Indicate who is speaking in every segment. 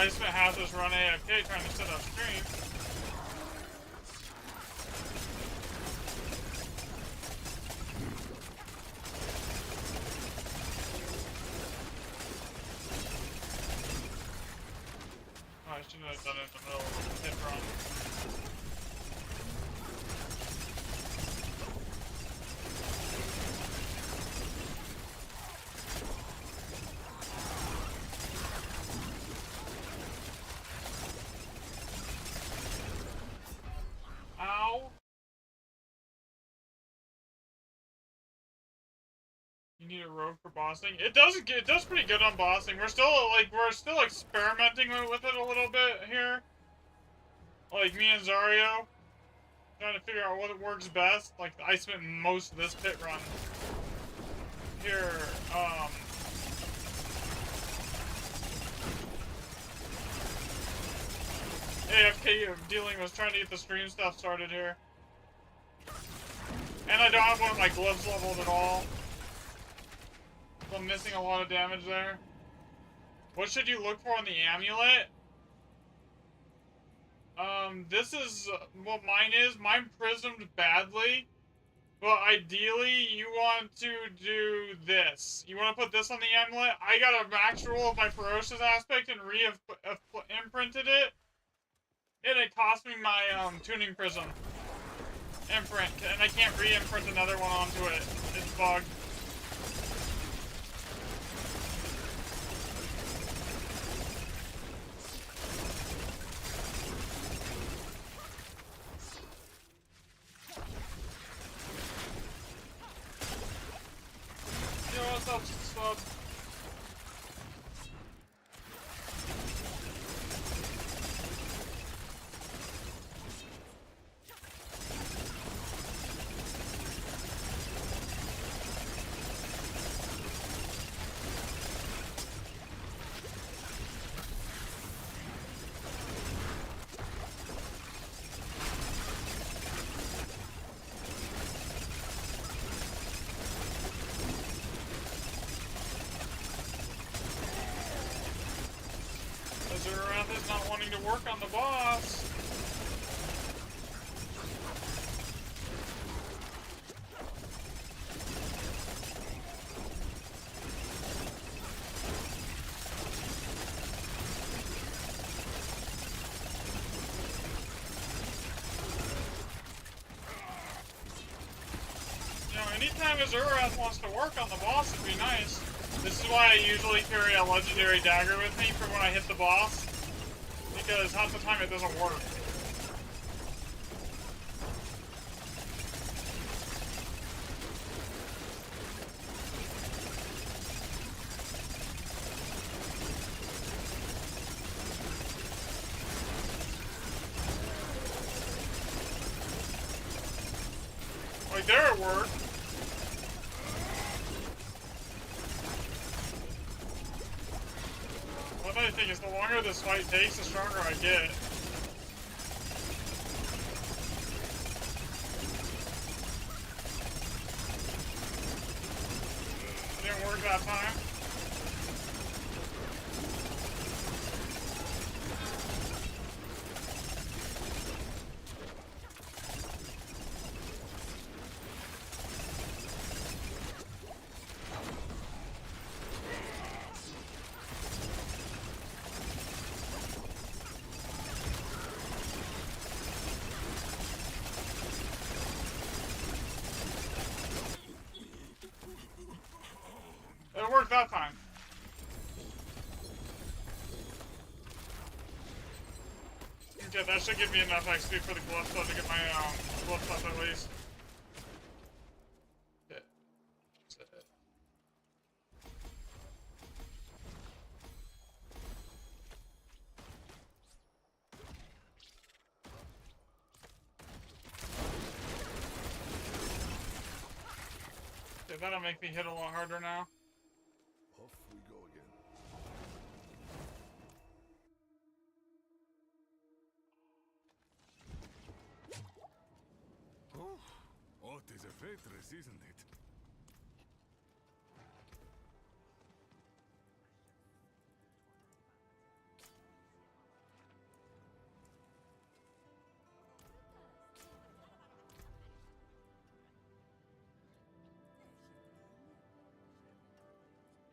Speaker 1: I spent half this run AFK trying to set up stream. Oh, I shouldn't have done it in the middle of the hit run. Ow. You need a rogue for bossing. It does pretty good on bossing. We're still experimenting with it a little bit here. Like me and Zario, trying to figure out what works best. Like I spent most of this pit run here. AFK dealing was trying to get the stream stuff started here. And I don't have one of my gloves leveled at all. So I'm missing a lot of damage there. What should you look for in the amulet? This is what mine is. Mine prismed badly. But ideally, you want to do this. You want to put this on the amulet. I got a max roll of my ferocious aspect and re-imprinted it. And it cost me my tuning prism imprint, and I can't re-imprint another one onto it. It's bugged. Yo, what's up, Sub? Azurath is not wanting to work on the boss. You know, anytime Azurath wants to work on the boss, it'd be nice. This is why I usually carry a legendary dagger with me for when I hit the boss, because half the time it doesn't work. Like there it worked. Another thing is, the longer this fight takes, the stronger I get. Didn't work that time. It worked that time. Okay, that should give me enough XP for the glove stuff to get my glove stuff at least. Okay. Okay, that'll make me hit a lot harder now.
Speaker 2: Off we go again. Oh, it is a Ventress, isn't it?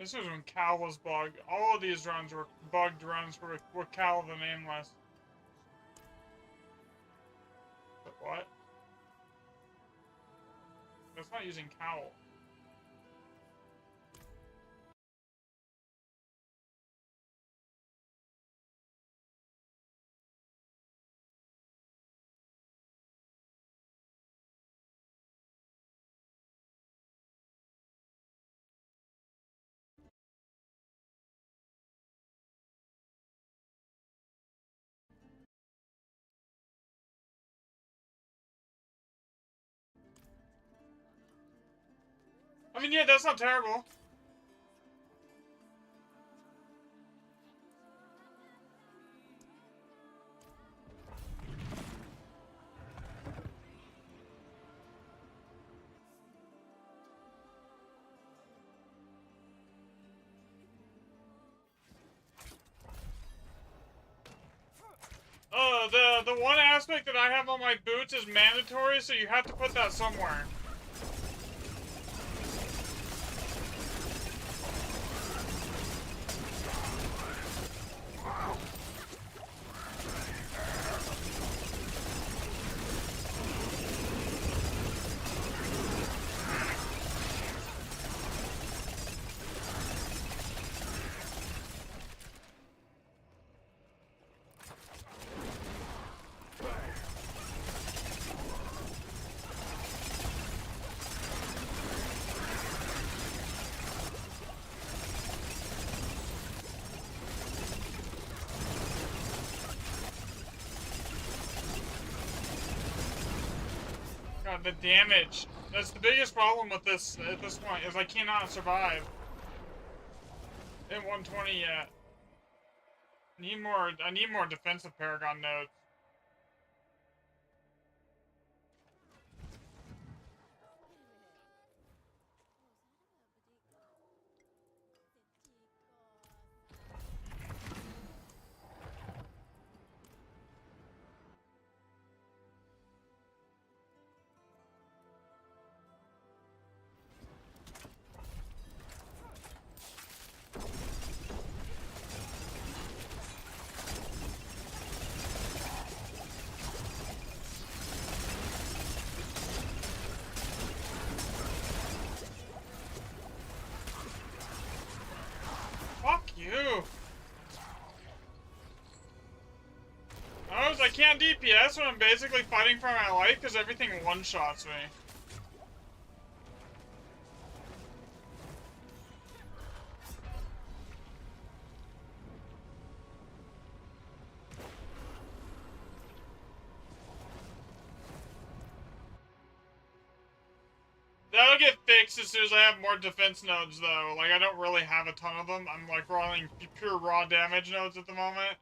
Speaker 1: This was when Cal was bugged. All of these runs were bugged runs were Cal the Nameless. But what? That's not using Cowl. I mean, yeah, that's not terrible. The one aspect that I have on my boots is mandatory, so you have to put that somewhere. God, the damage. That's the biggest problem with this at this point, is I cannot survive. In 120 yet. I need more defensive Paragon nodes. Fuck you! I can't DPS when I'm basically fighting for my life because everything one-shots me. That'll get fixed as soon as I have more defense nodes, though. Like, I don't really have a ton of them. I'm, like, running pure raw damage nodes at the moment.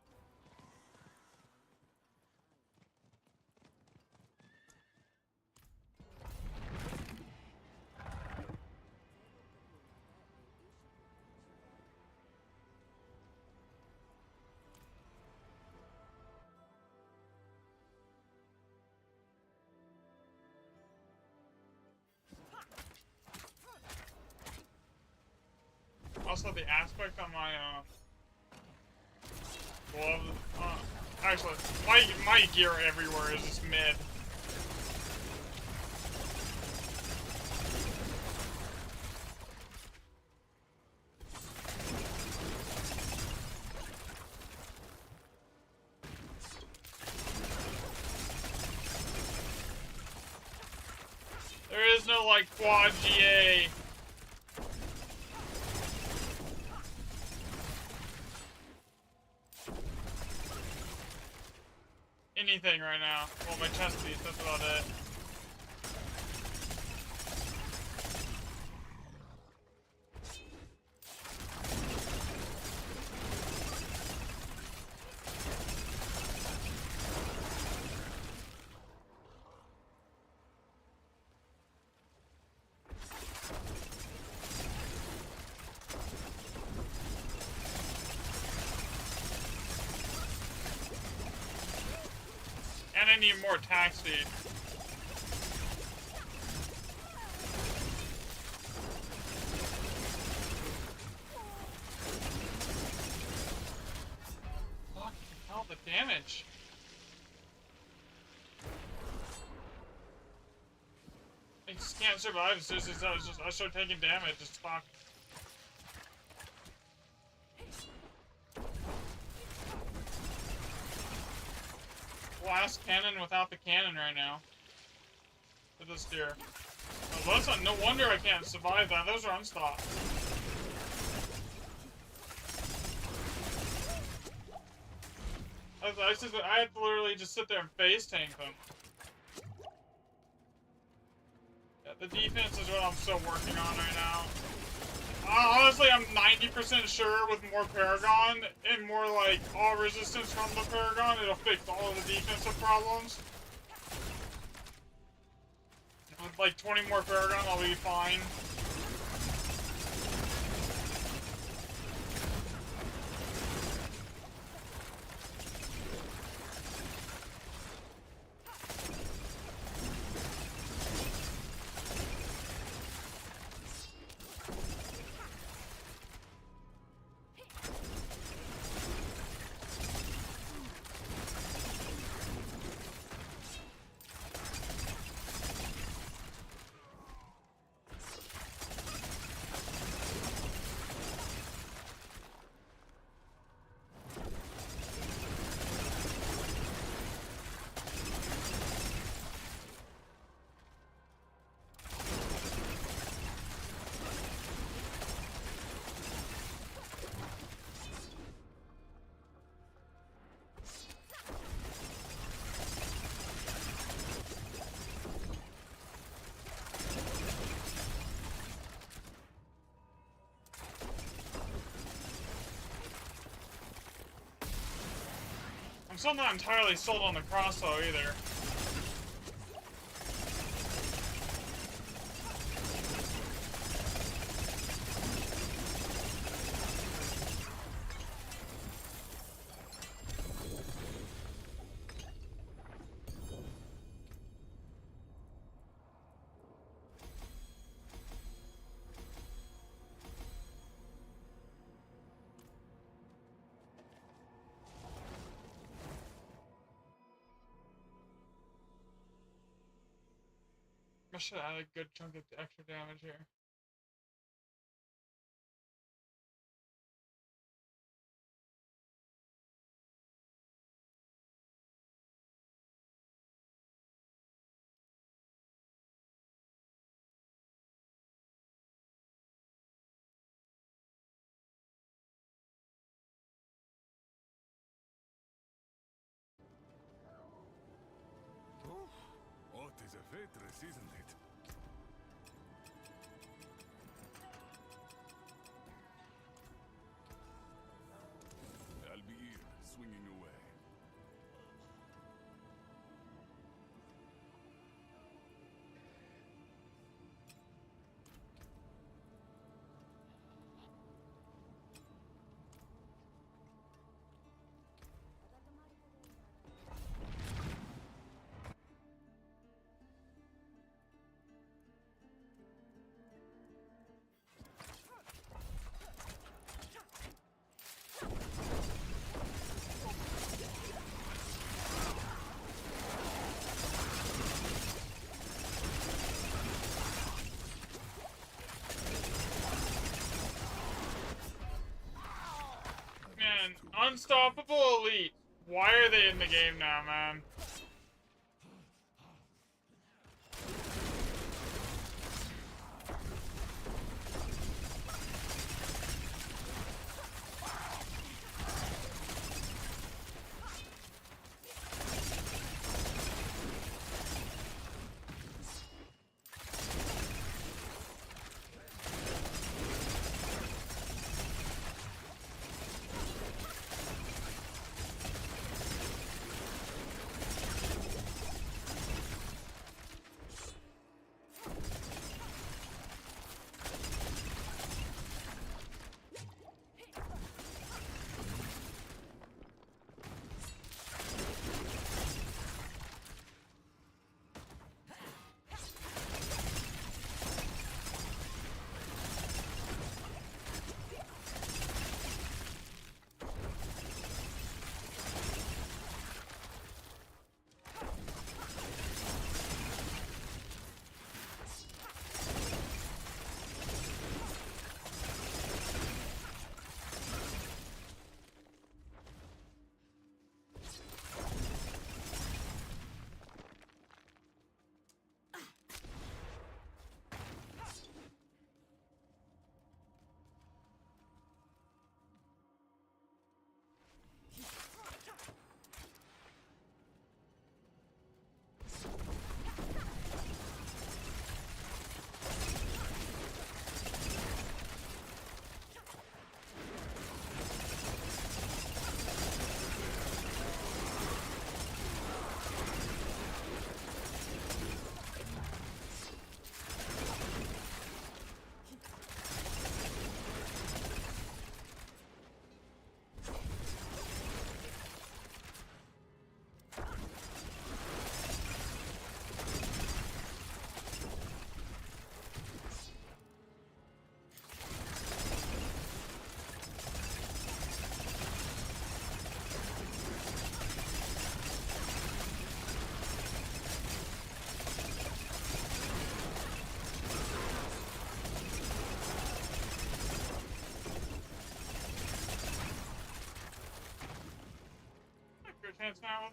Speaker 1: Also, the aspect on my, glove, actually, my gear everywhere is just mid. There is no, like, quad GA. Anything right now. Well, my chest piece, that's about it. And I need more attack speed. just can't survive as soon as I start taking damage. It's fucked. Blast cannon without the cannon right now. With this deer. Oh, that's not, no wonder I can't survive that. Those are unstopped. I had to literally just sit there and face tank them. Yeah, the defense is what I'm still working on right now. Honestly, I'm 90% sure with more Paragon and more like all resistance from the Paragon, it'll fix all of the defensive problems. With like 20 more Paragon, I'll be fine. I'm still not entirely sold on the crossbow either. I should add a good chunk of extra damage here.
Speaker 2: Oh, it is a Ventress, isn't it? I'll be here, swinging away.
Speaker 1: Man, Unstoppable Elite. Why are they in the game now, man?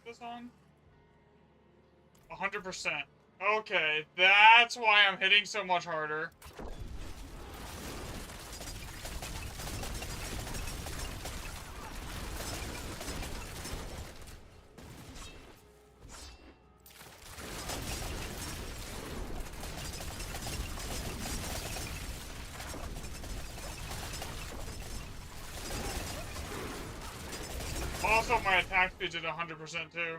Speaker 1: this on? 100%. Okay, that's why I'm hitting so much harder. Also, my attack speed's at 100% too.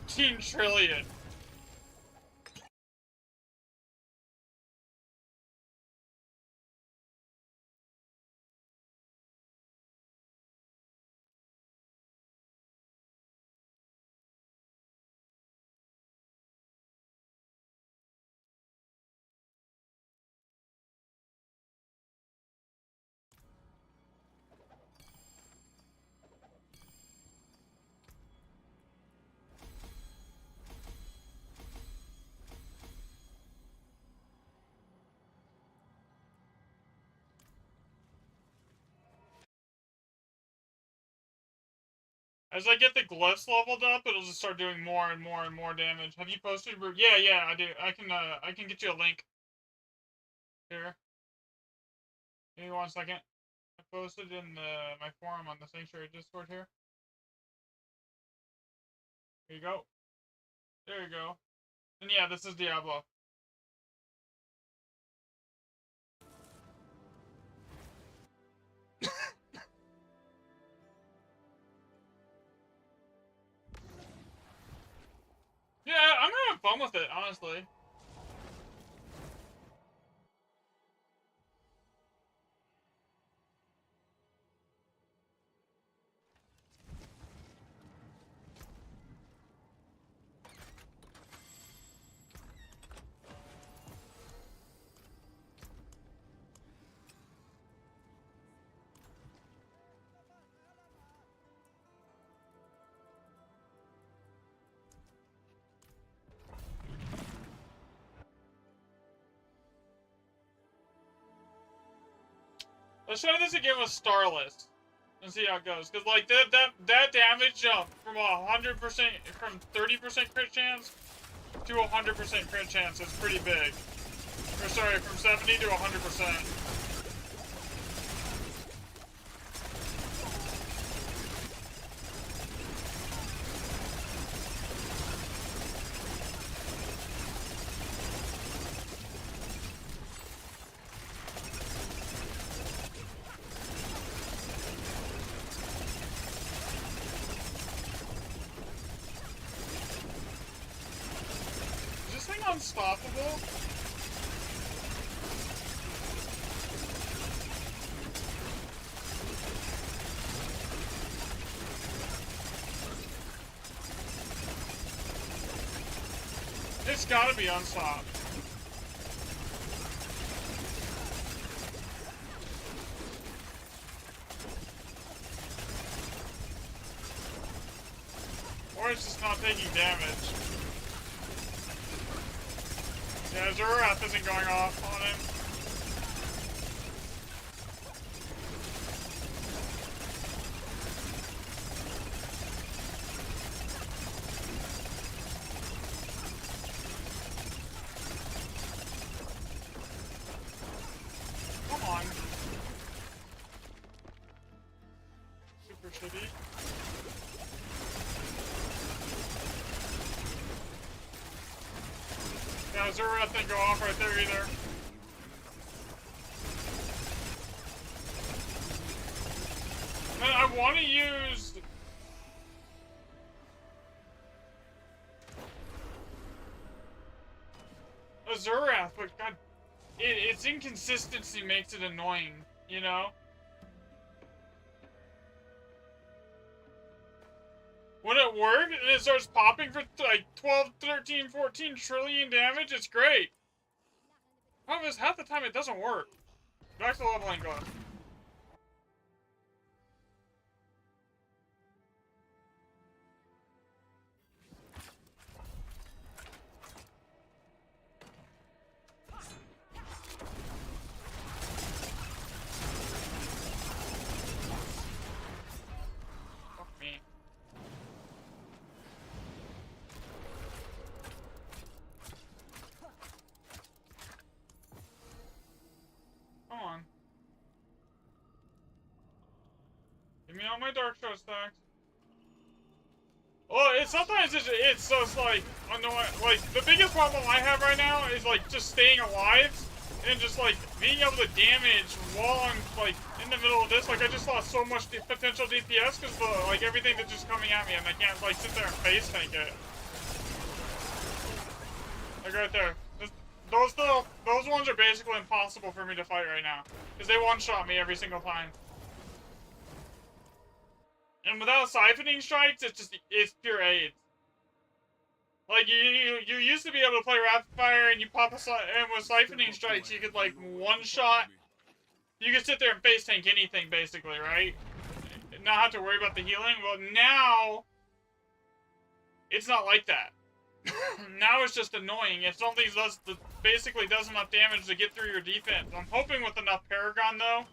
Speaker 1: $13 trillion. As I get the glyphs leveled up, it'll just start doing more and more and more damage. Have you posted? Yeah, I do. I can get you a link. Here. Give me 1 second. I posted in my forum on the Sanctuary Discord here. Here you go. There you go. And yeah, this is Diablo. Yeah, I'm having fun with it, honestly. Let's try this again with Starless and see how it goes. Cause like that damage jump from 100%, from 30% crit chance to 100% crit chance is pretty big. Or sorry, from 70 to 100%. Unstoppable? It's gotta be unstopped. Or it's just not taking damage. Yeah, Zurath isn't going off on him. Come on. Super shitty. Yeah, Zurath didn't go off right there either. Man, I want to use Zurath, but god, its inconsistency makes it annoying, you know? When it works and it starts popping for like 12, 13, 14 trillion damage, it's great. Problem is, half the time it doesn't work. Back to leveling go. Fuck me. Come on. Give me all my Dark Shroud stacks. Well, it's just like annoying. Like the biggest problem I have right now is like just staying alive and just like being able to damage while I'm like in the middle of this. Like I just lost so much potential DPS because like everything that's just coming at me and I can't like sit there and face tank it. Like right there. Those ones are basically impossible for me to fight right now because they one-shot me every single time. And without siphoning strikes, it's pure AIDS. Like you used to be able to play rapid fire and you pop and with siphoning strikes you could like one shot. You could sit there and face tank anything basically, right? And not have to worry about the healing. Well, now it's not like that. Now it's just annoying. If something basically does enough damage to get through your defense. I'm hoping with enough Paragon though.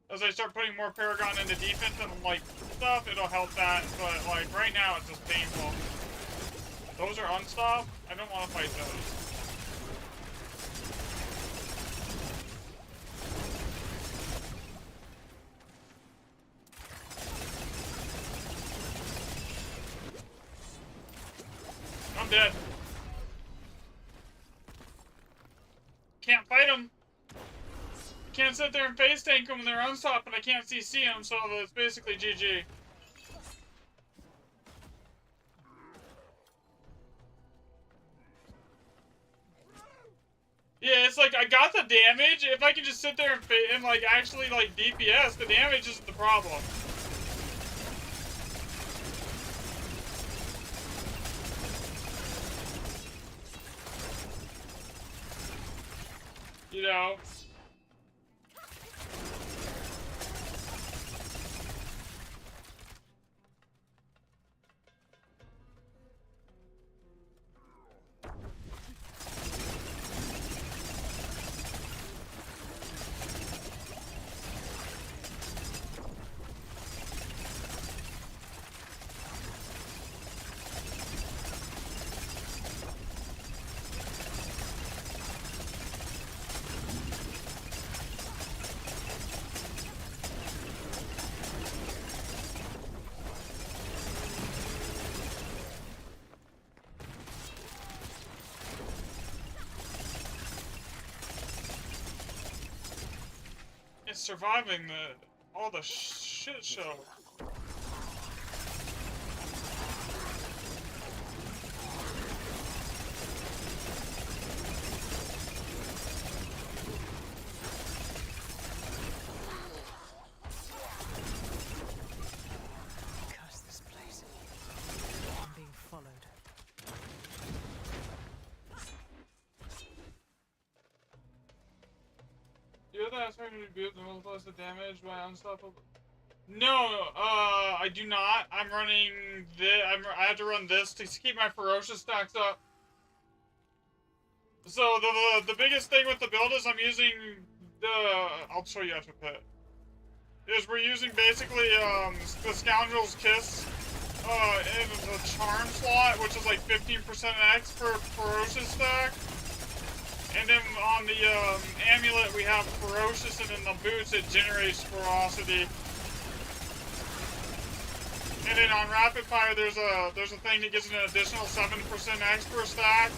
Speaker 1: As I start putting more Paragon into defense and like stuff, it'll help that. But like right now, it's just painful. Those are unstopped. I don't want to fight those. I'm dead. Can't fight them. Can't sit there and face tank them when they're unstopped and I can't CC them, so it's basically GG. Yeah, it's like I got the damage. If I can just sit there and like actually like DPS, the damage isn't the problem. You know. It's surviving all the shit show.
Speaker 3: Curse this place. I'm being followed.
Speaker 1: You have the aspect to rebuild the multiplies the damage by unstoppable. No, I do not. I'm running this. I have to run this to keep my ferocious stacks up. So the biggest thing with the build is I'm using I'll show you after pit. Is we're using basically the Scoundrel's Kiss in the charm slot, which is like 15% X per ferocious stack. And then on the amulet we have ferocious, and in the boots it generates ferocity. And then on rapid fire there's a thing that gives an additional 7% X per stack.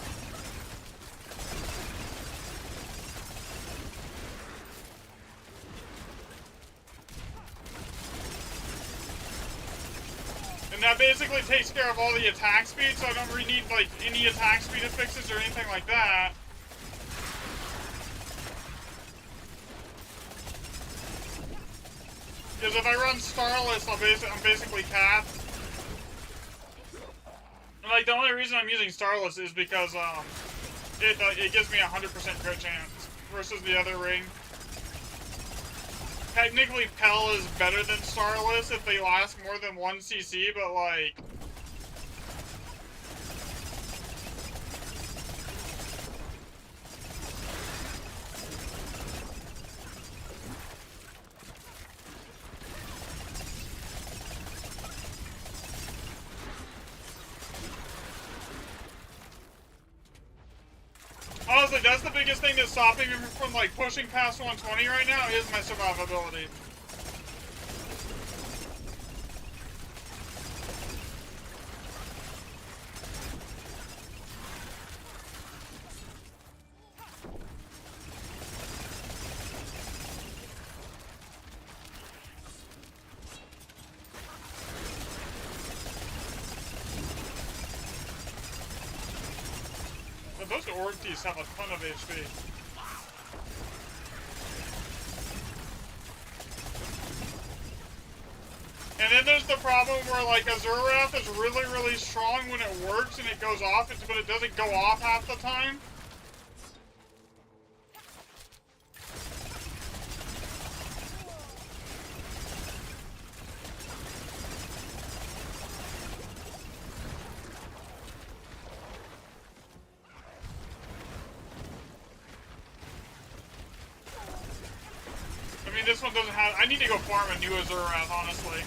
Speaker 1: And that basically takes care of all the attack speed, so I don't really need like any attack speed fixes or anything like that. Because if I run Starless, I'm basically capped. And like the only reason I'm using Starless is because it gives me 100% crit chance versus the other ring. Technically, Pell is better than Starless if they last more than 1 CC, but like. Honestly, that's the biggest thing that's stopping me from like pushing past 120 right now is my survivability. But those Orcties have a ton of HP. And then there's the problem where like Azurath is really, really strong when it works and it goes off, but it doesn't go off half the time. I mean, this one doesn't have. I need to go farm a new Azurath, honestly.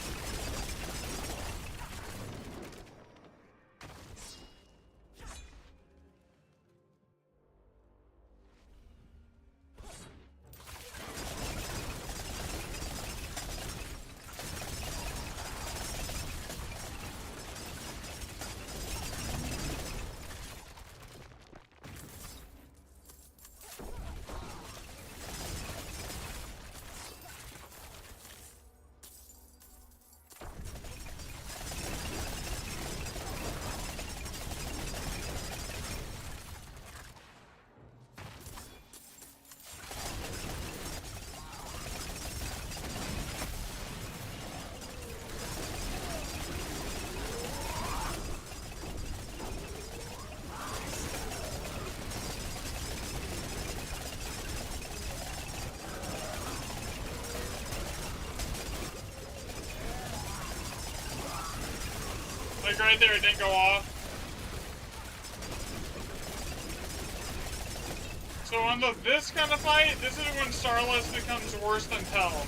Speaker 1: Like right there, it didn't go off. So on this kind of fight, this is when Starless becomes worse than Pell.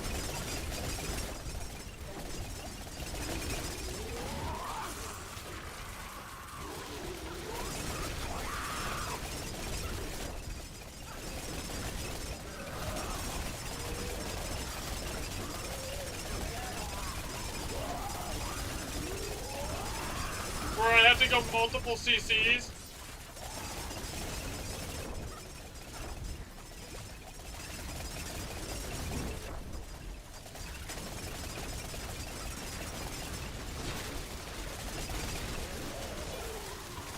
Speaker 1: Where I have to go multiple CCs.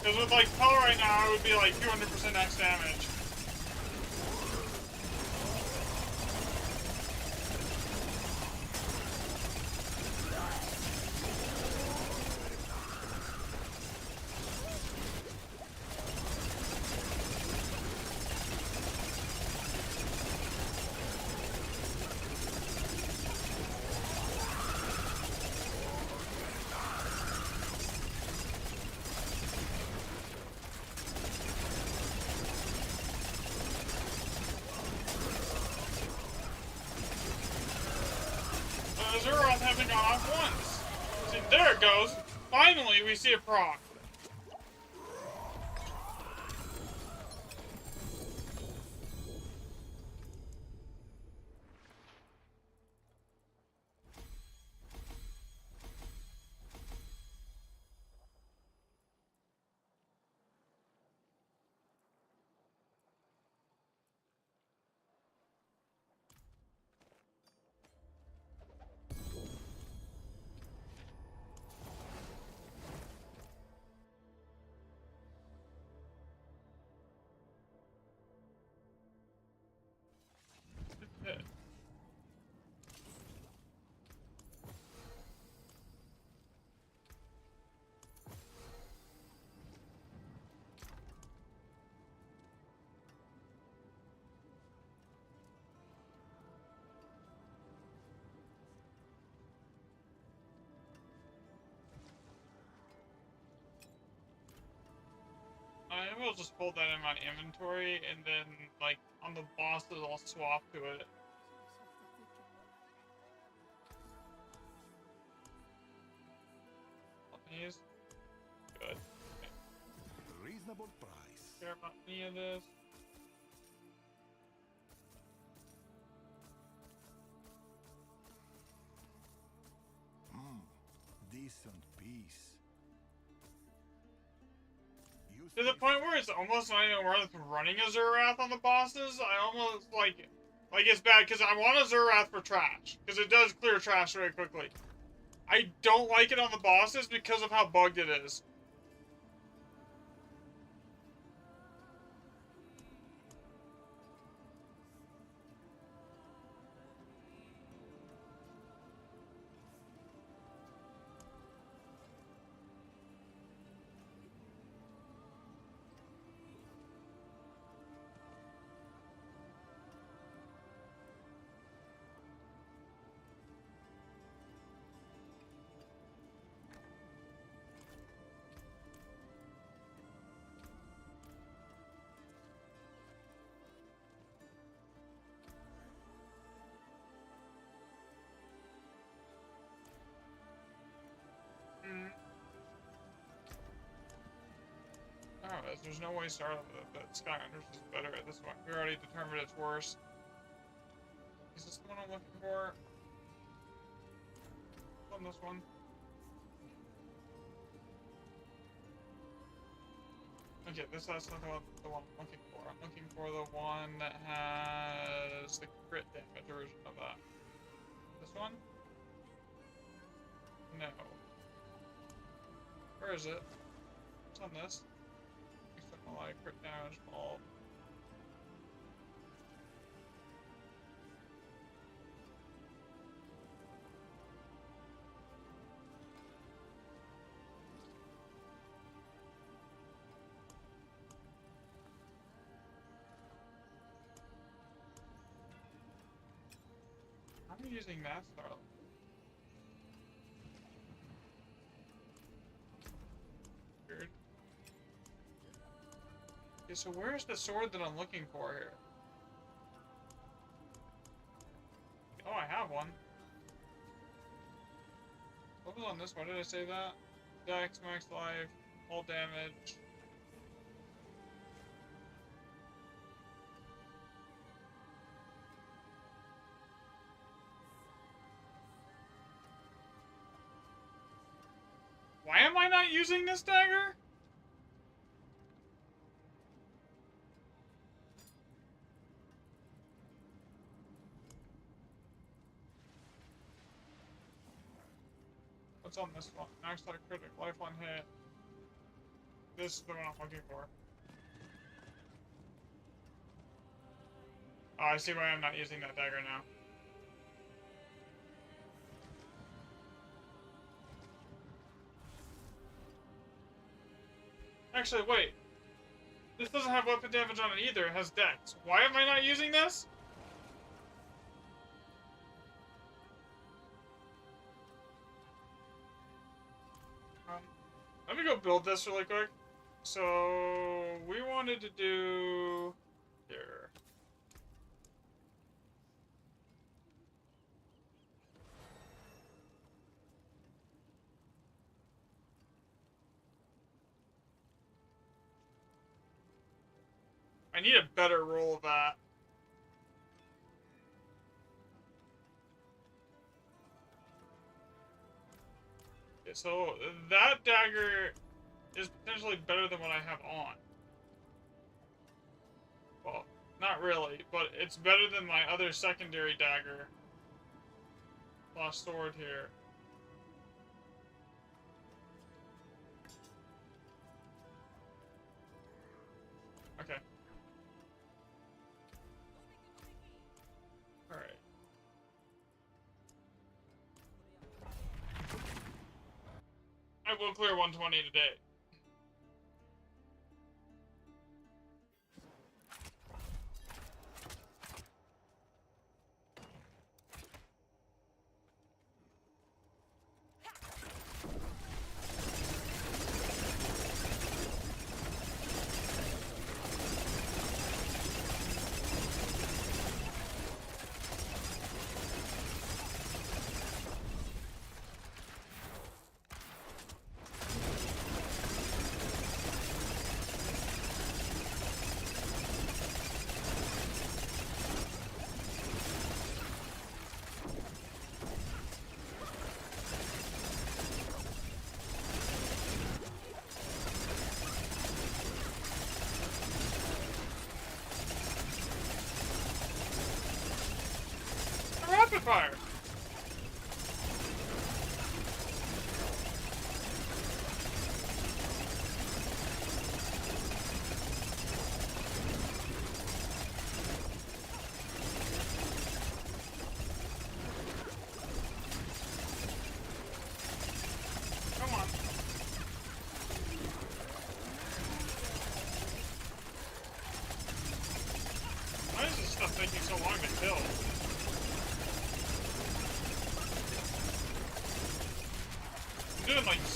Speaker 1: Because with like Pell right now, it would be like 200% X damage. Azeroth hasn't gone off once. See, there it goes. Finally, we see it proc. Maybe we'll just hold that in my inventory, and then, like, on the bosses, I'll swap to it. These. Good. Okay.
Speaker 2: Reasonable price.
Speaker 1: Care about any of this.
Speaker 2: Decent piece.
Speaker 1: To the point where it's almost not even worth running a Zurath on the bosses. I almost like it's bad because I want a Zurath for trash because it does clear trash very quickly. I don't like it on the bosses because of how bugged it is. There's no way that Skylanders is better at this one. We already determined it's worse. Is this the one I'm looking for? On this one. Okay, that's not the one I'm looking for. I'm looking for the one that has the crit damage version of that. This one? No. Where is it? It's on this. Like crit damage ball. I'm using that Starlight. Weird. Okay, so where's the sword that I'm looking for here? Oh, I have one. What was on this one? Did I say that? Dex, max life, all damage. Why am I not using this dagger? What's on this one? Max life critic, life on hit. This is the one I'm looking for. Oh, I see why I'm not using that dagger now. Actually, wait. This doesn't have weapon damage on it either. It has dex. Why am I not using this? Let me go build this really quick. So, we wanted to do... Here. I need a better roll of that. Okay, so that dagger is potentially better than what I have on. Well, not really, but it's better than my other secondary dagger. Lost sword here. Okay. Alright. I will clear 120 today.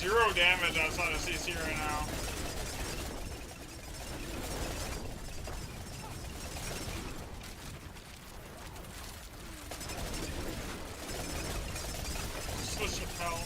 Speaker 1: 0 damage outside of CC right now. Switch to hell.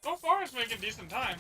Speaker 1: So far, it's making decent time.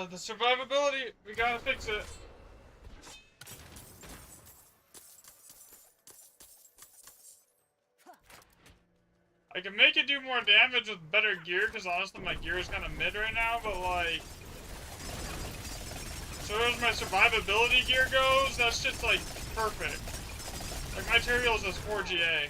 Speaker 1: The survivability, we gotta fix it. I can make it do more damage with better gear, because honestly my gear is kind of mid right now, but like... So as my survivability gear goes, that shit's like perfect. Like my materials is 4GA.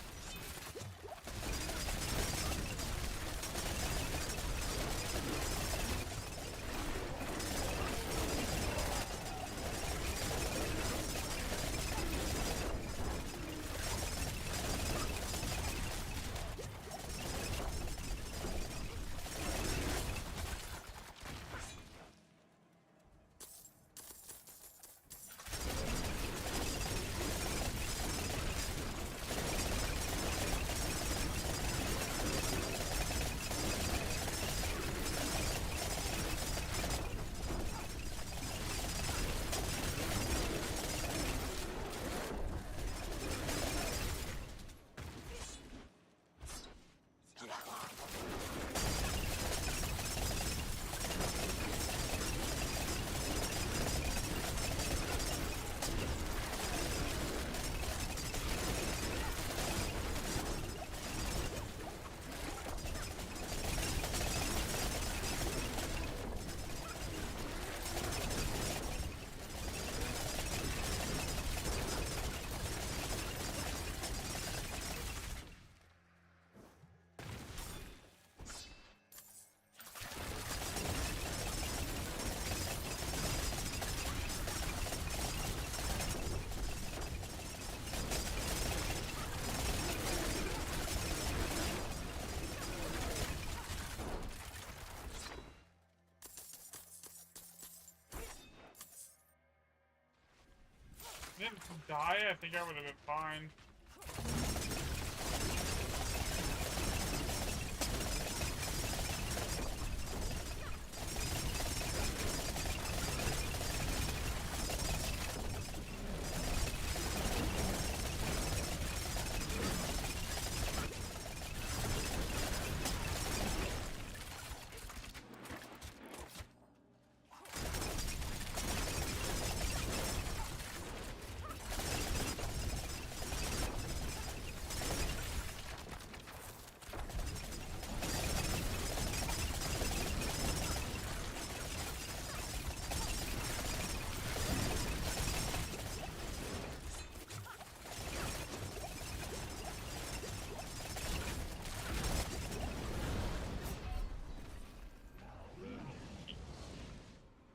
Speaker 1: Didn't die, I think I would have been fine.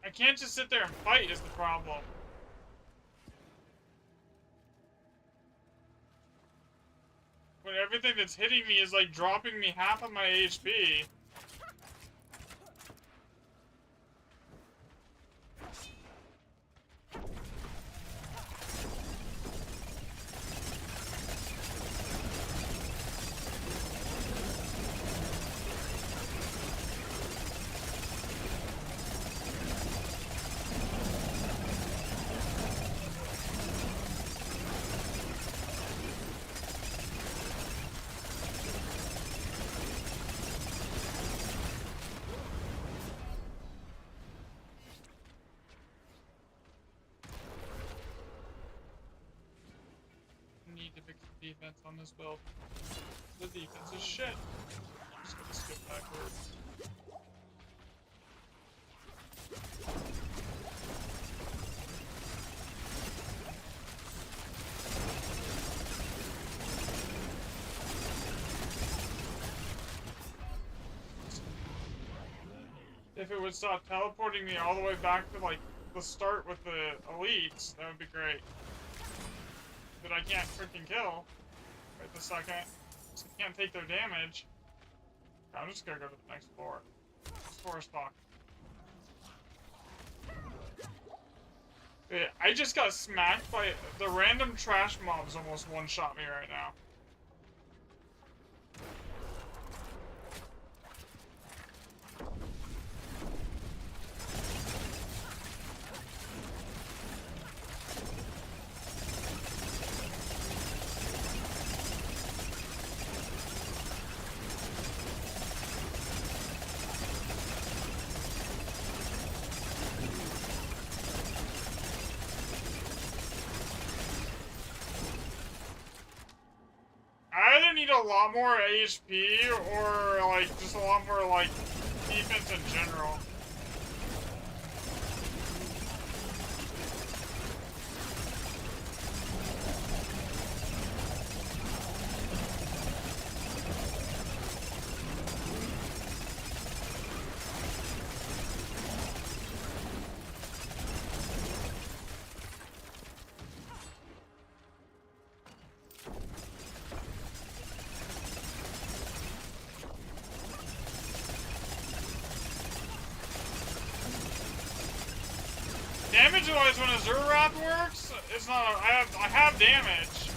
Speaker 1: I can't just sit there and fight is the problem. When everything that's hitting me is like dropping me half of my HP. need to fix the defense on this build. The defense is shit. I'm just gonna skip backwards. If it would stop teleporting me all the way back to, like, the start with the elites, that would be great. That I can't freaking kill right this second. So I can't take their damage. I'm just gonna go to the next floor. This floor is fucked. Yeah, I just got smacked by the random trash mobs almost one-shot me right now. I either need a lot more HP or, like, just a lot more, like, defense in general. Damage-wise, when a Zerwrath works, it's not. I have damage.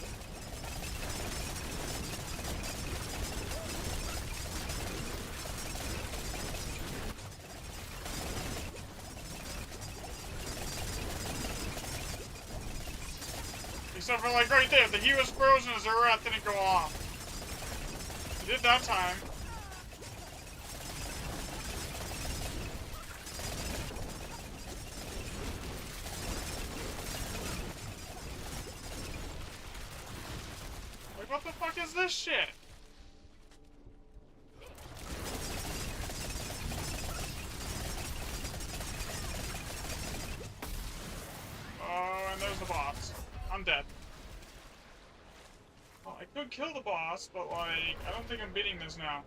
Speaker 1: Except for, like, right there, the he was frozen, a Zerwrath didn't go off. It did that time. What the fuck is this shit? Oh, and there's the boss. I'm dead. Well, I could kill the boss, but, like, I don't think I'm beating this now.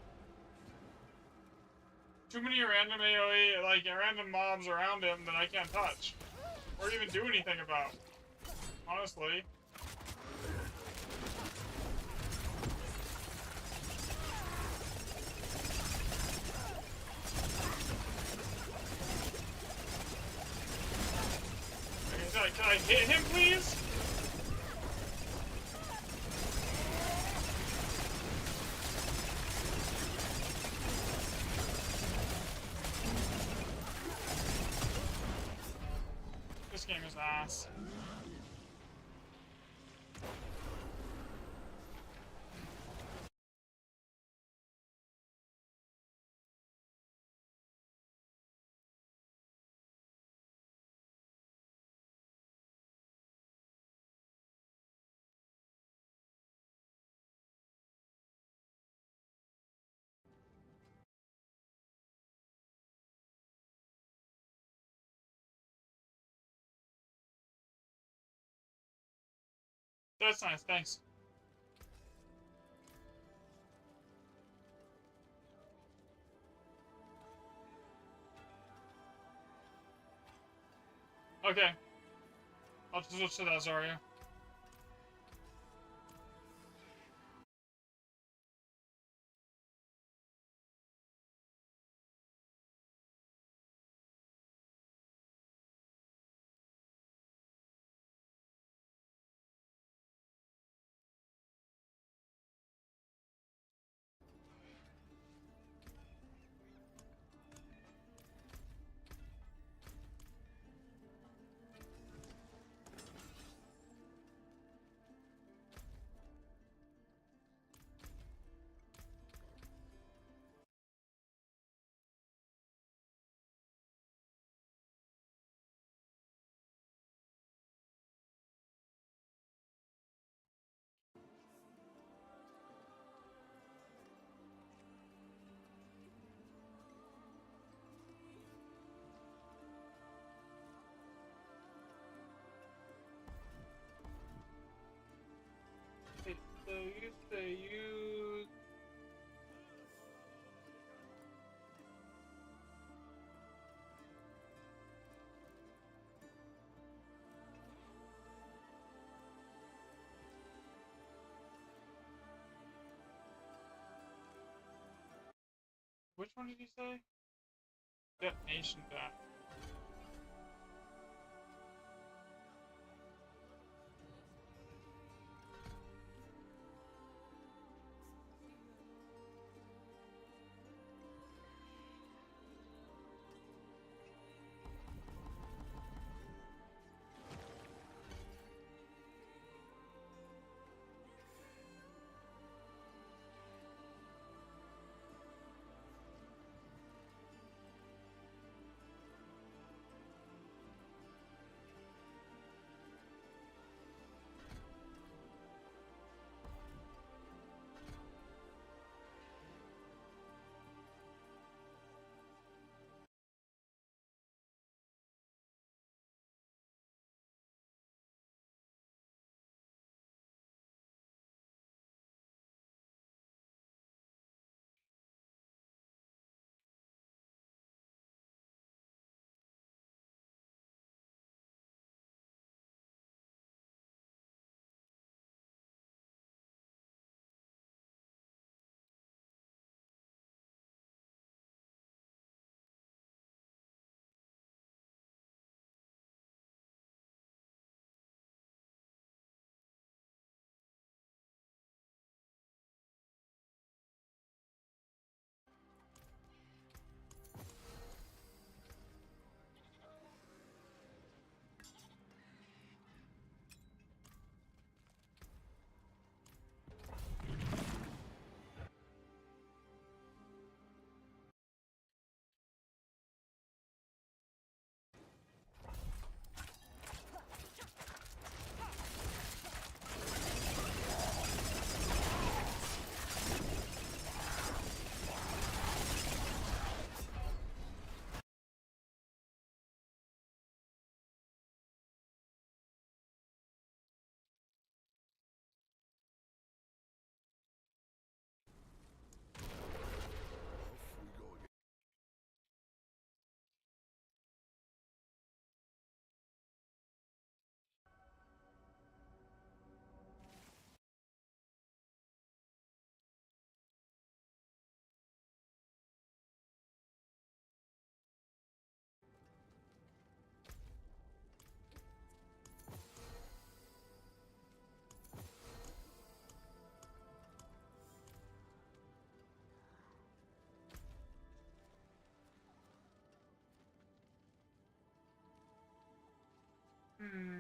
Speaker 1: Too many random AoE, like, random mobs around him that I can't touch. Or even do anything about. Honestly. Can I hit him, please? This game is ass. That's nice, thanks. Okay. I'll just switch to that Zarya. you... Which one did you say? Detonation that. Hmm.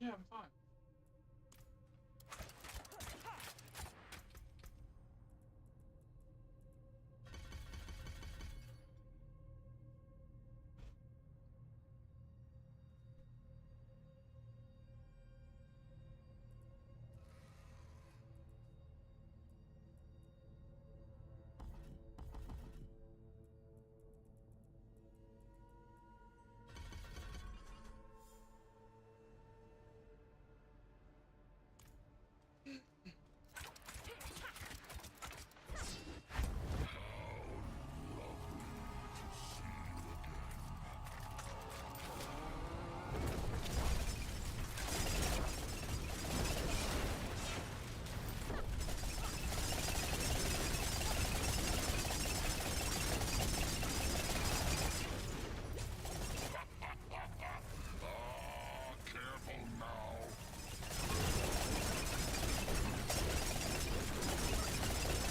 Speaker 1: Yeah, I'm fine.
Speaker 2: Careful now.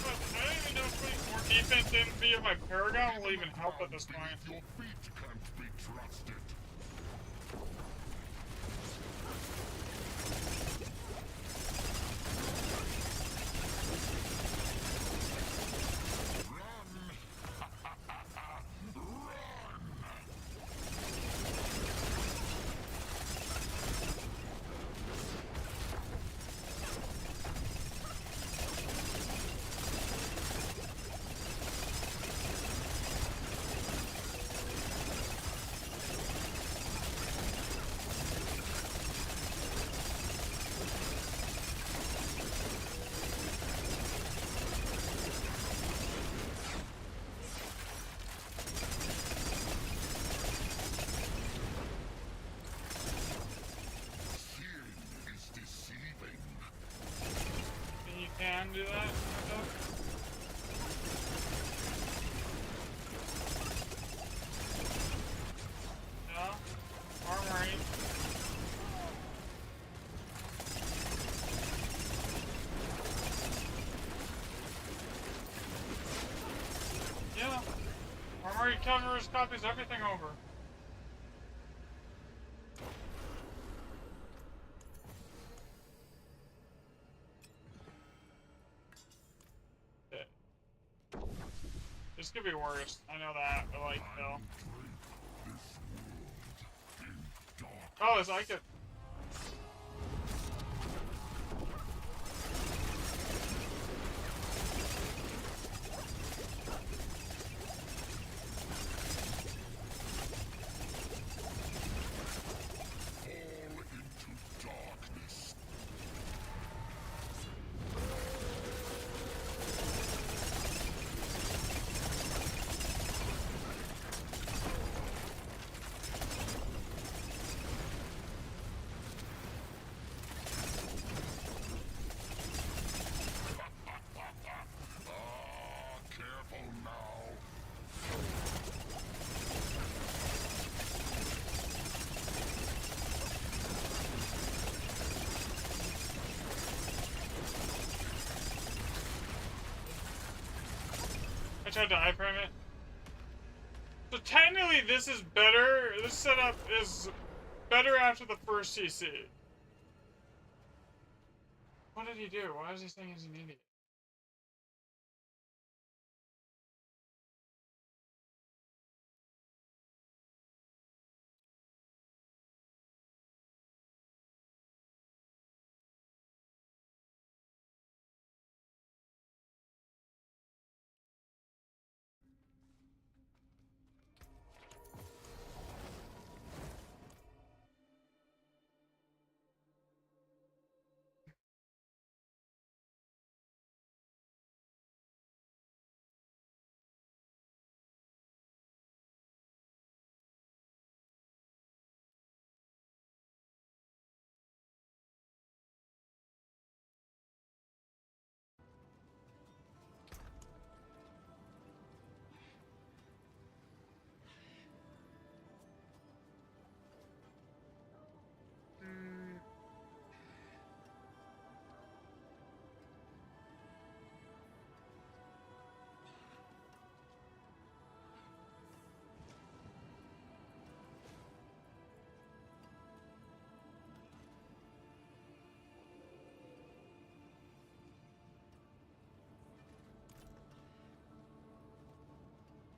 Speaker 1: But I don't even know if putting more defense in via my Paragon will even help at this point.
Speaker 2: Your feet can't be trusted. Sin is deceiving.
Speaker 1: You can do that, kind of. Yeah. Armory. Yeah. Armory covers, copies everything over. This could be worse. I know that, but like, no. Oh, it's like it.
Speaker 2: Fall into darkness. Careful now.
Speaker 1: I tried to iframe it. So technically, this is better. This setup is better after the first CC. What did he do? Why is he saying he's an idiot?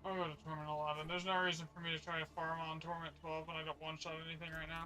Speaker 1: I'll go to Torment 11. There's no reason for me to try to farm on Torment 12 when I don't one-shot anything right now.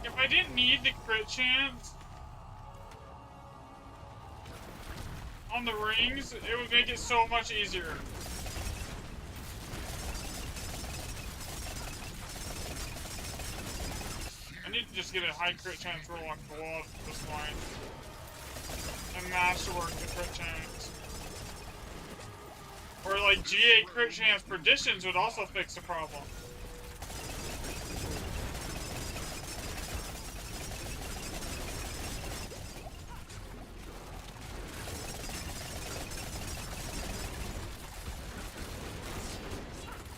Speaker 1: If I didn't need the crit chance on the rings, it would make it so much easier. I need to just get a high crit chance roll on Glove at this point. And masterwork the crit chance. Or like GA crit chance perditions would also fix the problem.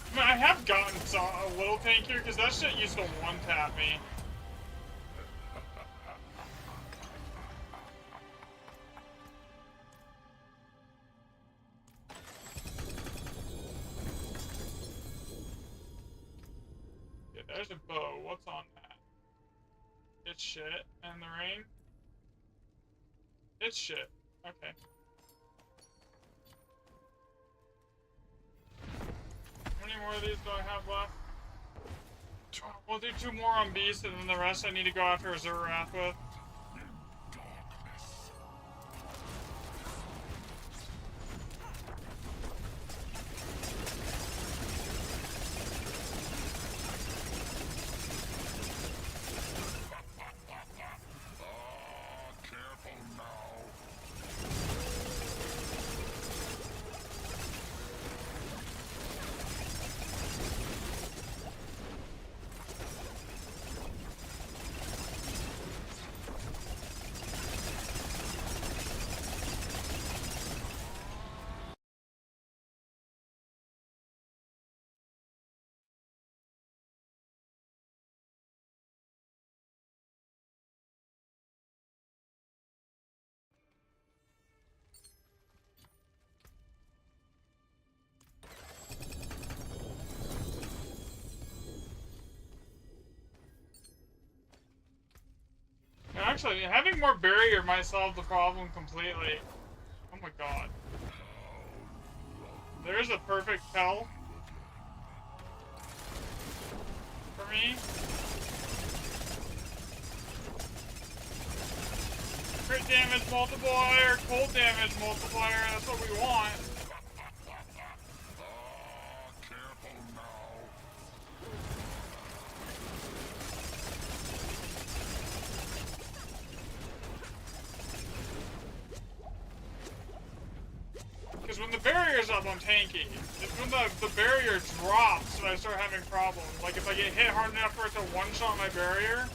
Speaker 1: I mean, I have gotten a little tankier because that shit used to one-tap me. Yeah, there's a bow. What's on that? It's shit. And the rain? It's shit. Okay. How many more of these do I have left? We'll do 2 more on Beast, and then the rest I need to go after Azur Wrath with. Actually, having more barrier might solve the problem completely. Oh my god. There's a perfect tell for me. Crit damage multiplier, cold damage multiplier, that's what we want.
Speaker 2: Careful now.
Speaker 1: Because when the barrier's up, I'm tanky. It's when the barrier drops that I start having problems. Like if I get hit hard enough for it to one-shot my barrier.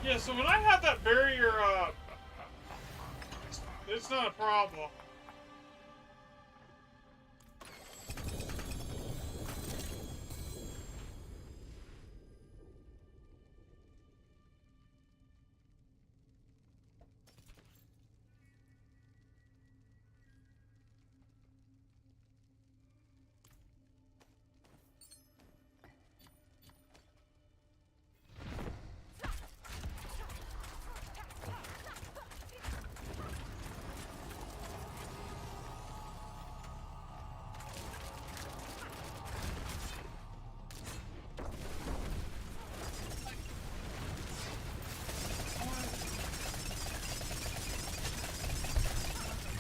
Speaker 1: Yeah, so when I have that barrier up, it's not a problem.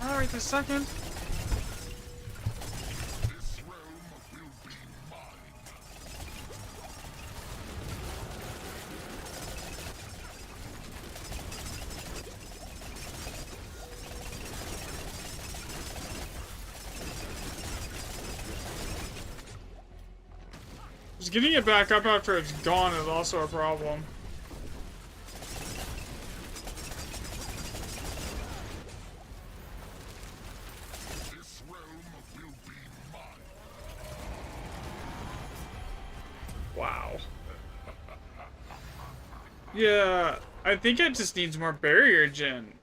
Speaker 1: Alright, a second.
Speaker 2: This realm will be mine.
Speaker 1: Just getting it back up after it's gone is also a problem.
Speaker 2: This realm will be mine.
Speaker 1: Wow. Yeah, I think it just needs more barrier gen.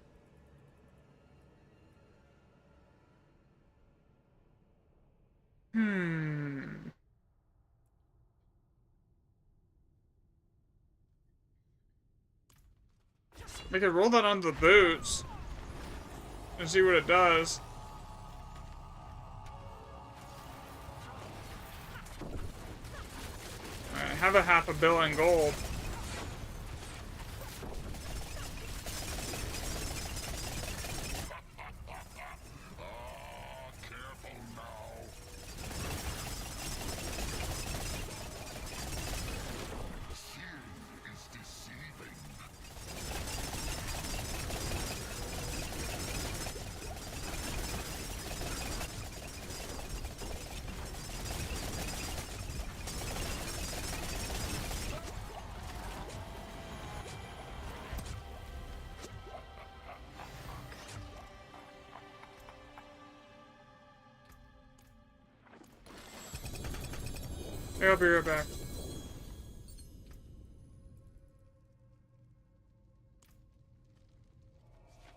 Speaker 1: We could roll that onto the boots and see what it does. Alright, have a $500 million in gold.
Speaker 2: Careful now. Fear is deceiving.
Speaker 1: Hey, I'll be right back.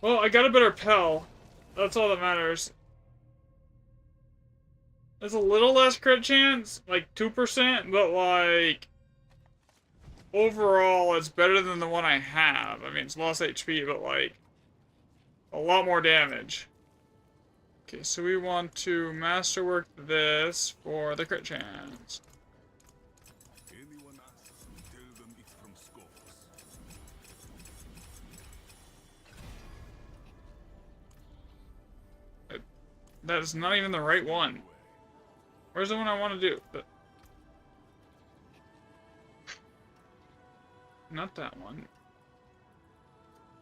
Speaker 1: Well, I got a better Pell. That's all that matters. It's a little less crit chance, like 2%, but like overall it's better than the one I have. I mean, it's lost HP, but like a lot more damage. Okay, so we want to masterwork this for the crit chance.
Speaker 2: Anyone asks me, tell them it's from Scopes.
Speaker 1: That is not even the right one. Where's the one I want to do? Not that one.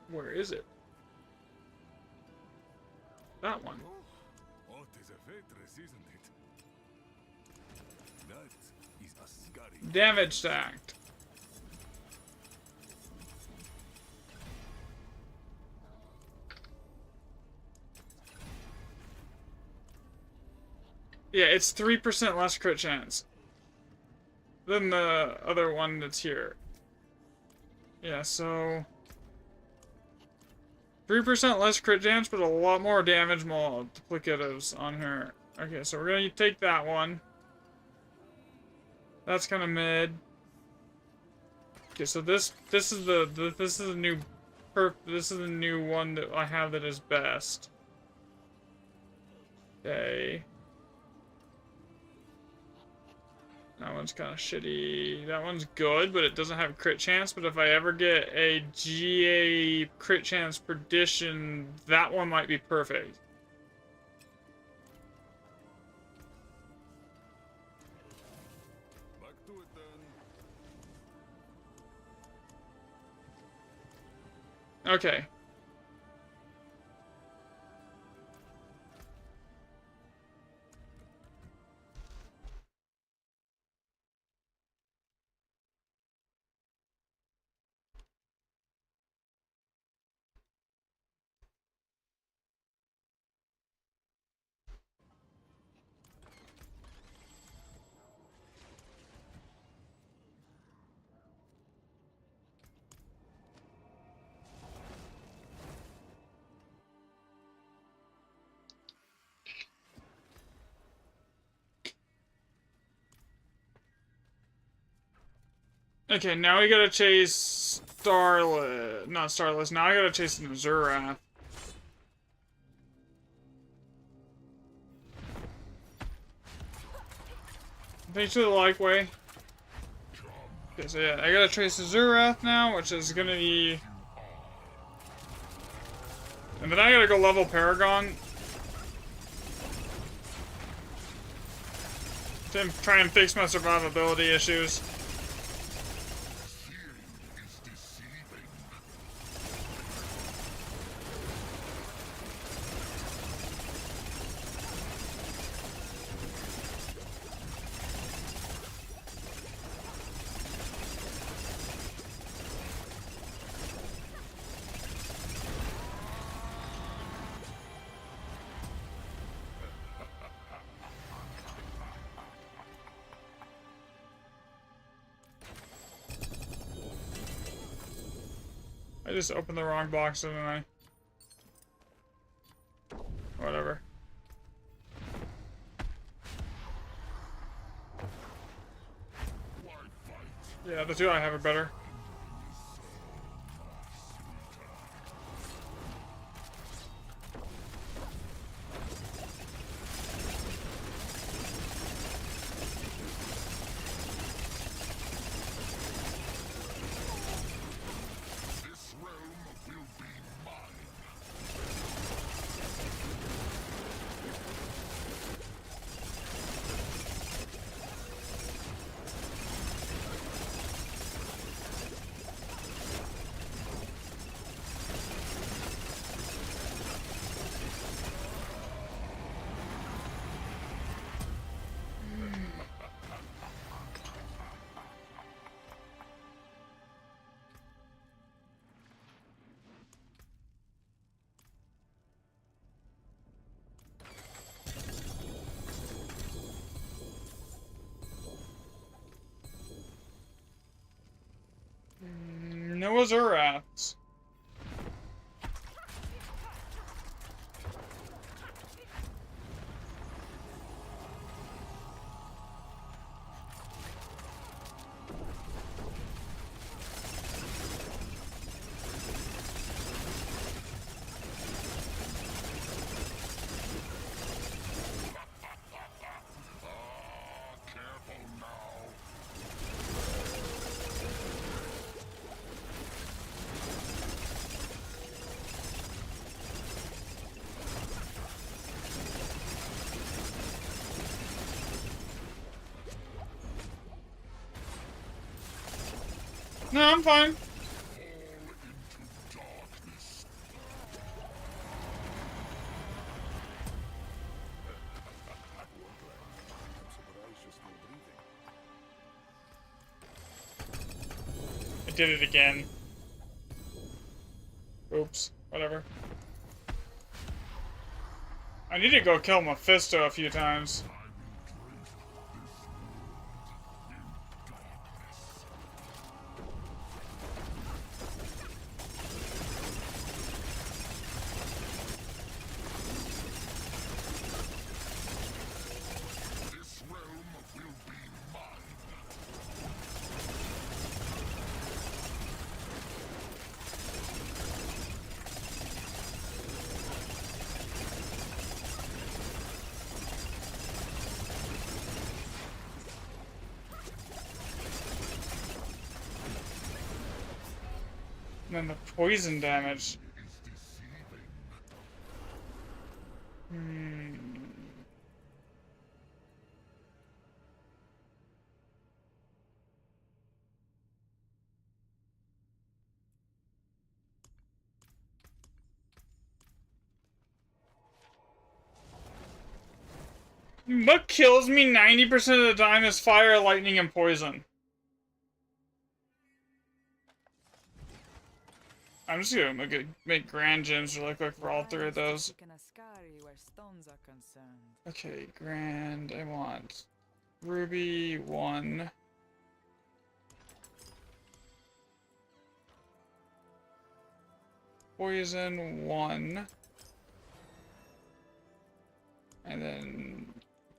Speaker 1: Where is it? That one.
Speaker 2: Oh, it is a Ventress, isn't it? That is a scary.
Speaker 1: Damage stacked. Yeah, it's 3% less crit chance than the other one that's here. Yeah, so 3% less crit chance, but a lot more damage multiplicatives on her. Okay, so we're gonna take that one. That's kind of mid. Okay, so this is the this is the new one that I have that is best. Okay. That one's kind of shitty. That one's good, but it doesn't have crit chance. But if I ever get a GA crit chance perdition, that one might be perfect.
Speaker 2: Back to it then.
Speaker 1: Okay. Okay, now we gotta chase Starless. Not Starless. Now I gotta chase Azurath. Thanks for the like way. Okay, so yeah, I gotta chase Azurath now, which is gonna be. And then I gotta go level Paragon. To try and fix my survivability issues. I just opened the wrong box, didn't I? Whatever. Yeah, the two I have are better.
Speaker 2: This realm will be mine.
Speaker 1: No Azuraths. No, I'm fine. I did it again. Oops. Whatever. I need to go kill Mephisto a few times. And then the poison damage. What kills me 90% of the time is fire, lightning, and poison. I'm just gonna make grand gems really quick for all three of those. Okay, grand. I want ruby 1. Poison 1. And then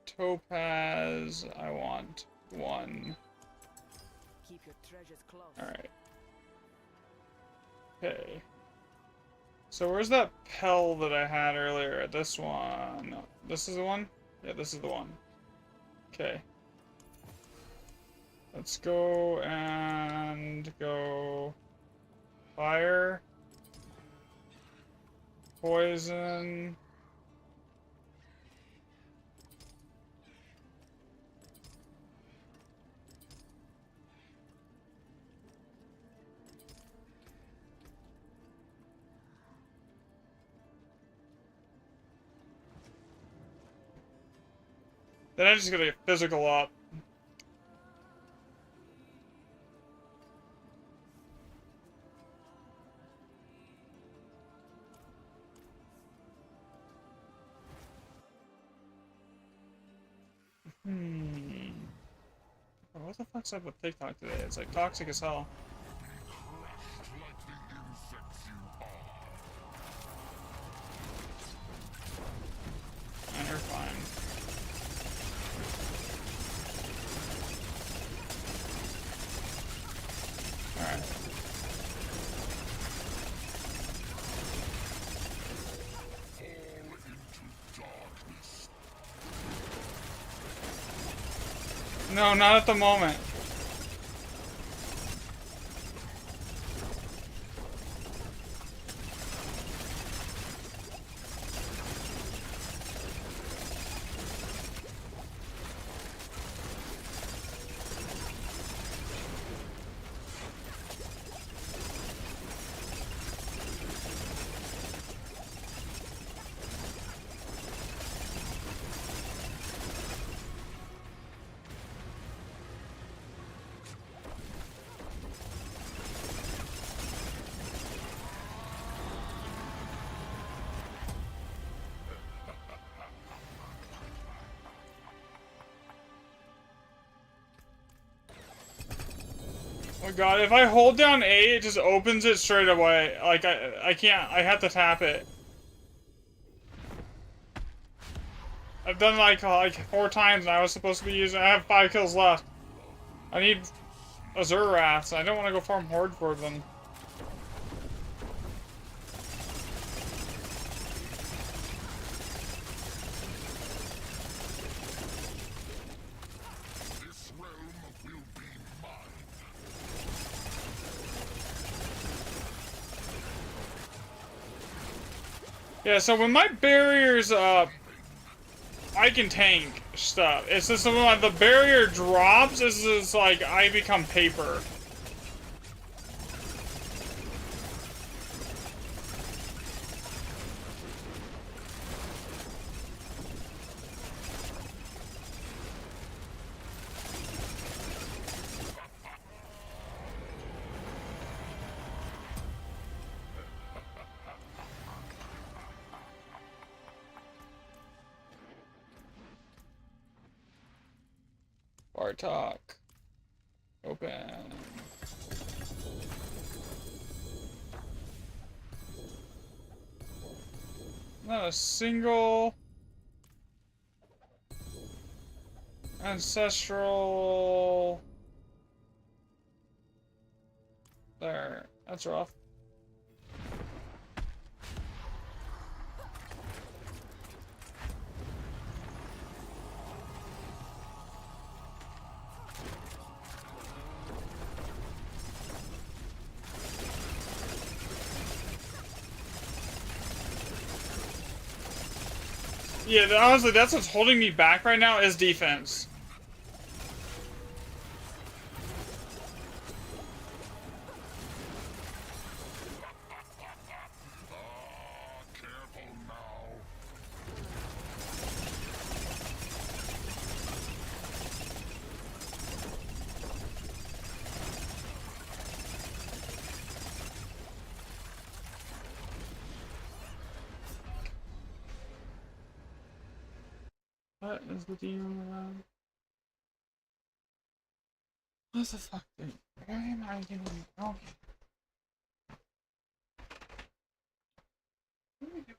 Speaker 1: topaz, I want 1.
Speaker 3: Keep your treasures close.
Speaker 1: Alright. Okay. So where's that Pell that I had earlier? This one. No, this is the one? Yeah, this is the one. Okay. Let's go and go fire. Poison. Then I just gotta get physical up. Oh, what the fuck's up with TikTok today? It's like toxic as hell. And you're fine. Alright. No, not at the moment. Oh god, if I hold down A, it just opens it straight away. Like, I can't, I have to tap it. I've done like 4 times and I was supposed to be using, I have 5 kills left. I need Azure Wraths, I don't want to go farm Horde for them. Yeah, so when my barrier's up, I can tank stuff. It's just when the barrier drops, it's just like I become paper. Bartok. Open. Not a single ancestral. There. That's rough. Yeah, honestly, that's what's holding me back right now is defense.
Speaker 2: Careful now.
Speaker 1: What is the demon around? What the fuck, dude? Why am I doing? Okay. What are we doing?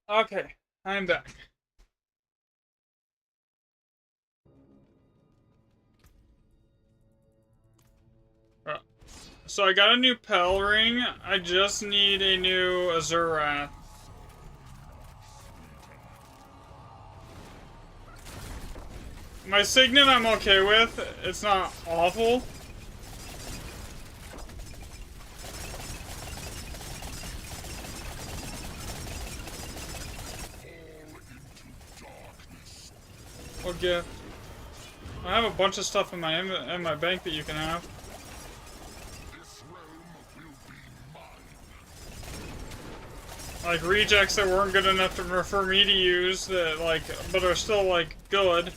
Speaker 1: Okay, I'm back. So I got a new Pell Ring. I just need a new Azurath. My Signet I'm okay with. It's not awful. What gift? I have a bunch of stuff in my bank that you can have. Like rejects that weren't good enough for me to use that like but are still like good.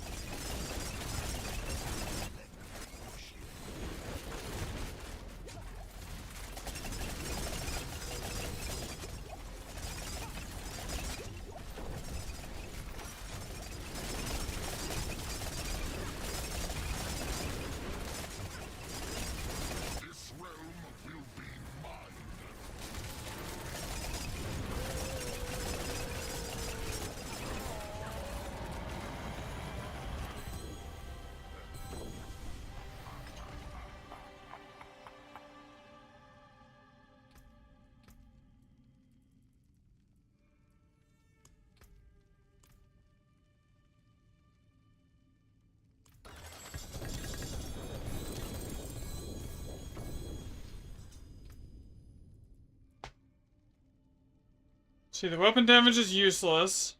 Speaker 1: See, the weapon damage is useless.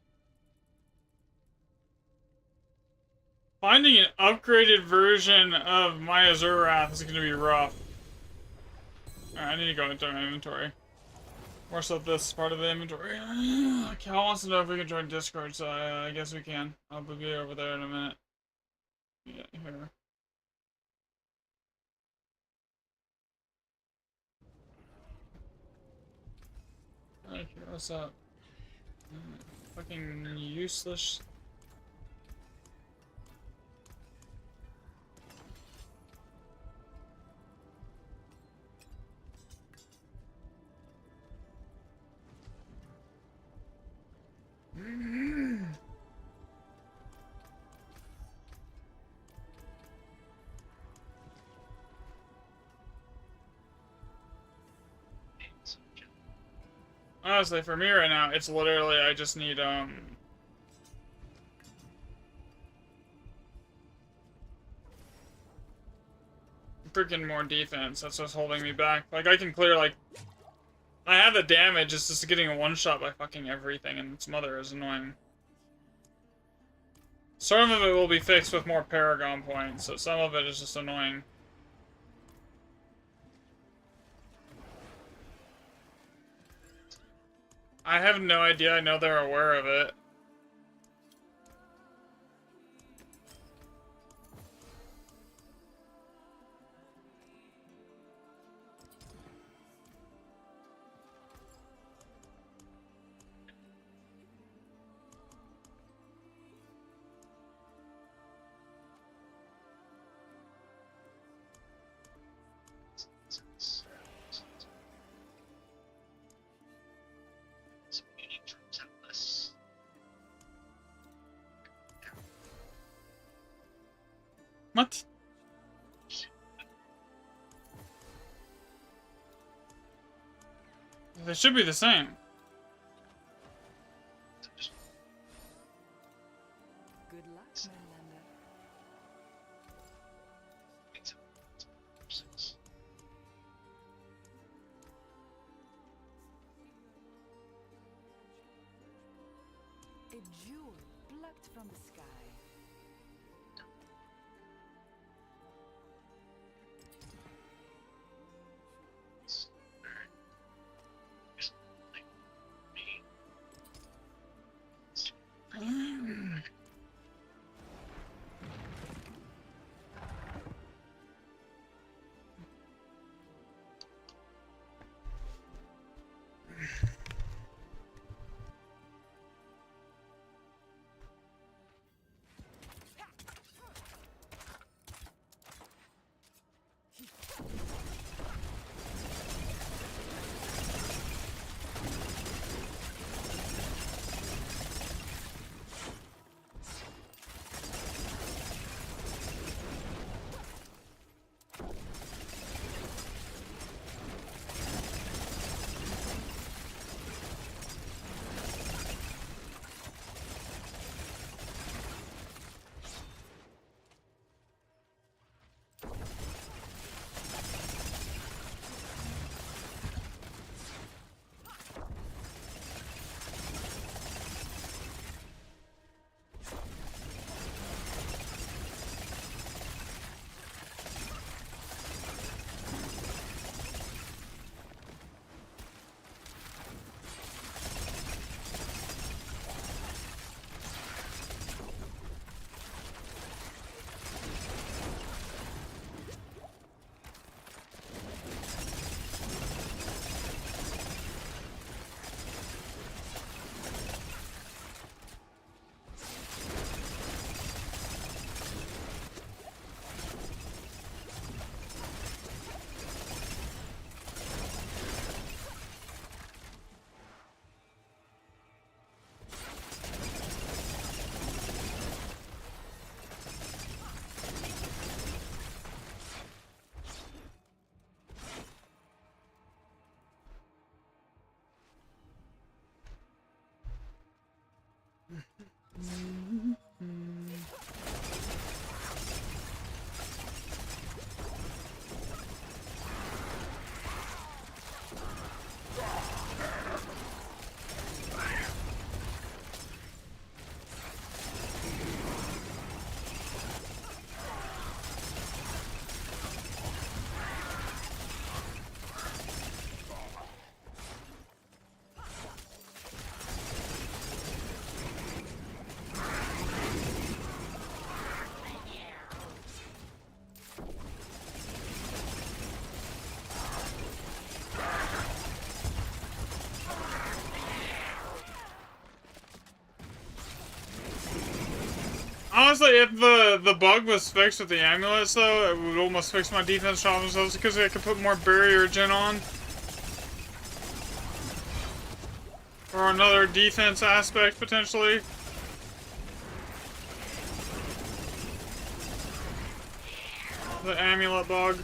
Speaker 1: Finding an upgraded version of my Azurath is gonna be rough. Alright, I need to go into my inventory. More so this part of the inventory. Cal wants to know if we can join Discord, so I guess we can. I'll be over there in a minute. Yeah, here. Okay, what's up? Fucking useless. Honestly, for me right now, it's literally I just need freaking more defense. That's what's holding me back. Like I can clear like I have the damage, it's just getting a one shot by fucking everything, and its mother is annoying. Some of it will be fixed with more Paragon points, so some of it is just annoying. I have no idea. I know they're aware of it. What? They should be the same.
Speaker 3: Good luck, Moonlander. A jewel plucked from the sky.
Speaker 1: Honestly, if the bug was fixed with the amulets, though, it would almost fix my defense problems because I could put more barrier gen on. Or another defense aspect, potentially. The amulet bug.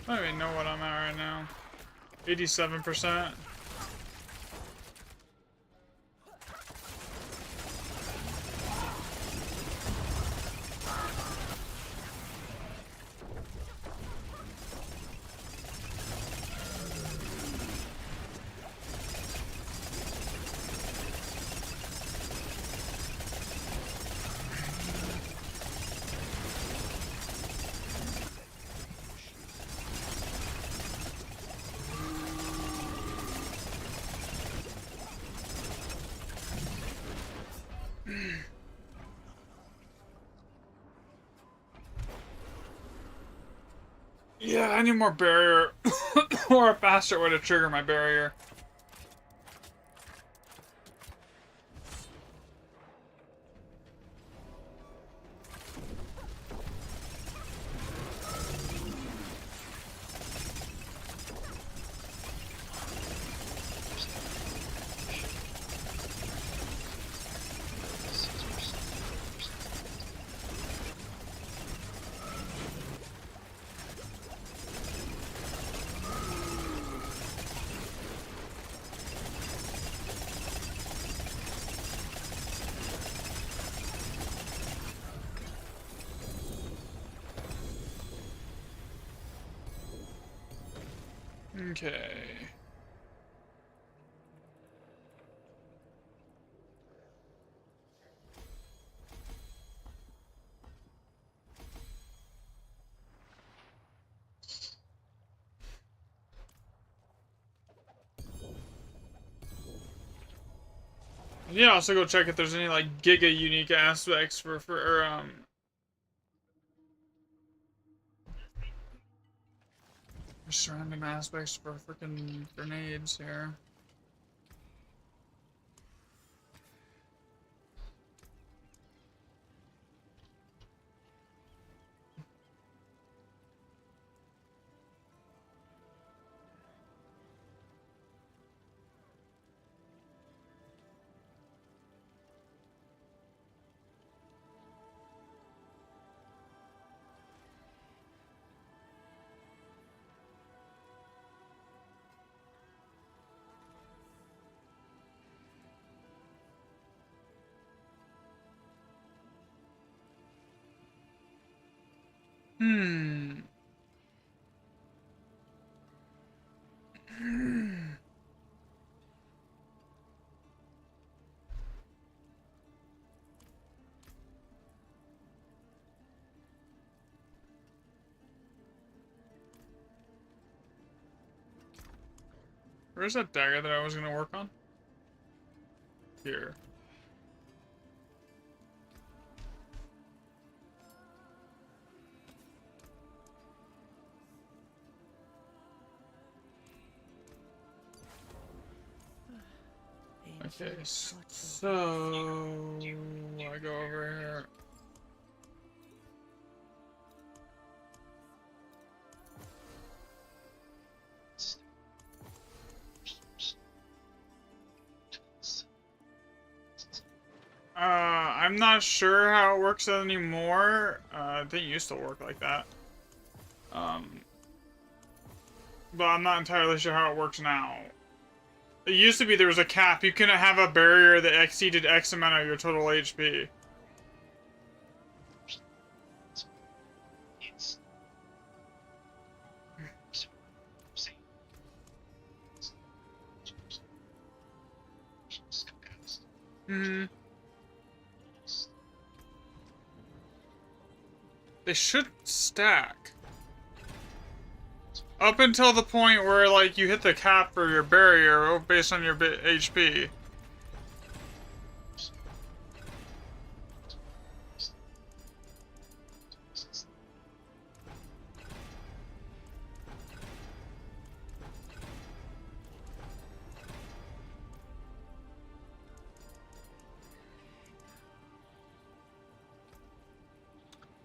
Speaker 1: I don't even know what I'm at right now. 87%. Yeah, I need more barrier. Or a faster way to trigger my barrier. Okay. Yeah, also go check if there's any like giga unique aspects for surrounding aspects for freaking grenades here. Hmm. Where's that dagger that I was gonna work on? Here. Okay, so I go over here. I'm not sure how it works anymore. I think it used to work like that. But I'm not entirely sure how it works now. It used to be there was a cap. You couldn't have a barrier that exceeded X amount of your total HP. Hmm. They should stack. Up until the point where, like, you hit the cap for your barrier based on your HP.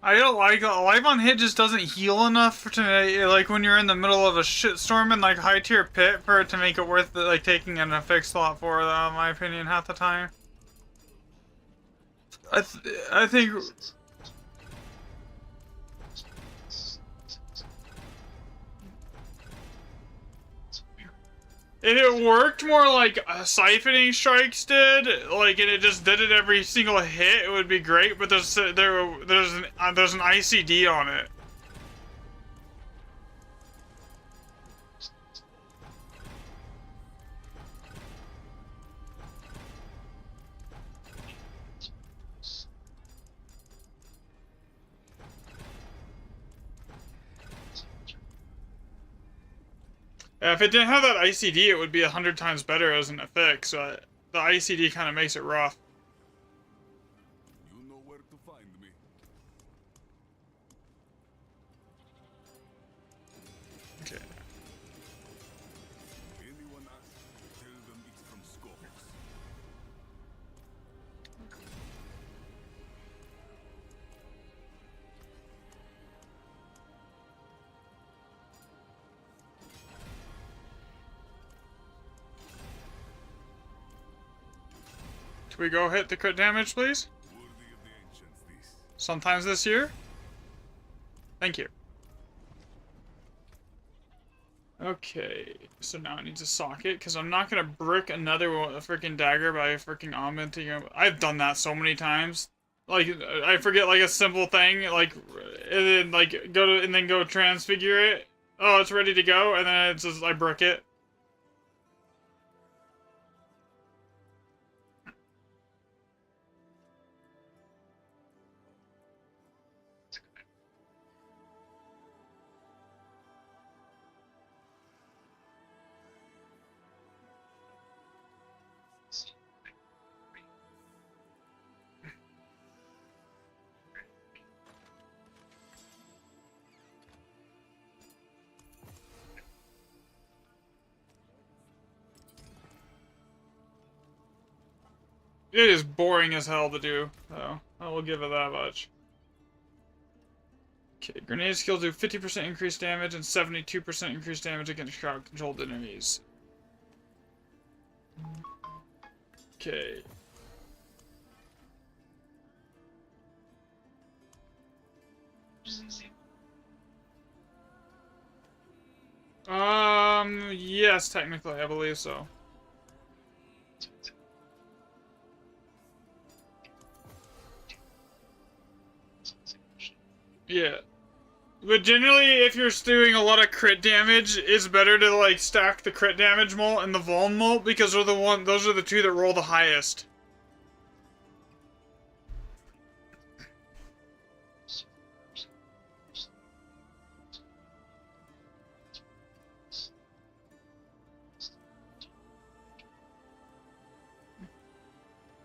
Speaker 1: I don't like life on hit just doesn't heal enough to like when you're in the middle of a shitstorm in like high tier pit for it to make it worth like taking an effect slot for that, in my opinion, half the time. I think if it worked more like siphoning strikes did, like, and it just did it every single hit, it would be great. But there's an ICD on it. If it didn't have that ICD, it would be 100 times better as an effect. So the ICD kind of makes it rough.
Speaker 2: You know where to find me.
Speaker 1: Okay.
Speaker 2: Anyone asks, tell them it's from Scorpus.
Speaker 1: Can we go hit the crit damage, please?
Speaker 2: Worthy of the ancients, this.
Speaker 1: Sometimes this year? Thank you. Okay, so now I need to socket, because I'm not going to brick another freaking dagger by freaking augmenting him. I've done that so many times. Like, I forget, like, a simple thing, like, and then, like, go transfigure it. Oh, it's ready to go, and then it's just, I brick it. It is boring as hell to do, though. I will give it that much. Okay, grenade skills do 50% increased damage and 72% increased damage against crowd-controlled enemies. Okay. Yes, technically, I believe so. Yeah. But generally, if you're doing a lot of crit damage, it's better to like stack the crit damage mult and the vuln mult because those are the two that roll the highest.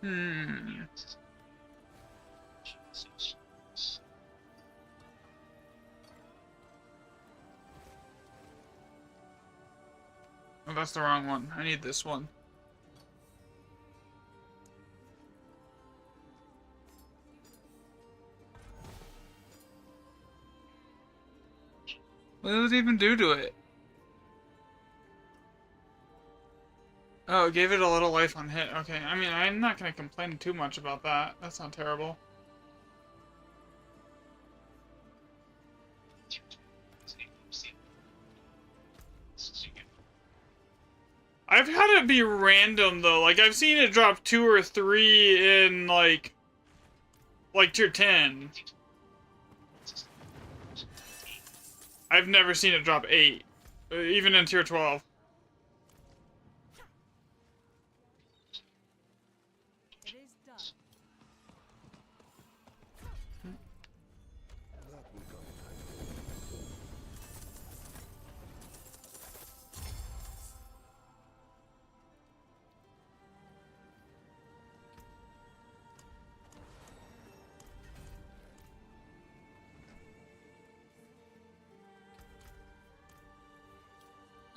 Speaker 1: Hmm. Oh, that's the wrong one. I need this one. What does it even do to it? Oh, it gave it a little life on hit. Okay, I mean, I'm not gonna complain too much about that. That's not terrible. I've had it be random though. Like I've seen it drop 2 or 3 in like tier 10. I've never seen it drop 8, even in tier 12.
Speaker 3: It is done.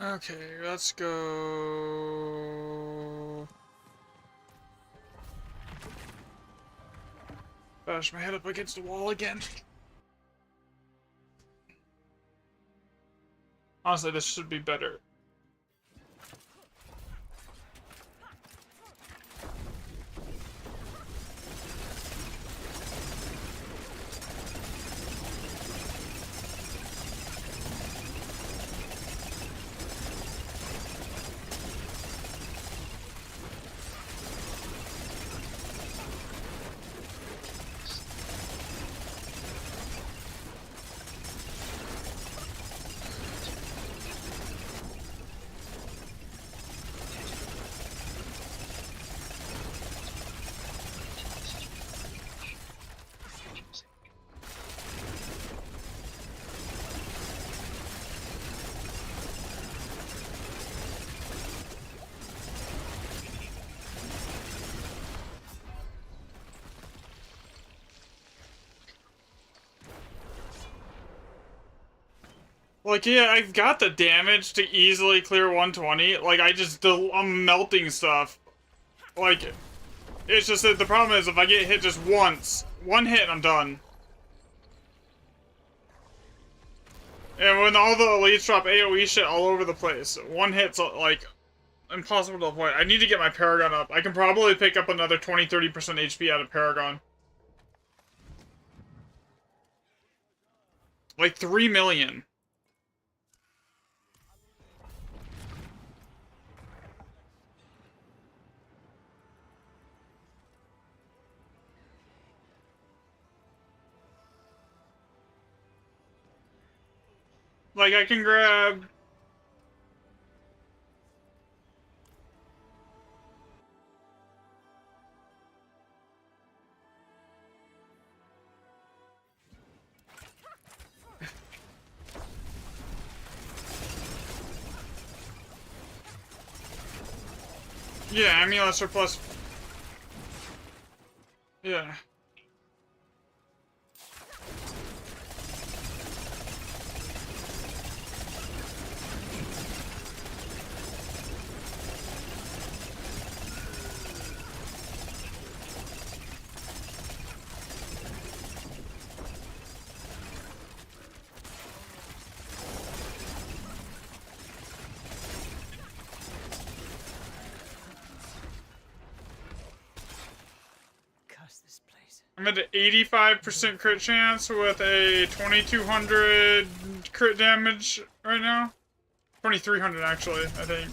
Speaker 1: Okay, let's go. Bash my head up against the wall again. Honestly, this should be better. Like, yeah, I've got the damage to easily clear 120. Like, I'm melting stuff. Like, it's just that the problem is if I get hit just once, one hit, I'm done. And when all the elites drop AoE shit all over the place, one hit's, like, impossible to avoid. I need to get my Paragon up. I can probably pick up another 20-30% HP out of Paragon. Like, 3 million. Like, I can grab... Yeah, Amulets are plus... Yeah.
Speaker 3: This place.
Speaker 1: I'm at an 85% crit chance with a 2200 crit damage right now. 2300 actually, I think.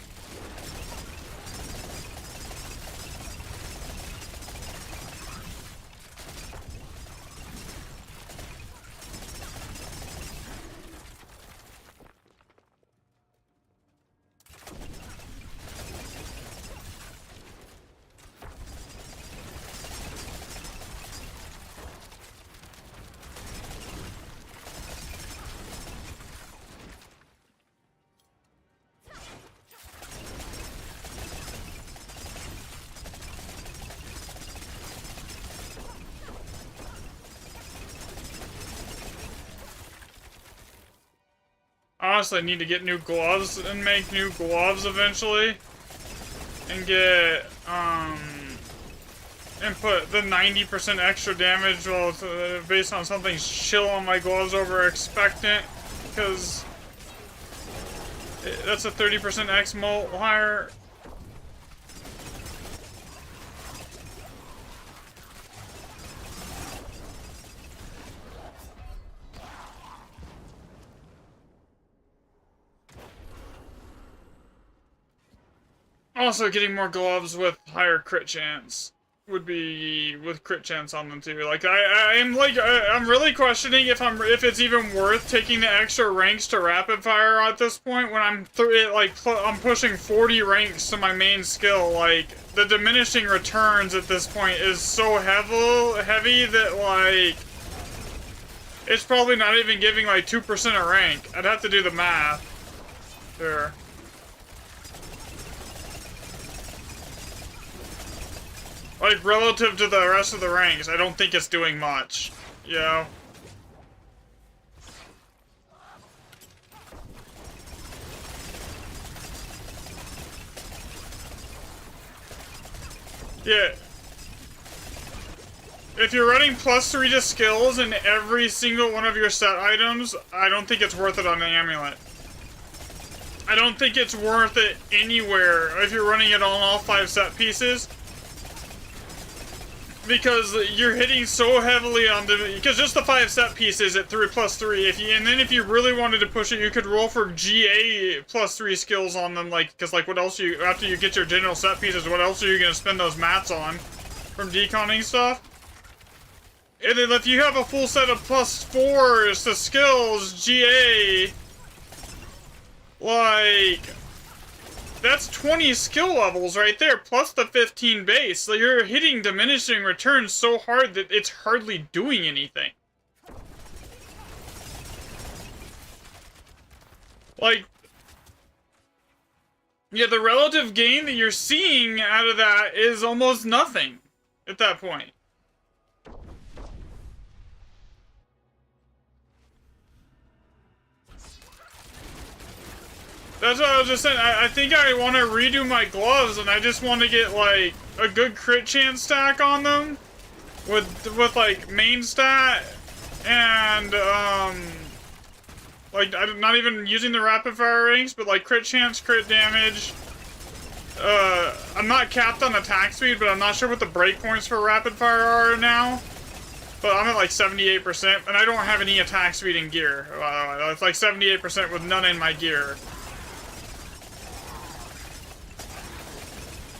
Speaker 1: Honestly, I need to get new gloves and make new gloves eventually. And get, and put the 90% extra damage based on something's chill on my gloves over expectant. Because that's a 30% X multiplier. Also, getting more gloves with higher crit chance would be with crit chance on them too. Like I'm really questioning if it's even worth taking the extra ranks to rapid fire at this point when I'm pushing 40 ranks to my main skill. Like the diminishing returns at this point is so heavy that like it's probably not even giving like 2% a rank. I'd have to do the math. There. Like, relative to the rest of the ranks, I don't think it's doing much. You know? Yeah. If you're running +3 to skills in every single one of your set items, I don't think it's worth it on the amulet. I don't think it's worth it anywhere if you're running it on all 5 set pieces. Because you're hitting so heavily on the... Because just the 5 set pieces at 3+3. And then if you really wanted to push it, you could roll for GA +3 skills on them. Like, because like what else you... After you get your general set pieces, what else are you going to spend those mats on? From deconning stuff? And then if you have a full set of +4s to skills, GA... Like... That's 20 skill levels right there, plus the 15 base. So you're hitting diminishing returns so hard that it's hardly doing anything. Like... Yeah, the relative gain that you're seeing out of that is almost nothing at that point. That's what I was just saying. I think I want to redo my gloves, and I just want to get, like, a good crit chance stack on them. With like, main stat, and, like, I'm not even using the rapid fire ranks, but, like, crit chance, crit damage. I'm not capped on attack speed, but I'm not sure what the breakpoints for rapid fire are now. But I'm at, like, 78%, and I don't have any attack speed in gear. It's, like, 78% with none in my gear.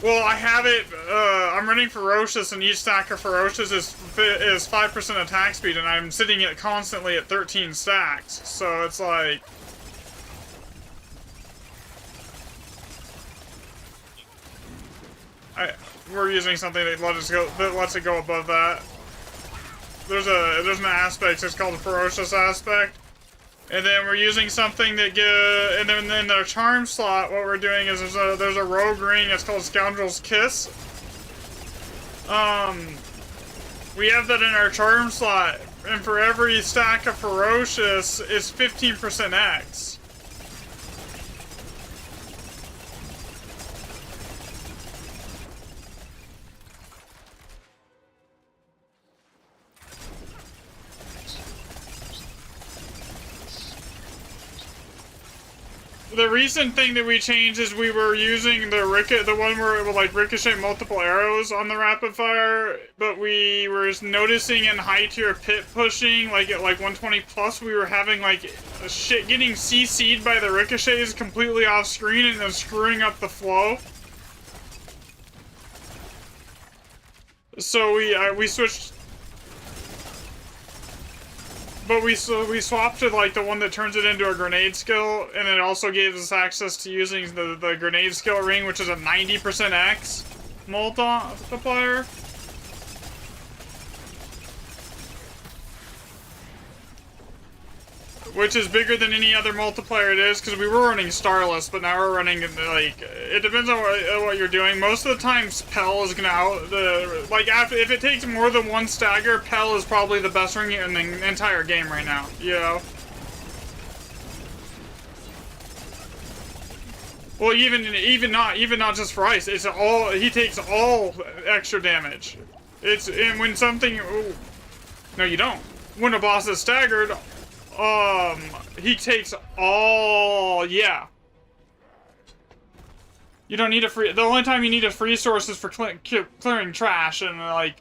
Speaker 1: Well, I have it, I'm running Ferocious, and each stack of Ferocious is 5% attack speed, and I'm sitting it constantly at 13 stacks, so it's like... We're using something that lets it go above that. There's an aspect, it's called a Ferocious aspect. And then we're using something that and then in our charm slot, what we're doing is there's a rogue ring. It's called Scoundrel's Kiss. We have that in our charm slot, and for every stack of Ferocious, it's 15% X. The recent thing that we changed is we were using the one where it would like ricochet multiple arrows on the rapid fire, but we were noticing in high tier pit pushing, like at like 120 plus, we were having like shit getting CC'd by the ricochets completely off screen and then screwing up the flow. So we switched. But we swapped to like the one that turns it into a grenade skill, and it also gave us access to using the grenade skill ring, which is a 90% X multiplier. Which is bigger than any other multiplier it is, because we were running Starless, but now we're running, like, it depends on what you're doing. Most of the times, Pell is gonna if it takes more than one stagger, Pell is probably the best ring in the entire game right now, you know? Well, even not just for ice, it's all, he takes all extra damage. And when something, ooh, no you don't. When a boss is staggered, he takes all, yeah. You don't need the only time you need a free source is for clearing trash, and like,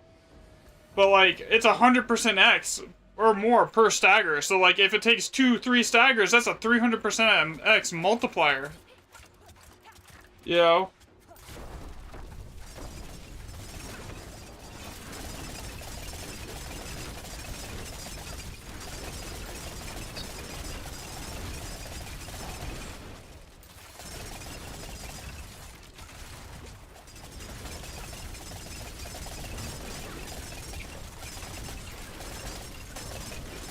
Speaker 1: but like, it's 100% X or more per stagger, so like, if it takes 2-3 staggers, that's a 300% X multiplier. You know?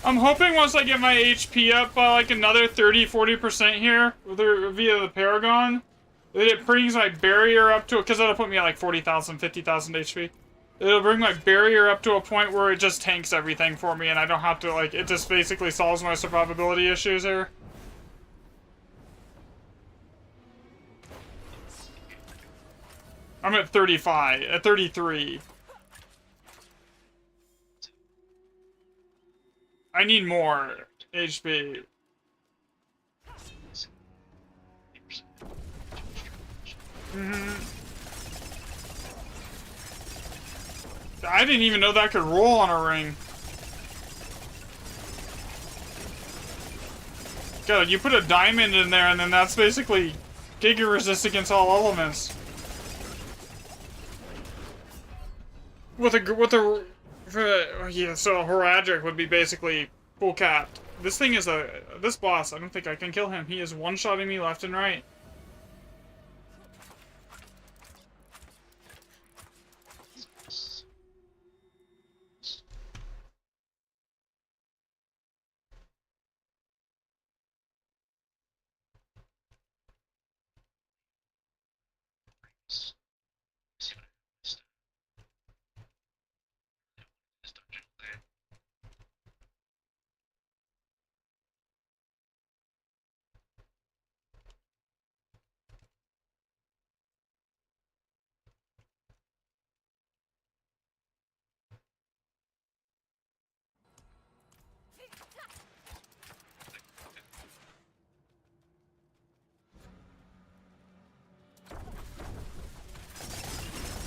Speaker 1: I'm hoping once I get my HP up by like another 30-40% here via the Paragon, that it brings my barrier up to, because that'll put me at like 40,000, 50,000 HP. It'll bring my barrier up to a point where it just tanks everything for me and I don't have to, like, it just basically solves my survivability issues here. I'm at 35, at 33. I need more HP. I didn't even know that could roll on a ring. God, you put a diamond in there and then that's basically Giga resist against all elements. Yeah, so Horadric would be basically full capped. This thing is this boss, I don't think I can kill him. He is one-shotting me left and right.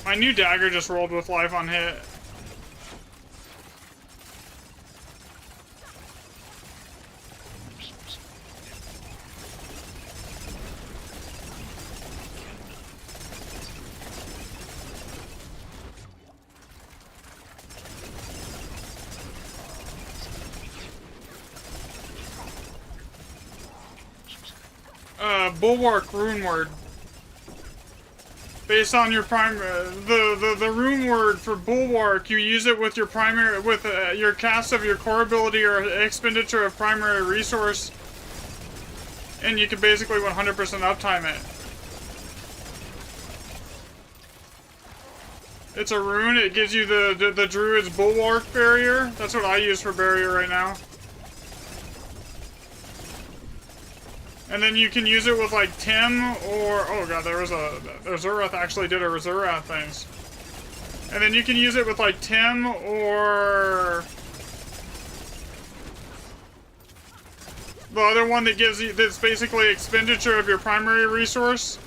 Speaker 1: My new dagger just rolled with life on hit. Bulwark rune word. Based on your the rune word for Bulwark, you use it with your primary, with your cast of your core ability or expenditure of primary resource, and you can basically 100% uptime it. It's a rune. It gives you the Druid's Bulwark barrier. That's what I use for barrier right now. And then you can use it with like Tim or oh god, the Zurath actually did a Zurath things. And then you can use it with like Tim or the other one that gives you that's basically expenditure of your primary resource.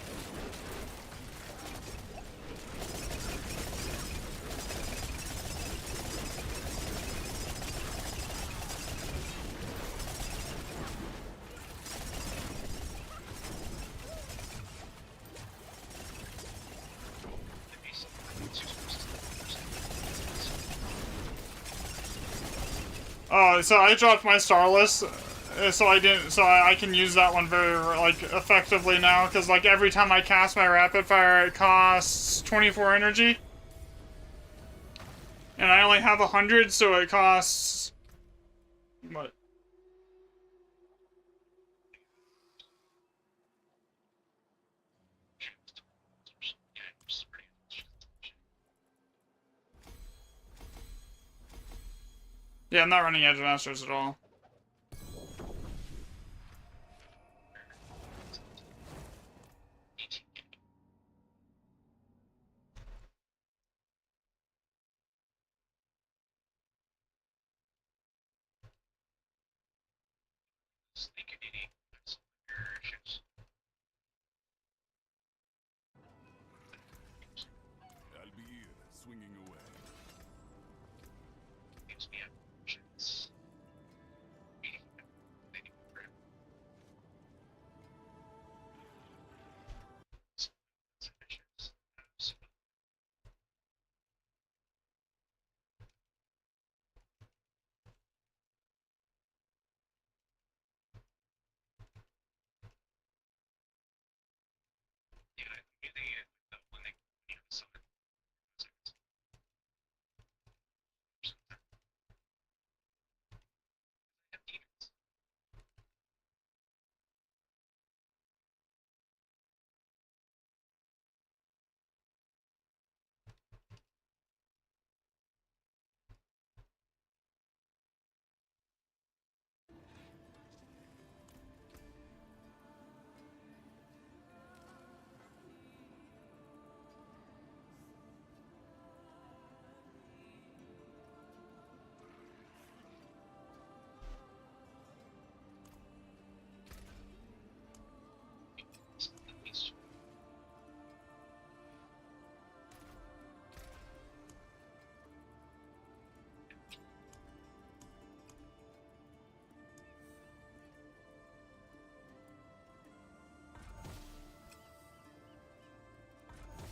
Speaker 1: So I dropped my Starless, so I can use that one very, like, effectively now, because, like, every time I cast my Rapid Fire, it costs 24 energy. And I only have 100, so it costs... what? Yeah, I'm not running Edge Masters at all.
Speaker 2: I'll be here, swinging away.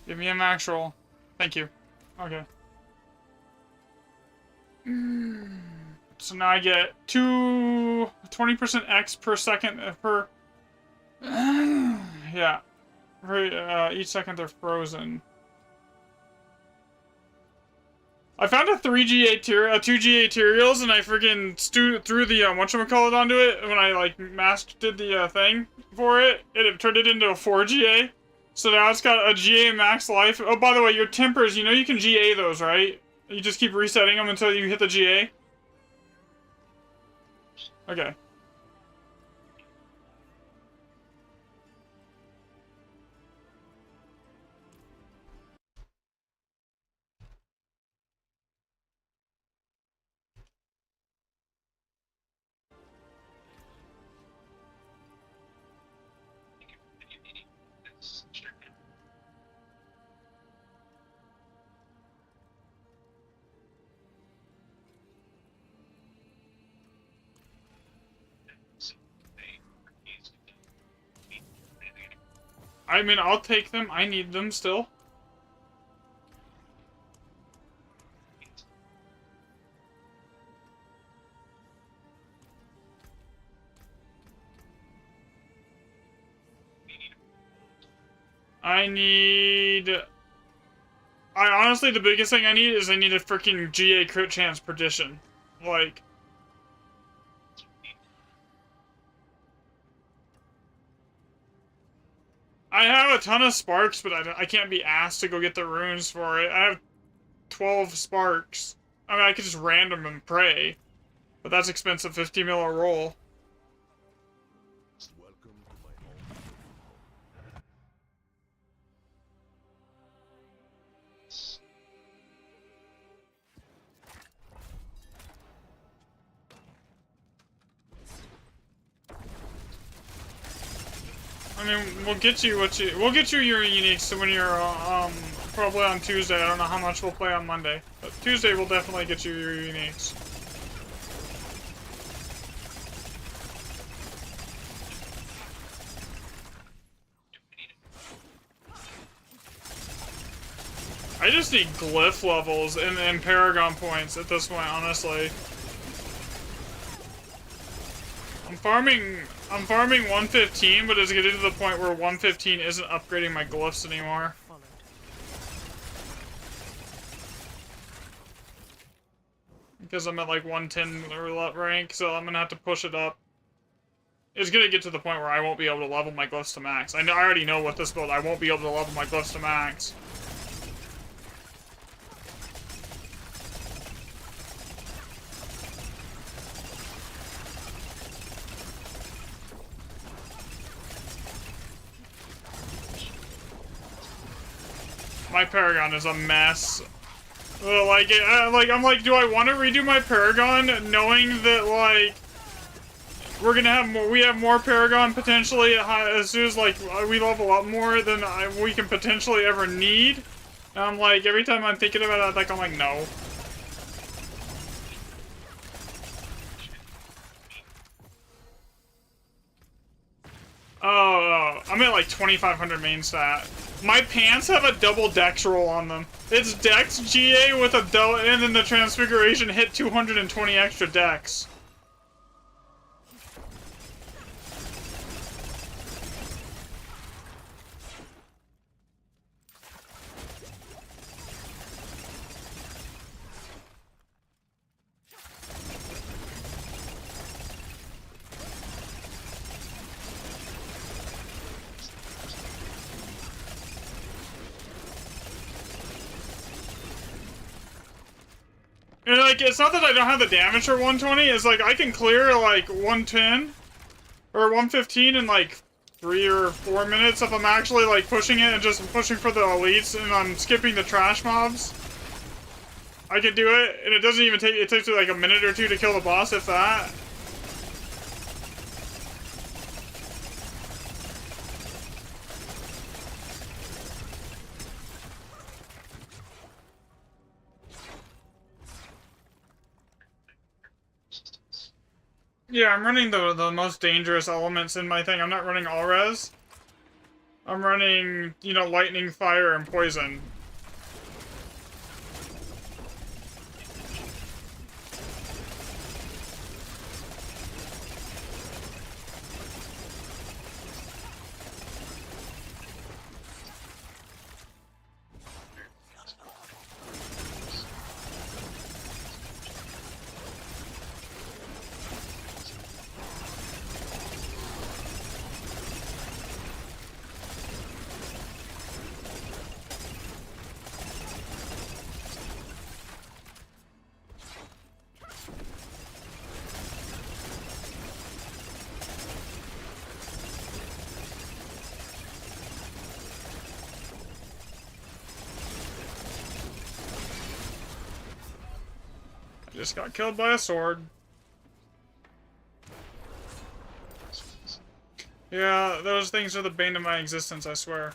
Speaker 1: Give me a max roll. Thank you. Okay. So now I get 20% X per second per... yeah. For each second they're frozen. I found a 3GA a 2GA Tyraels, and I freaking threw the whatchamacallit onto it when I like did the thing for it. It turned it into a 4GA. So now it's got a GA max life. Oh, by the way, your tempers, you know you can GA those, right? You just keep resetting them until you hit the GA? Okay. I mean, I'll take them. I need them still. Honestly, the biggest thing I need is I need a freaking GA crit chance perdition. Like... I have a ton of sparks, but I can't be asked to go get the runes for it. I have 12 sparks. I mean, I could just random and pray. But that's expensive, 50 mil a roll.
Speaker 2: Welcome to my home.
Speaker 1: I mean, we'll get you your uniques when you're, probably on Tuesday. I don't know how much we'll play on Monday. But Tuesday we'll definitely get you your uniques. I just need glyph levels and Paragon points at this point, honestly. I'm farming 115, but it's getting to the point where 115 isn't upgrading my glyphs anymore.
Speaker 3: Followed.
Speaker 1: Because I'm at like 110 roulette rank, so I'm gonna have to push it up. It's gonna get to the point where I won't be able to level my glyphs to max. I already know with this build I won't be able to level my glyphs to max. My Paragon is a mess. I'm like, do I want to redo my Paragon, knowing that like we're gonna have more? We have more Paragon potentially as soon as like we level up more than we can potentially ever need. And I'm like, every time I'm thinking about it, I'm like, no. Oh, I'm at like 2,500 main stat. My pants have a double dex roll on them. It's dex GA with a double, and then the transfiguration hit 220 extra dex. And like, it's not that I don't have the damage for 120, it's like I can clear like 110 or 115 in like 3 or 4 minutes if I'm actually like pushing it and just pushing for the elites and I'm skipping the trash mobs. I can do it, and it doesn't even take, it takes like a minute or two to kill the boss, if that. Yeah, I'm running the most dangerous elements in my thing. I'm not running all res. I'm running, you know, lightning, fire, and poison. Just got killed by a sword. Yeah, those things are the bane of my existence, I swear.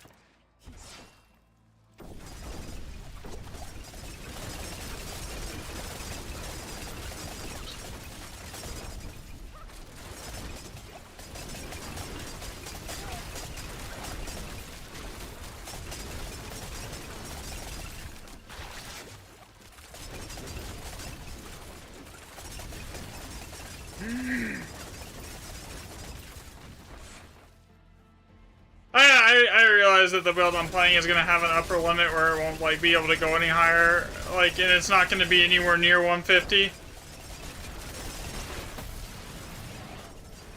Speaker 1: I realize that the build I'm playing is gonna have an upper limit where it won't like be able to go any higher, like, and it's not gonna be anywhere near 150.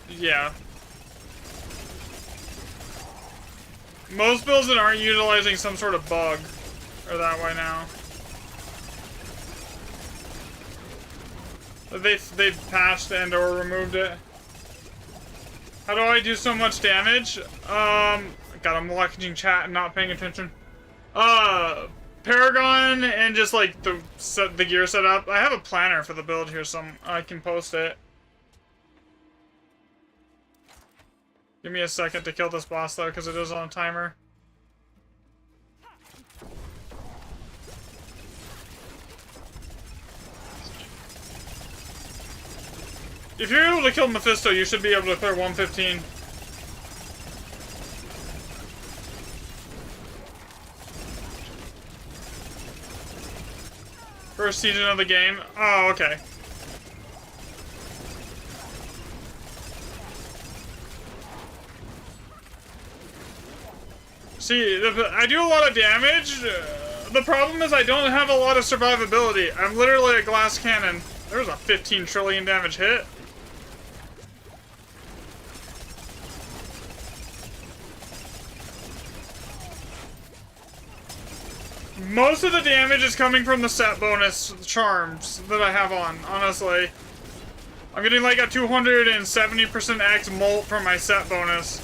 Speaker 1: Yeah. Most builds that aren't utilizing some sort of bug are that way now. They've patched and or removed it. How do I do so much damage? God, I'm watching chat and not paying attention. Paragon and just like the gear setup. I have a planner for the build here, so I can post it. Give me a second to kill this boss though, because it is on a timer. If you're able to kill Mephisto, you should be able to clear 115. First season of the game? Oh, okay. See, I do a lot of damage. The problem is I don't have a lot of survivability. I'm literally a glass cannon. There's a 15 trillion damage hit. Most of the damage is coming from the set bonus charms that I have on, honestly. I'm getting like a 270% X molt from my set bonus.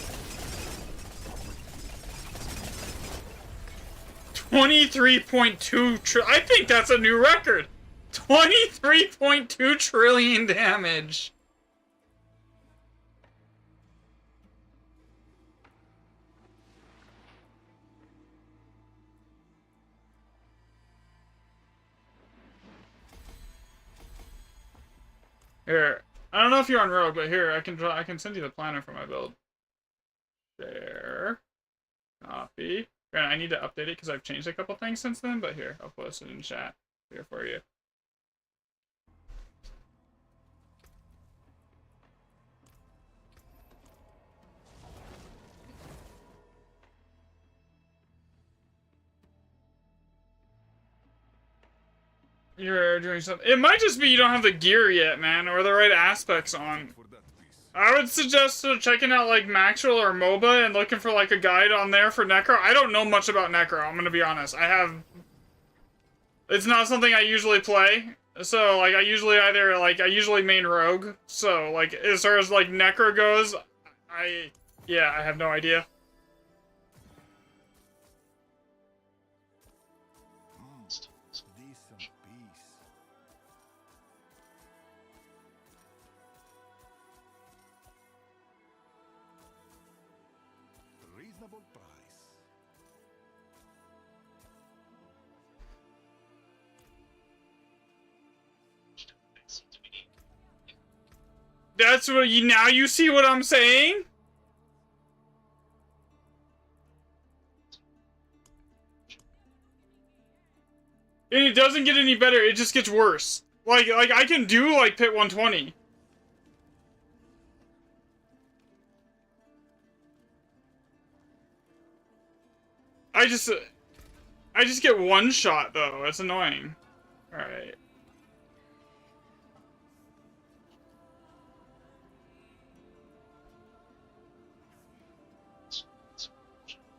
Speaker 1: 23.2 I think that's a new record! 23.2 trillion damage! Here, I don't know if you're on Rogue, but here I can send you the planner for my build. Share, copy. Granted, I need to update it because I've changed a couple things since then. But here, I'll post it in chat here for you. You're doing something. It might just be you don't have the gear yet, man, or the right aspects on. I would suggest checking out like Maxwell or MOBA and looking for like a guide on there for Necro. I don't know much about Necro, I'm gonna be honest. It's not something I usually play. So like I usually main Rogue. So like as far as like Necro goes, I have no idea. That's what now you see what I'm saying? doesn't get any better, it just gets worse. Like I can do, like, Pit 120. I just get one shot, though. It's annoying. Alright.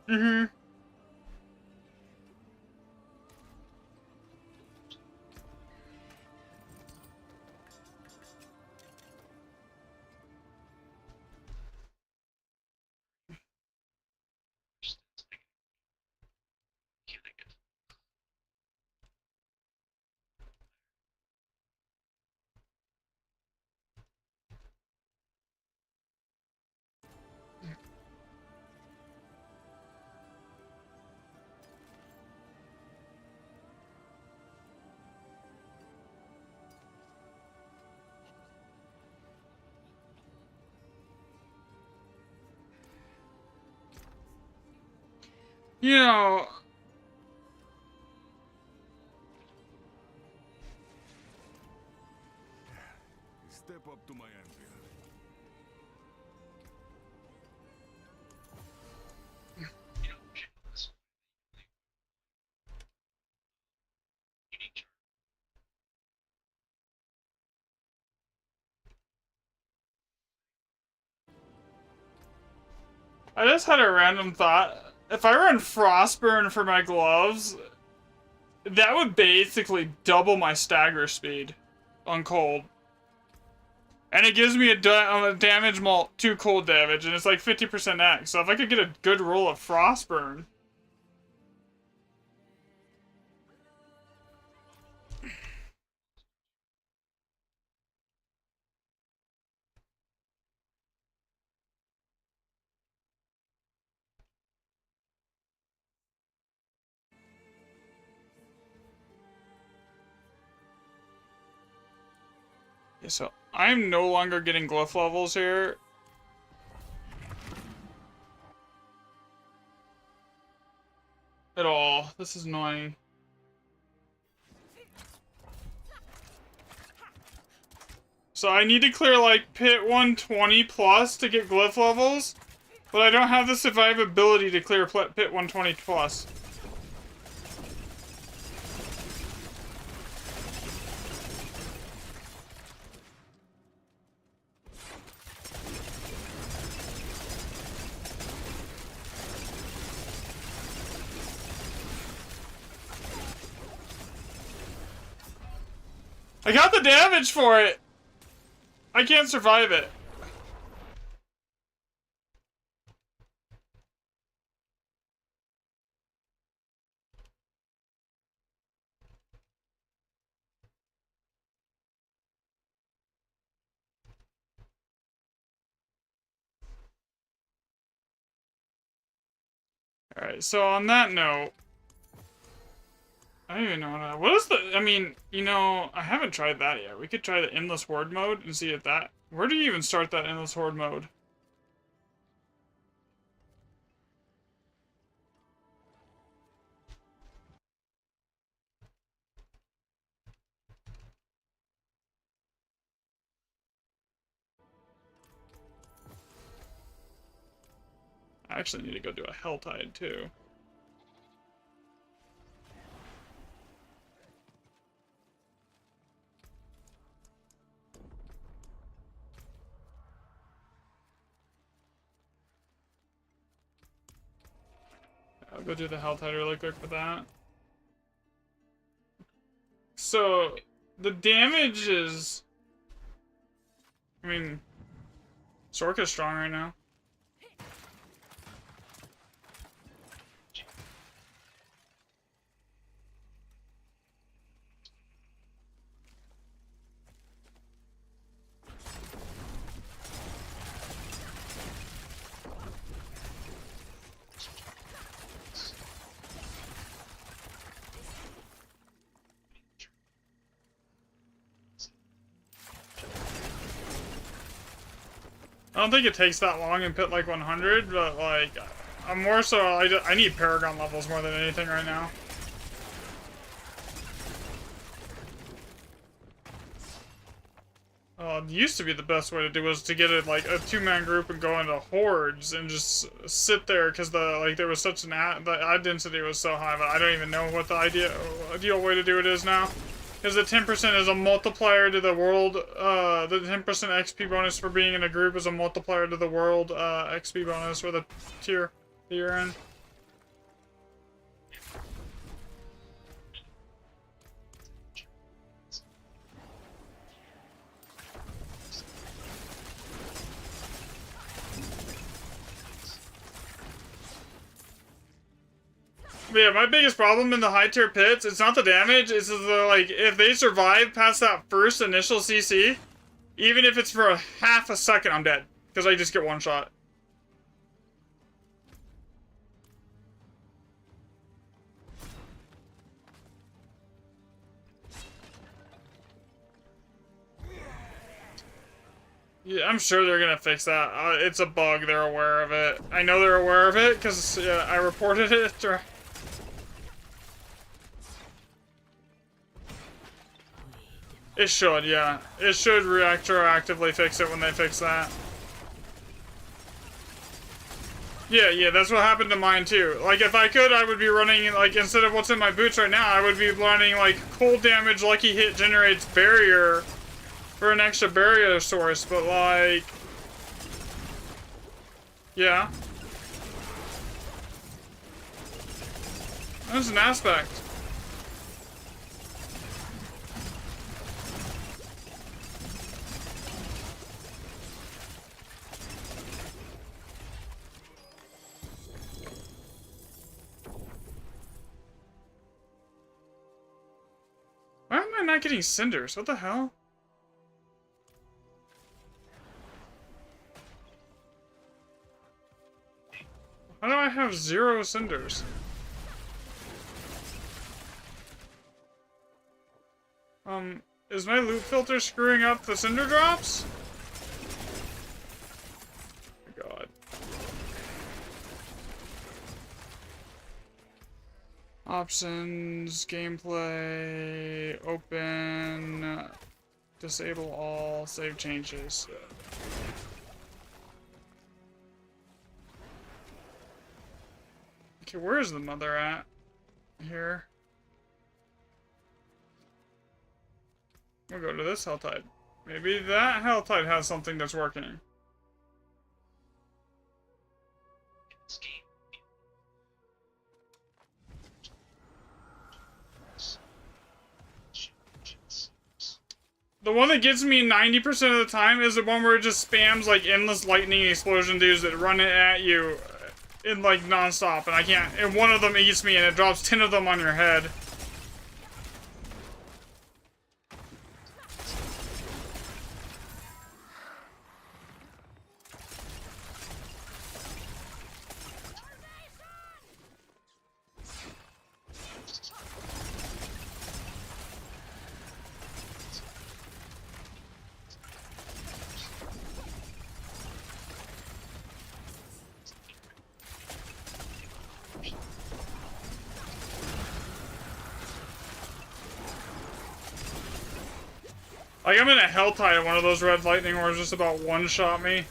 Speaker 1: Mm-hmm. You know,
Speaker 2: Step up to my anvil.
Speaker 1: I just had a random thought. If I run Frostburn for my gloves, that would basically double my stagger speed on cold. And it gives me a damage mult 2 cold damage, and it's like 50% X. So if I could get a good roll of Frostburn. Yeah, so I'm no longer getting glyph levels here. At all. This is annoying. So I need to clear like Pit 120 plus to get glyph levels, but I don't have the survivability to clear Pit 120 plus. I got the damage for it! I can't survive it. Alright, so on that note, I don't even know what is the, I mean, you know, I haven't tried that yet. We could try the Endless Horde mode and see if that, where do you even start that Endless Horde mode? I actually need to go do a Helltide too. I'll go do the Helltide really quick for that. So, the damage is... I mean, Sorka's strong right now. I don't think it takes that long in Pit like 100, but like, I'm more so, I need Paragon levels more than anything right now. It used to be the best way to do was to get it like a 2-man group and go into hordes and just sit there because there was such the ad density was so high, but I don't even know what the ideal way to do it is now. Because the 10% is a multiplier to the world, the 10% XP bonus for being in a group is a multiplier to the world XP bonus for the tier that you're in. But yeah, my biggest problem in the high tier pits, it's not the damage, it's the, like, if they survive past that first initial CC, even if it's for a half a second, I'm dead. Because I just get one shot. Yeah, I'm sure they're gonna fix that. It's a bug, they're aware of it. I know they're aware of it, because I reported it. It should, yeah. It should retroactively fix it when they fix that. Yeah, that's what happened to mine too. Like, if I could, I would be running, like, instead of what's in my boots right now, I would be running, like, cold damage, lucky hit generates barrier for an extra barrier source, but, like... Yeah. That's an aspect. Why am I not getting cinders? What the hell? How do I have 0 cinders? Is my loot filter screwing up the cinder drops? Oh my god. Options, gameplay, open, disable all, save changes. Okay, where is the mother at? Here. We'll go to this Helltide. Maybe that Helltide has something that's working. The one that gets me 90% of the time is the one where it just spams like endless lightning explosion dudes that run it at you in like non-stop, and I can't, and one of them eats me and it drops 10 of them on your head. Like, I'm in a Helltide and one of those red lightning orbs just about one-shot me.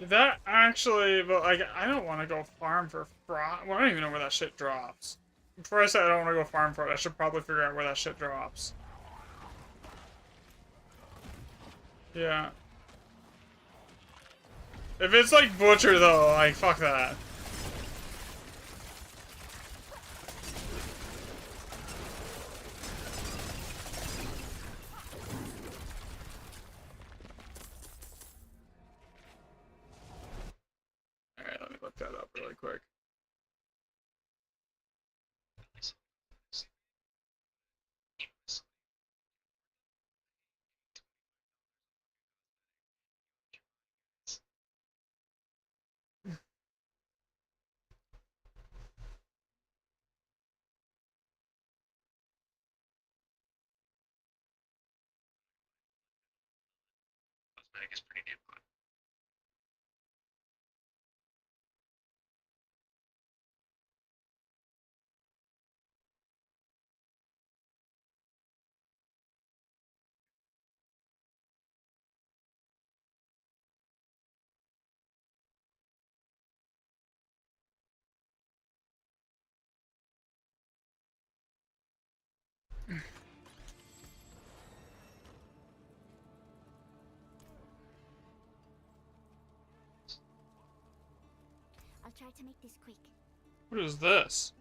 Speaker 1: That actually, but like, I don't want to go farm for frost. Well, I don't even know where that shit drops. Before I said I don't want to go farm for it, I should probably figure out where that shit drops. Yeah. If it's like butcher though, like fuck that. Alright, let me look that up really quick.
Speaker 4: I'll try to make this quick.
Speaker 1: What is this?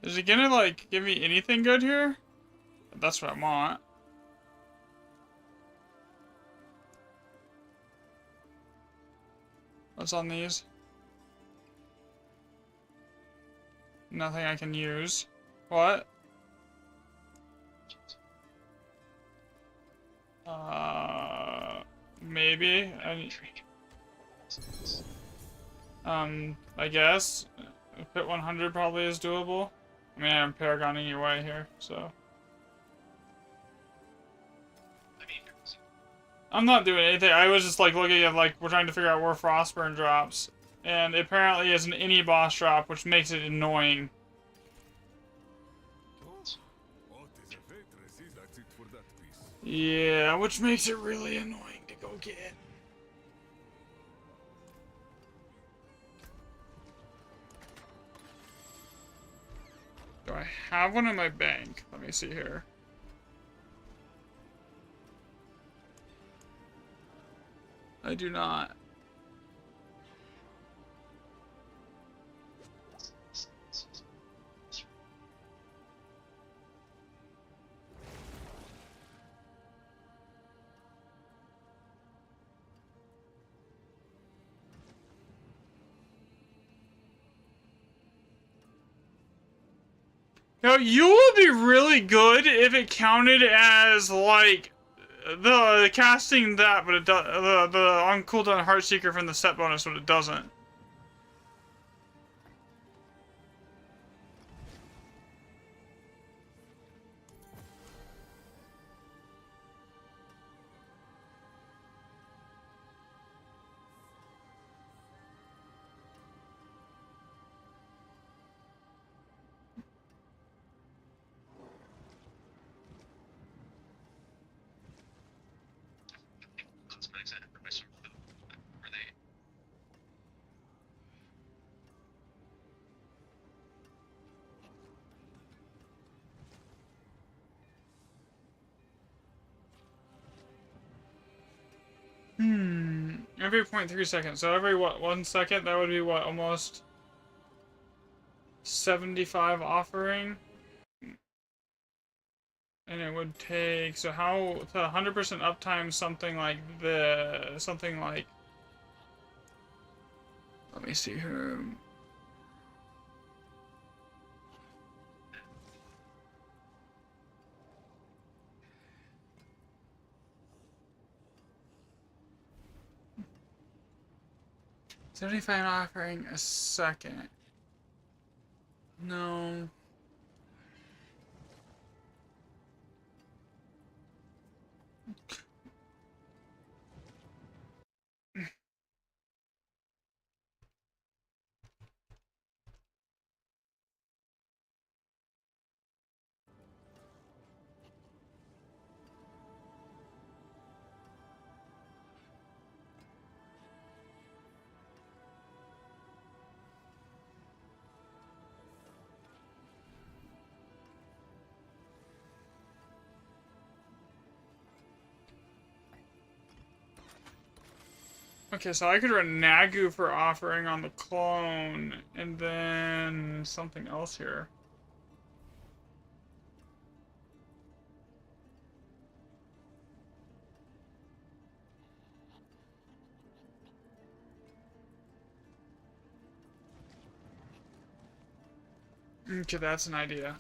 Speaker 1: Is it gonna like give me anything good here? That's what I want. What's on these? Nothing I can use. What? Maybe. I guess. Pit 100 probably is doable. I mean, I'm Paragoning your way here, so. I'm not doing anything. I was just like looking at like we're trying to figure out where Frostburn drops, and it apparently is an any boss drop, which makes it annoying.
Speaker 2: That's it for that piece.
Speaker 1: Yeah, which makes it really annoying to go get. Do I have one in my bank? Let me see here. I do not. Now, you would be really good if it counted as, like, the casting that, but it does, the on cooldown Heartseeker from the set bonus, but it doesn't. Every 0.3 seconds. So every, what, 1 second? That would be, what, almost 75 offering? And it would take, so how, to 100% uptime something like something like, let me see here. 75 offering a second. No. Okay, so I could run Nagu for offering on the clone, and then something else here. Okay, that's an idea.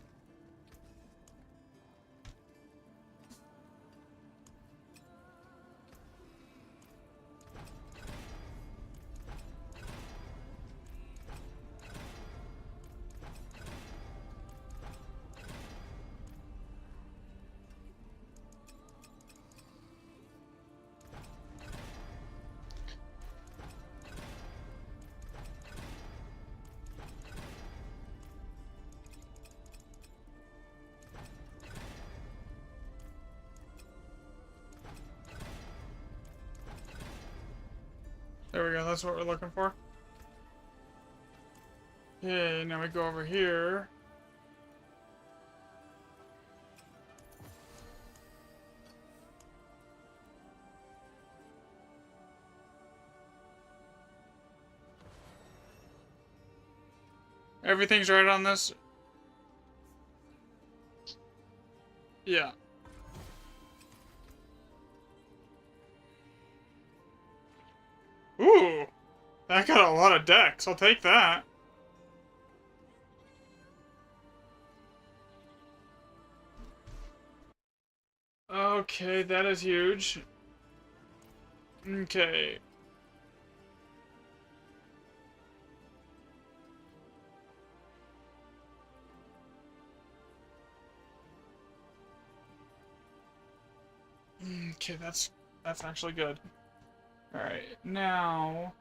Speaker 1: There we go, that's what we're looking for. Okay, now we go over here. Everything's right on this? Yeah. Ooh! That got a lot of decks, I'll take that. Okay, that is huge. Okay. Okay, that's actually good. Alright, now...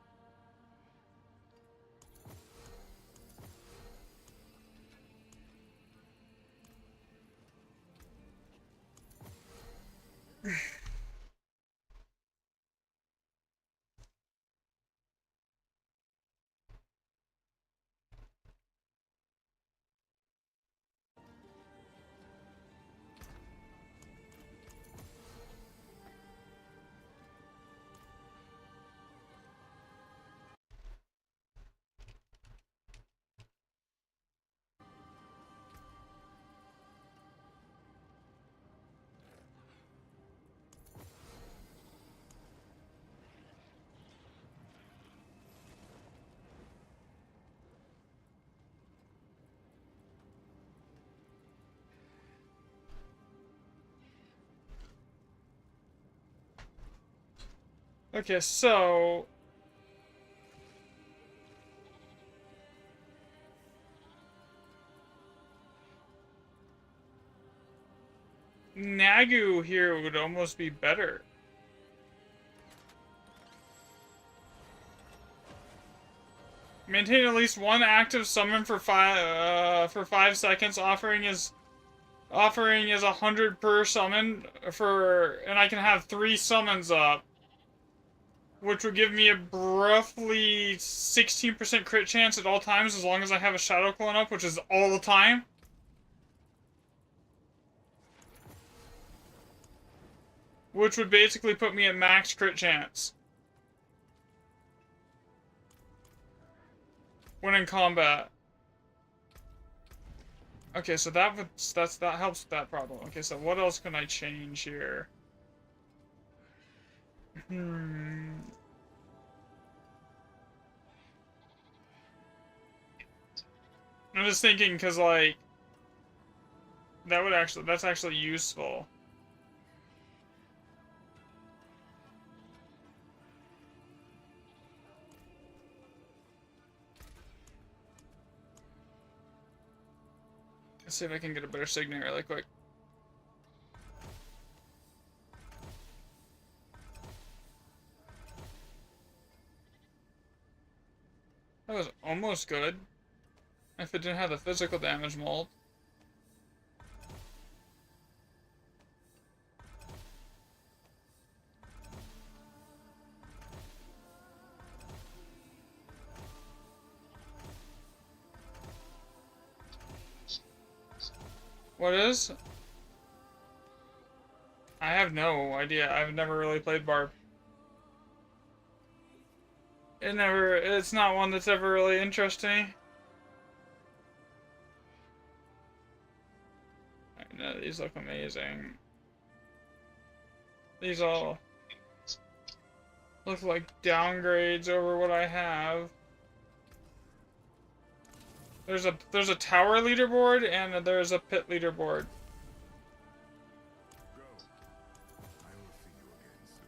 Speaker 1: Okay, so... Nagu here would almost be better. Maintain at least one active summon for 5 seconds. Offering is 100 per summon and I can have 3 summons up, which would give me a roughly 16% crit chance at all times as long as I have a Shadow Clone up, which is all the time. Which would basically put me at max crit chance when in combat. Okay, so that helps with that problem. Okay, so what else can I change here? I'm just thinking, because like that's actually useful. Let's see if I can get a better signal really quick. That was almost good. If it didn't have the physical damage mold. What is? I have no idea. I've never really played Barb. It's not one that's ever really interested me. I know these look amazing. These all look like downgrades over what I have. There's a tower leaderboard and there's a pit leaderboard.
Speaker 2: Go. I will see you again soon.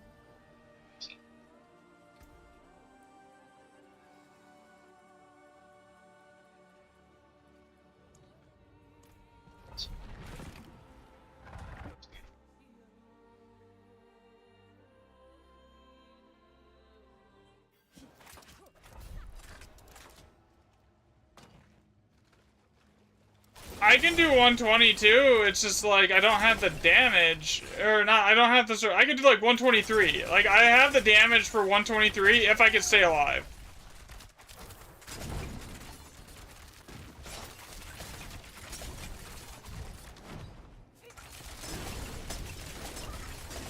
Speaker 1: I can do 122. It's just like I don't have the damage, or not. I don't have the. I can do like 123. Like I have the damage for 123 if I can stay alive.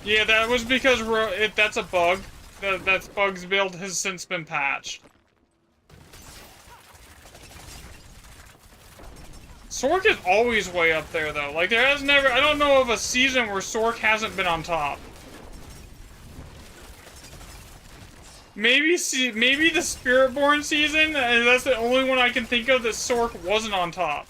Speaker 1: Yeah, that was because that's a bug. That's bug's build has since been patched. Sork is always way up there, though. Like, there has never... I don't know of a season where Sork hasn't been on top. Maybe the Spiritborn season, and that's the only one I can think of that Sork wasn't on top.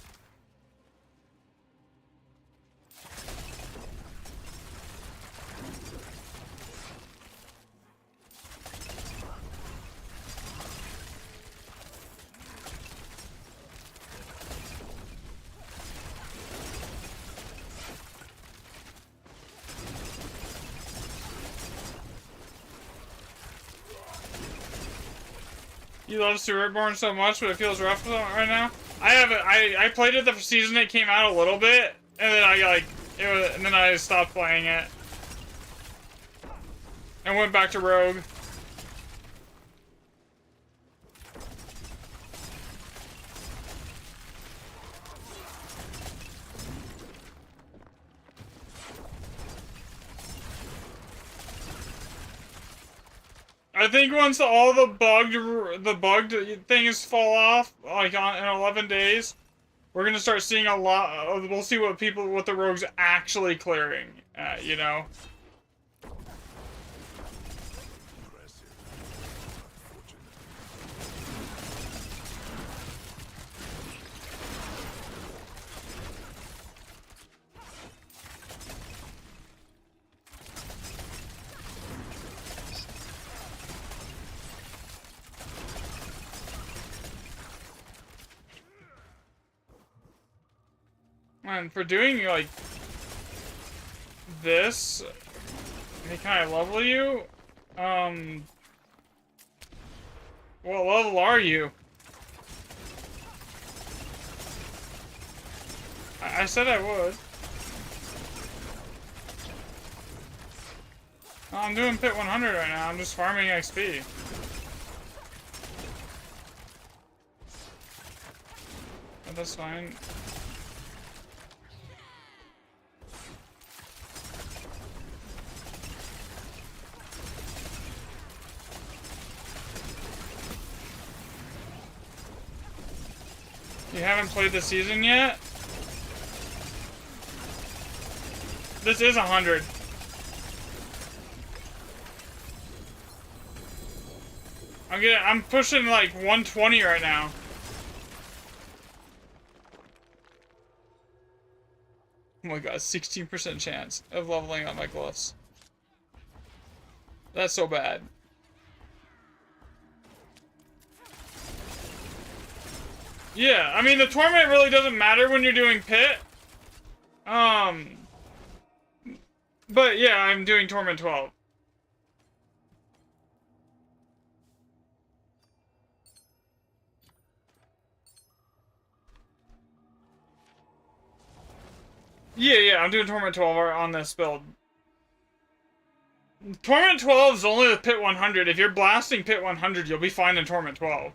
Speaker 1: You love Spiritborn so much, but it feels rough right now. I played it the season it came out a little bit, and then and then I stopped playing it. And went back to Rogue. I think once all the bugged things fall off, like in 11 days, we're gonna start seeing a lot. We'll see what the rogues actually clearing. You know. And for doing, like, this, hey, can I level you? What level are you? I said I would. Oh, I'm doing pit 100 right now, I'm just farming XP. But that's fine. You haven't played the season yet? This is 100. I'm pushing like 120 right now. Oh my god, 16% chance of leveling up my glyphs. That's so bad. Yeah, I mean, the tournament really doesn't matter when you're doing pit. But yeah, I'm doing tournament 12. Yeah, I'm doing tournament 12 on this build. Tournament 12 is only the pit 100. If you're blasting pit 100, you'll be fine in tournament 12.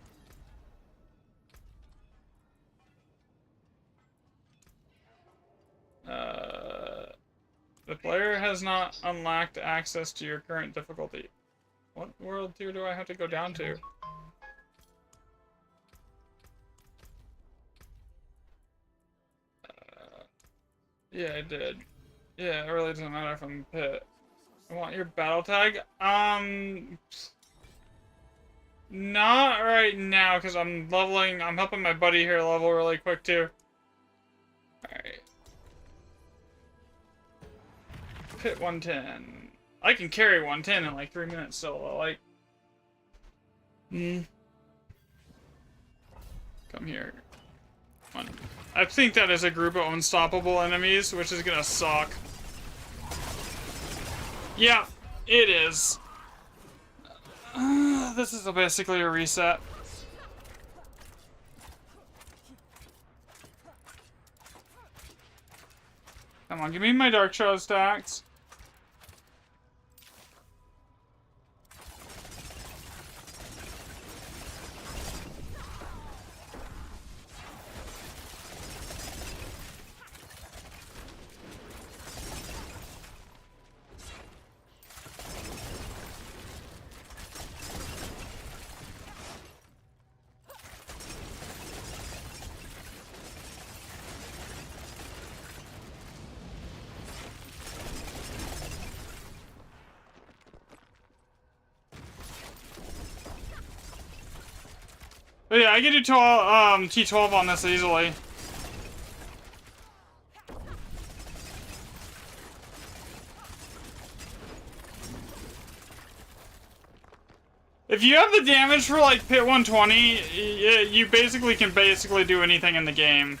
Speaker 1: The player has not unlocked access to your current difficulty. What world tier do I have to go down to? Yeah, I did. Yeah, it really doesn't matter if I'm pit. I want your battle tag. Not right now, because I'm leveling. I'm helping my buddy here level really quick, too. Alright. Pit 110. I can carry 110 in like 3 minutes, so like... Come here. Come on. I think that is a group of unstoppable enemies, which is gonna suck. Yeah, it is. This is basically a reset. Come on, give me my Dark Shadow stacks. But yeah, I can do T12 on this easily. If you have the damage for like pit 120, you basically can do anything in the game.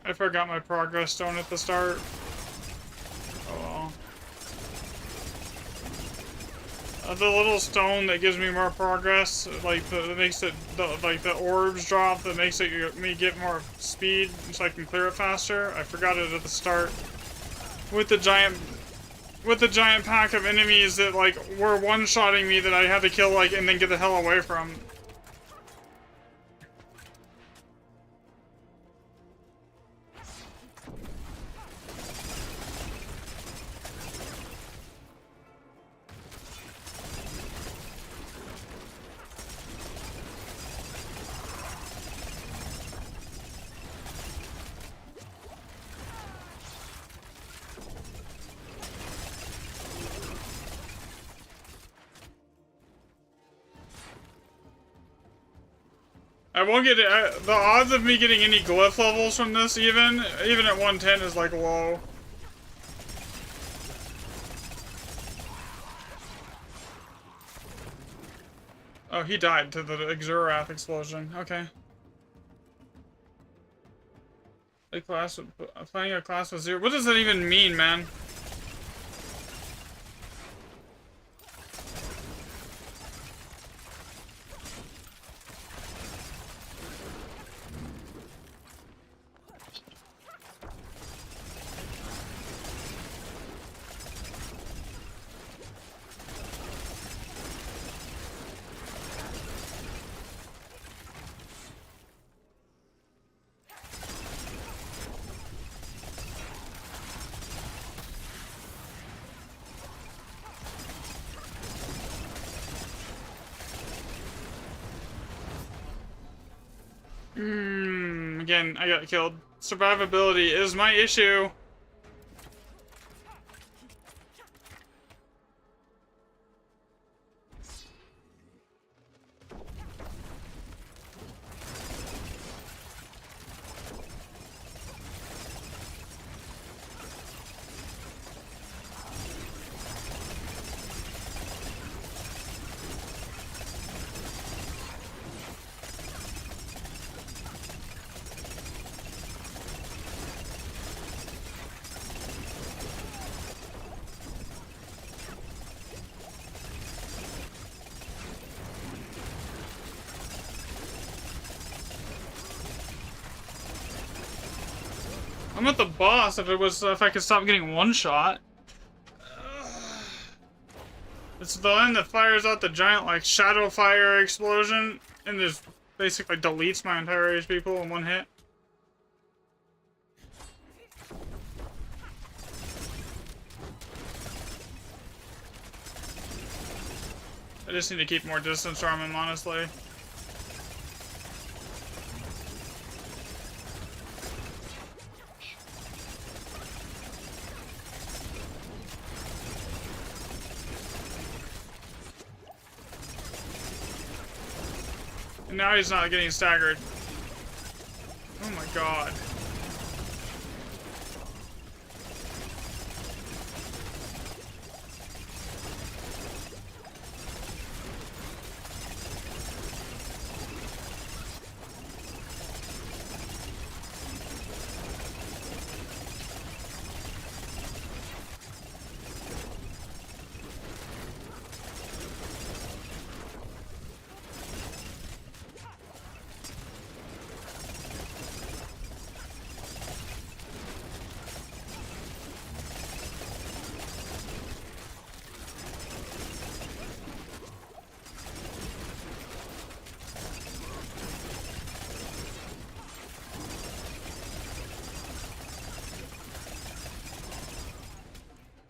Speaker 1: I forgot my progress stone at the start. Oh well. The little stone that gives me more progress, like that makes it like the orbs drop, that makes it me get more speed, so I can clear it faster. I forgot it at the start. With the giant pack of enemies that like were one-shotting me that I had to kill like and then get the hell away from. I won't get it. The odds of me getting any glyph levels from this, even at 110, is like low. Oh, he died to the Exurath explosion. Okay. Playing a class with 0. What does that even mean, man? Again, I got killed. Survivability is my issue. I'm at the boss. If I could stop getting one shot. It's the end that fires out the giant like shadow fire explosion and just basically deletes my entire HP pool in one hit. I just need to keep more distance from him, honestly. And now he's not getting staggered. Oh my god.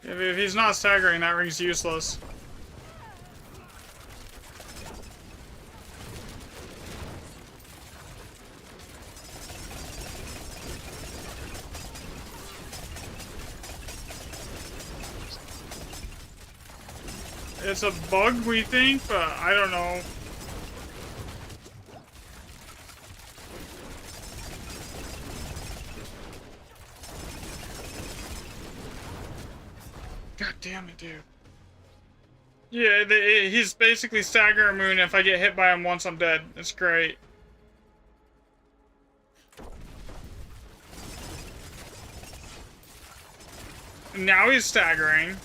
Speaker 1: If he's not staggering, that ring's useless. It's a bug, we think, but I don't know. God damn it, dude. Yeah, he's basically Stagger Moon. If I get hit by him once, I'm dead. It's great. And now he's staggering.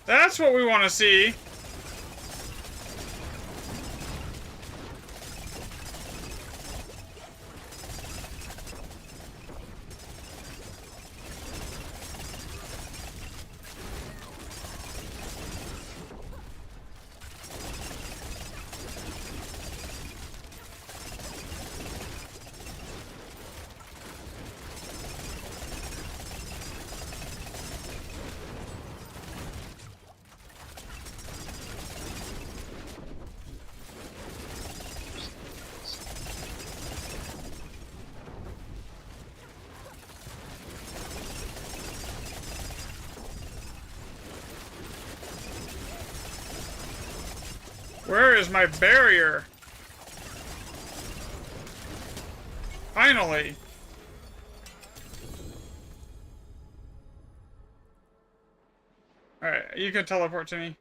Speaker 1: That's what we want to see. Where is my barrier? Finally. Alright, you can teleport to me.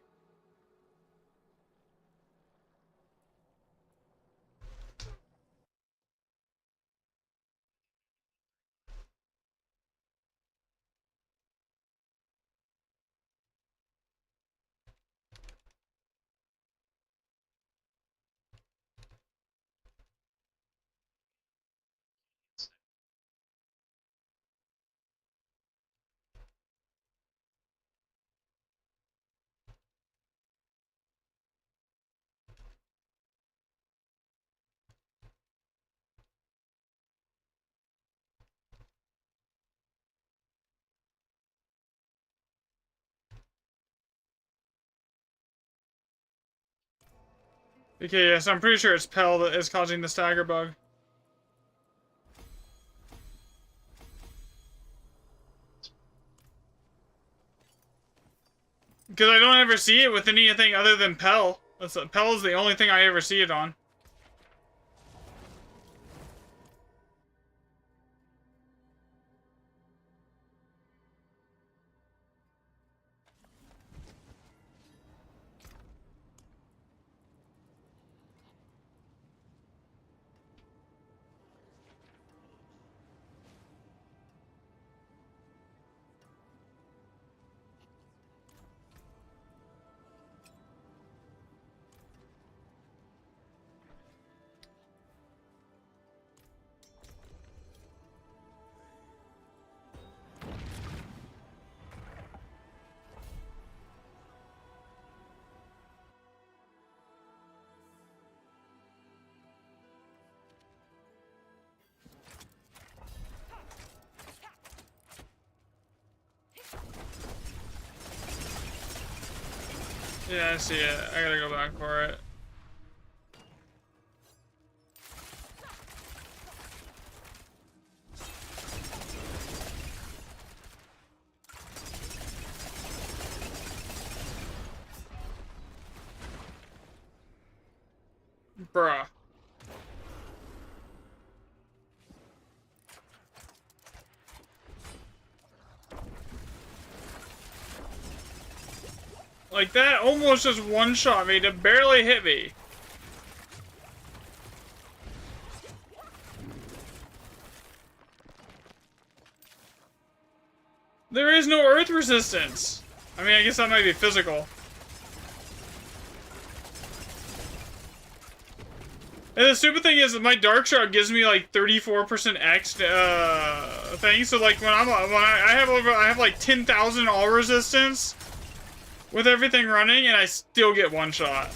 Speaker 1: Okay, yes, I'm pretty sure it's Pell that is causing the stagger bug. Because I don't ever see it with anything other than Pell. Pell is the only thing I ever see it on. Yeah, I see it. I gotta go back for it. Bruh. Like, that almost just one-shot me to barely hit me. There is no earth resistance. I mean, I guess that might be physical. And the stupid thing is that my Dark Shard gives me like 34% X thing. So like when I have like 10,000 all resistance with everything running, and I still get one shot.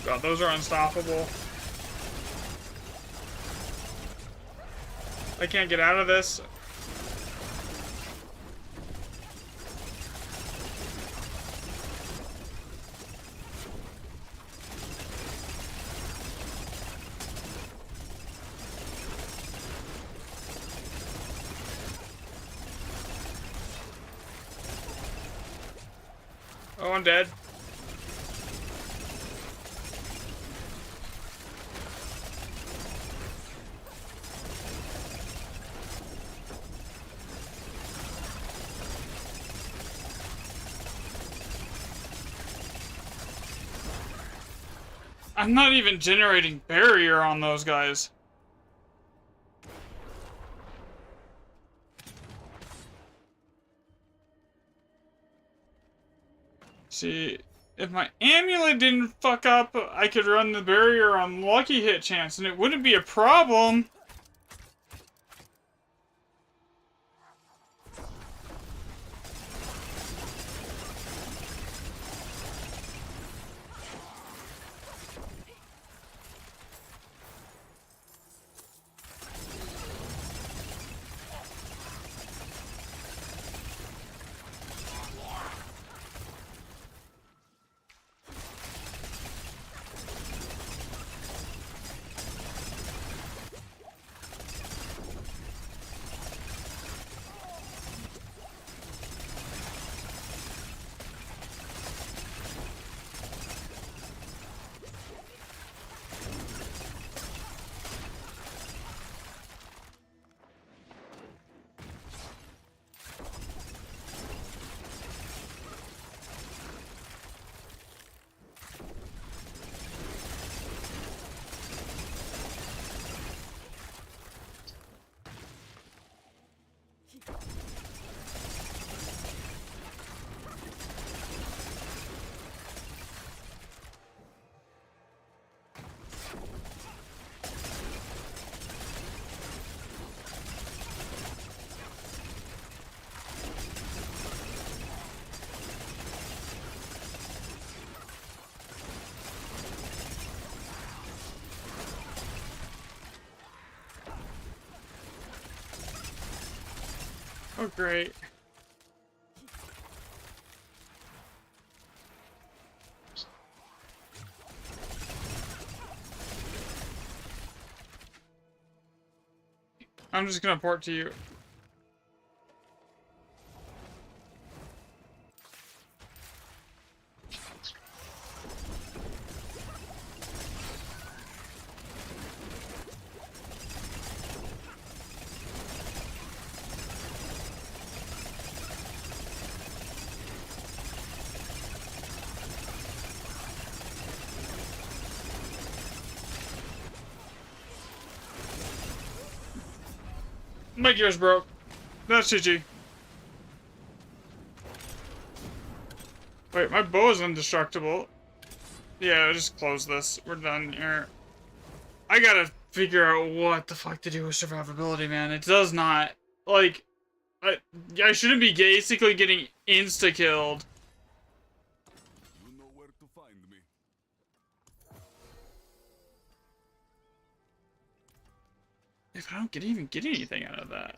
Speaker 1: God, those are unstoppable. I can't get out of this. Oh, I'm dead. I'm not even generating barrier on those guys. See, if my amulet didn't fuck up, I could run the barrier on lucky hit chance, and it wouldn't be a problem. Oh, great. I'm just gonna port to you. My gear's broke. That's GG. Wait, my bow is indestructible. Yeah, just close this. We're done here. I gotta figure out what the fuck to do with survivability, man. It does not. Like, I shouldn't be basically getting insta-killed.
Speaker 2: You know where to find me.
Speaker 1: If I don't even get anything out of that.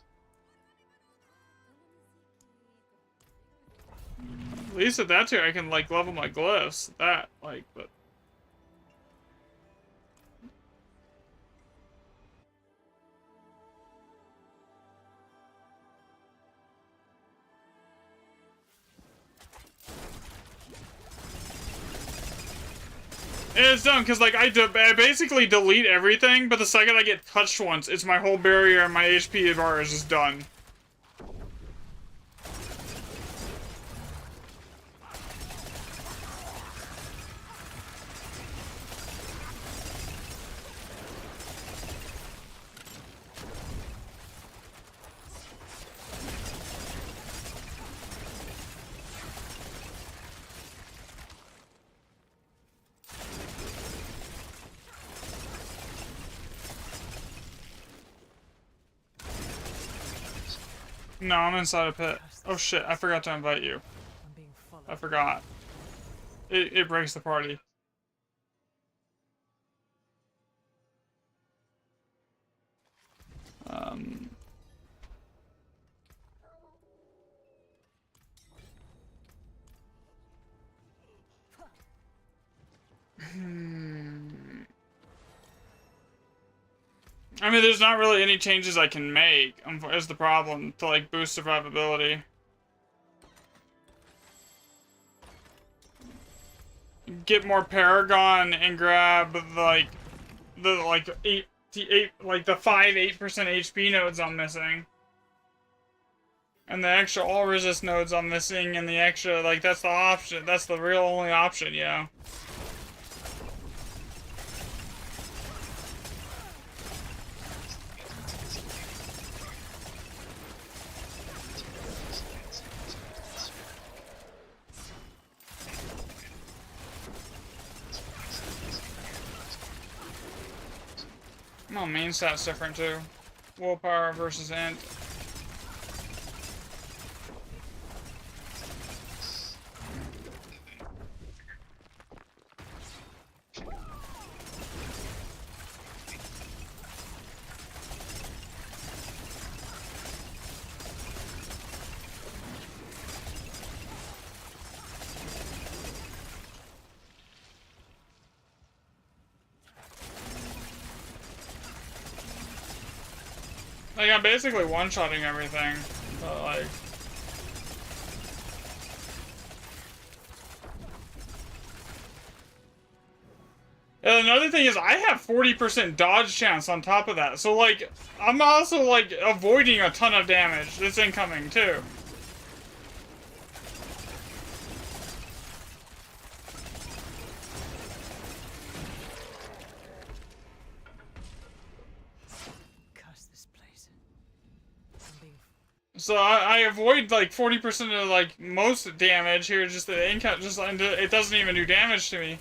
Speaker 1: At least at that too, I can like level my glyphs. That, like, but. And it's dumb because like I basically delete everything, but the second I get touched once, it's my whole barrier and my HP bar is just done. No, I'm inside a pit. Oh shit, I forgot to invite you.
Speaker 3: I'm being followed.
Speaker 1: I forgot. It breaks the party. I mean, there's not really any changes I can make, is the problem, to, like, boost survivability. Get more Paragon and grab, like, the 5 8% HP nodes I'm missing. And the extra all resist nodes I'm missing, and the extra, like, that's the option. That's the real only option, yeah. No, main stat's different too. Willpower versus int. Like, I'm basically one-shotting everything, but like... And another thing is, I have 40% dodge chance on top of that, so like, I'm also like, avoiding a ton of damage that's incoming too.
Speaker 3: Curse this place. I'm being
Speaker 1: So I avoid like 40% of like most damage here, just the income, just it doesn't even do damage to me.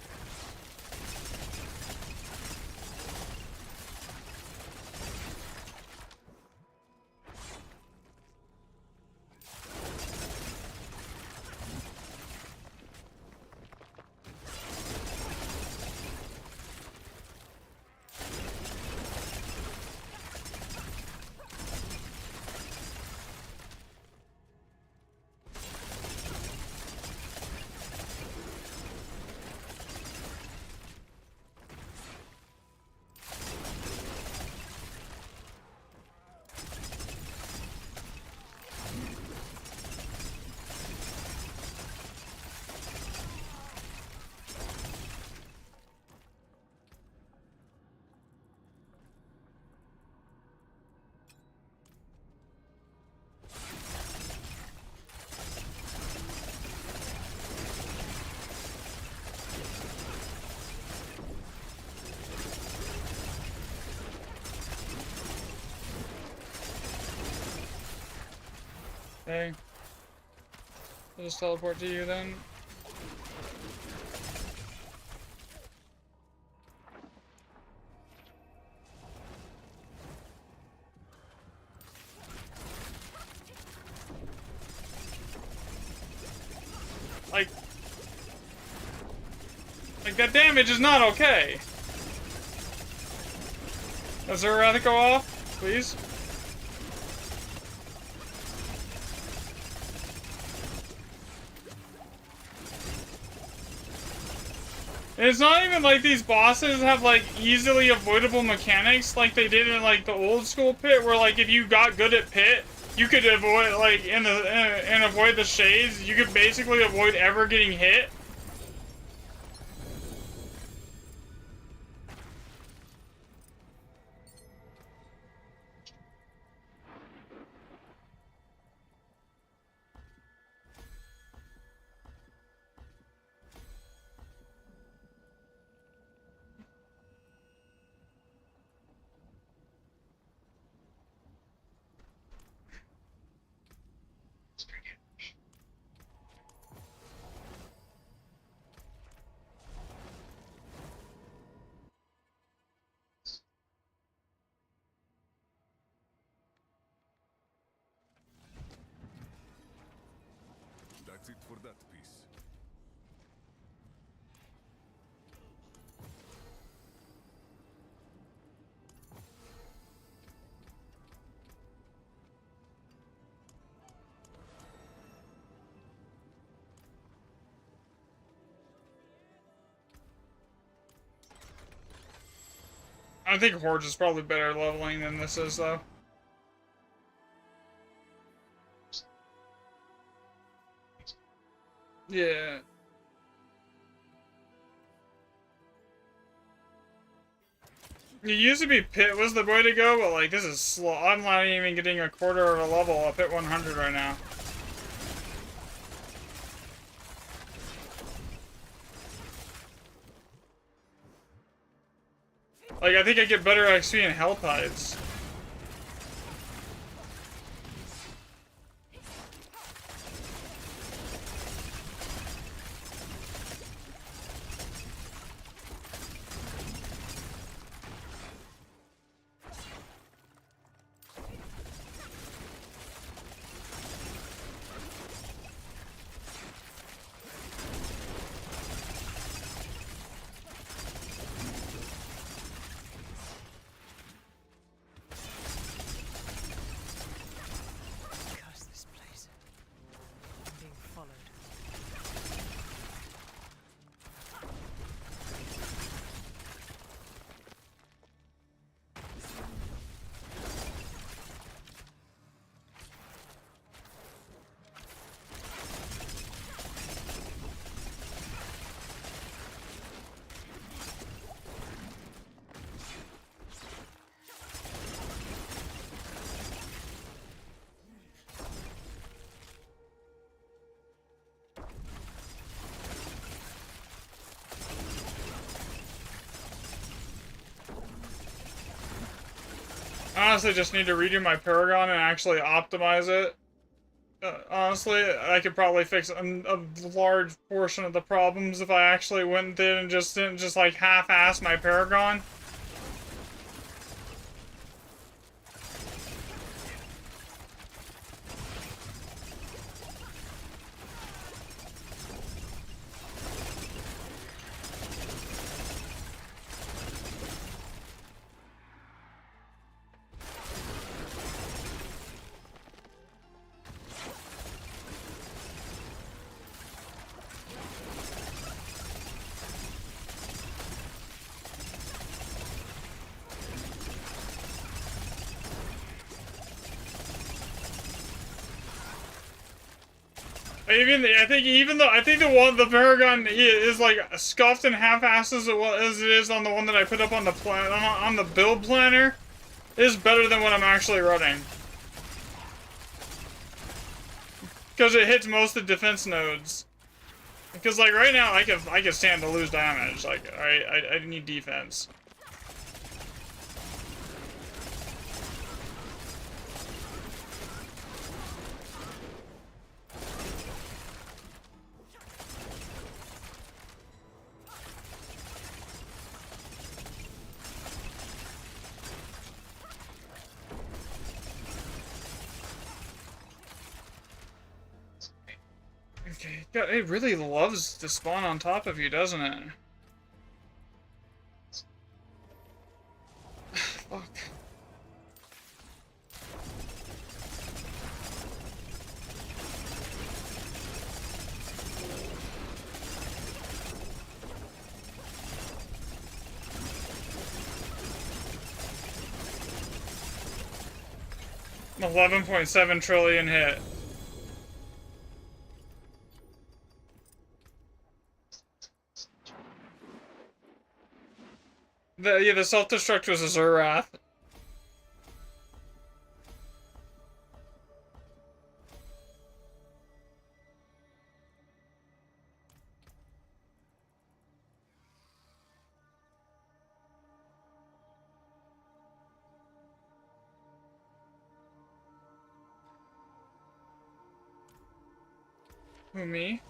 Speaker 1: Okay. I'll just teleport to you then. Like that damage is not okay. Does her rather go off, please? And it's not even like these bosses have like easily avoidable mechanics like they did in like the old school pit, where like if you got good at pit, you could avoid like and avoid the shades. You could basically avoid ever getting hit.
Speaker 2: That's it for that piece.
Speaker 1: I think Horge is probably better leveling than this is, though. Yeah. It used to be Pit was the way to go, but like this is slow. I'm not even getting a quarter of a level up at 100 right now. Like I think I get better XP in Hell Tides. honestly just need to redo my Paragon and actually optimize it. Honestly, I could probably fix a large portion of the problems if I actually went in and just didn't just like half-ass my Paragon. I think the Paragon is like scuffed and half-assed as it is on the one that I put up on the on the build planner, is better than what I'm actually running. Because it hits most of the defense nodes. Because like right now I can stand to lose damage. Like I need defense. Okay, God, it really loves to spawn on top of you, doesn't it? Fuck. $11.7 trillion hit. The self-destruct was a Zurath. Who, me?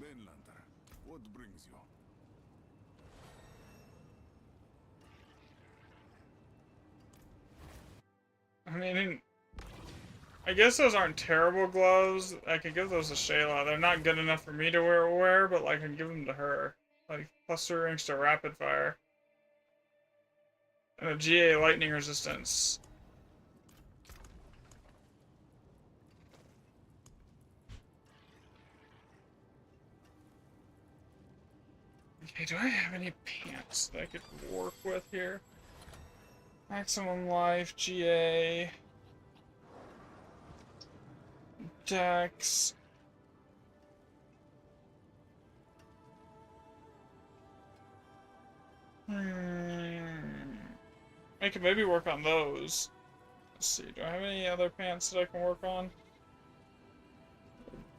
Speaker 2: Mainlander, what brings you?
Speaker 1: I mean, I guess those aren't terrible gloves. I could give those to Shayla. They're not good enough for me to wear, but like I can give them to her. Like plus 2 range to rapid fire. And a GA lightning resistance. Okay, do I have any pants that I could work with here? Maximum life, GA. Dex. I could maybe work on those. Let's see, do I have any other pants that I can work on?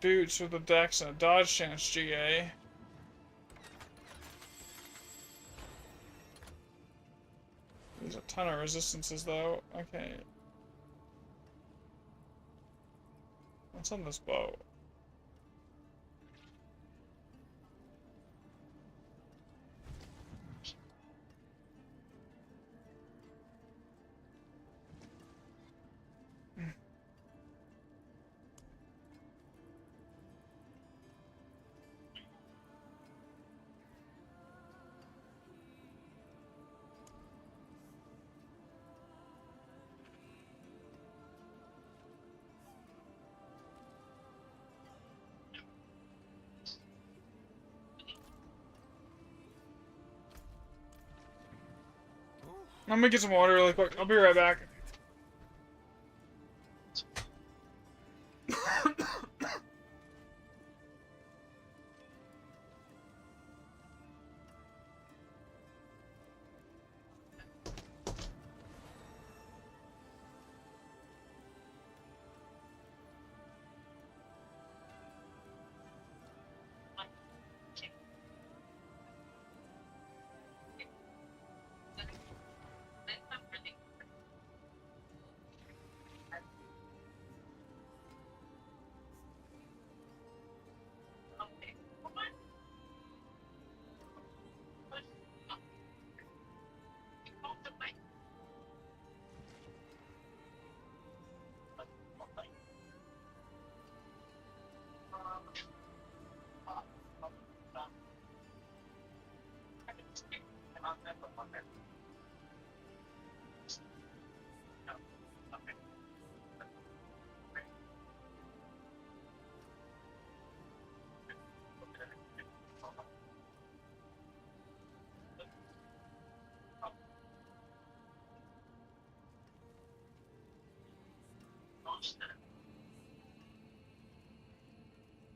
Speaker 1: Boots with a dex and a dodge chance GA. There's a ton of resistances though. Okay. What's on this bow? I'm gonna get some water really quick. I'll be right back.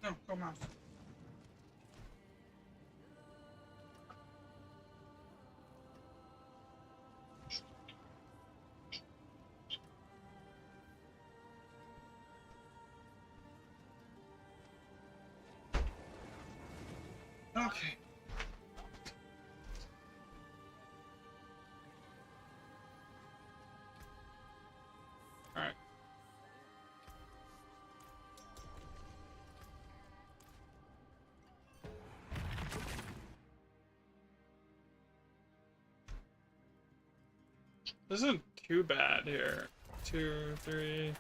Speaker 1: No, go mouse. Okay. All right. This isn't too bad here. 2, 3.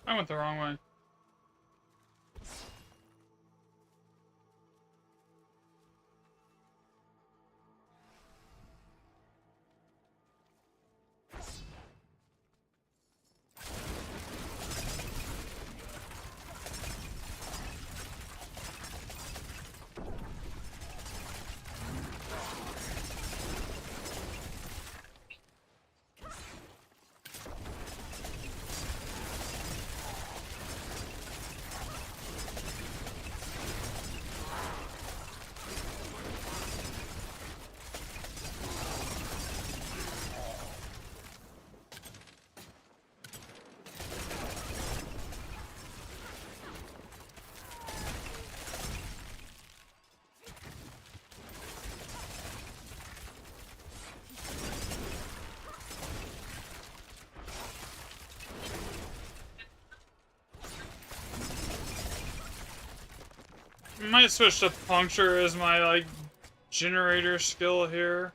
Speaker 1: I went the wrong way. Might switch to puncture as my like generator skill here.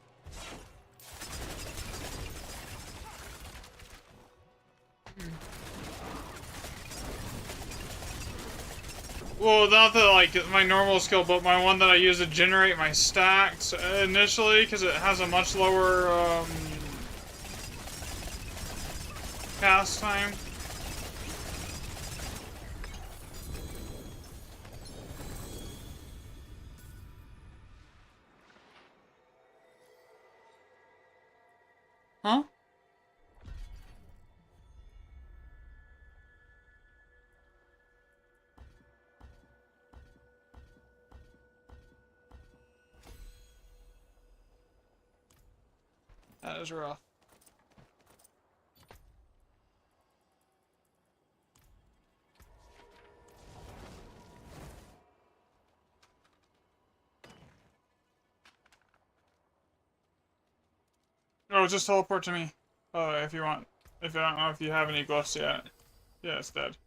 Speaker 1: Well, not the like my normal skill, but my one that I use to generate my stacks initially, because it has a much lower cast time. Huh? That is rough. just teleport to me. If you want. If I don't know if you have any glyphs yet. Yeah, it's dead.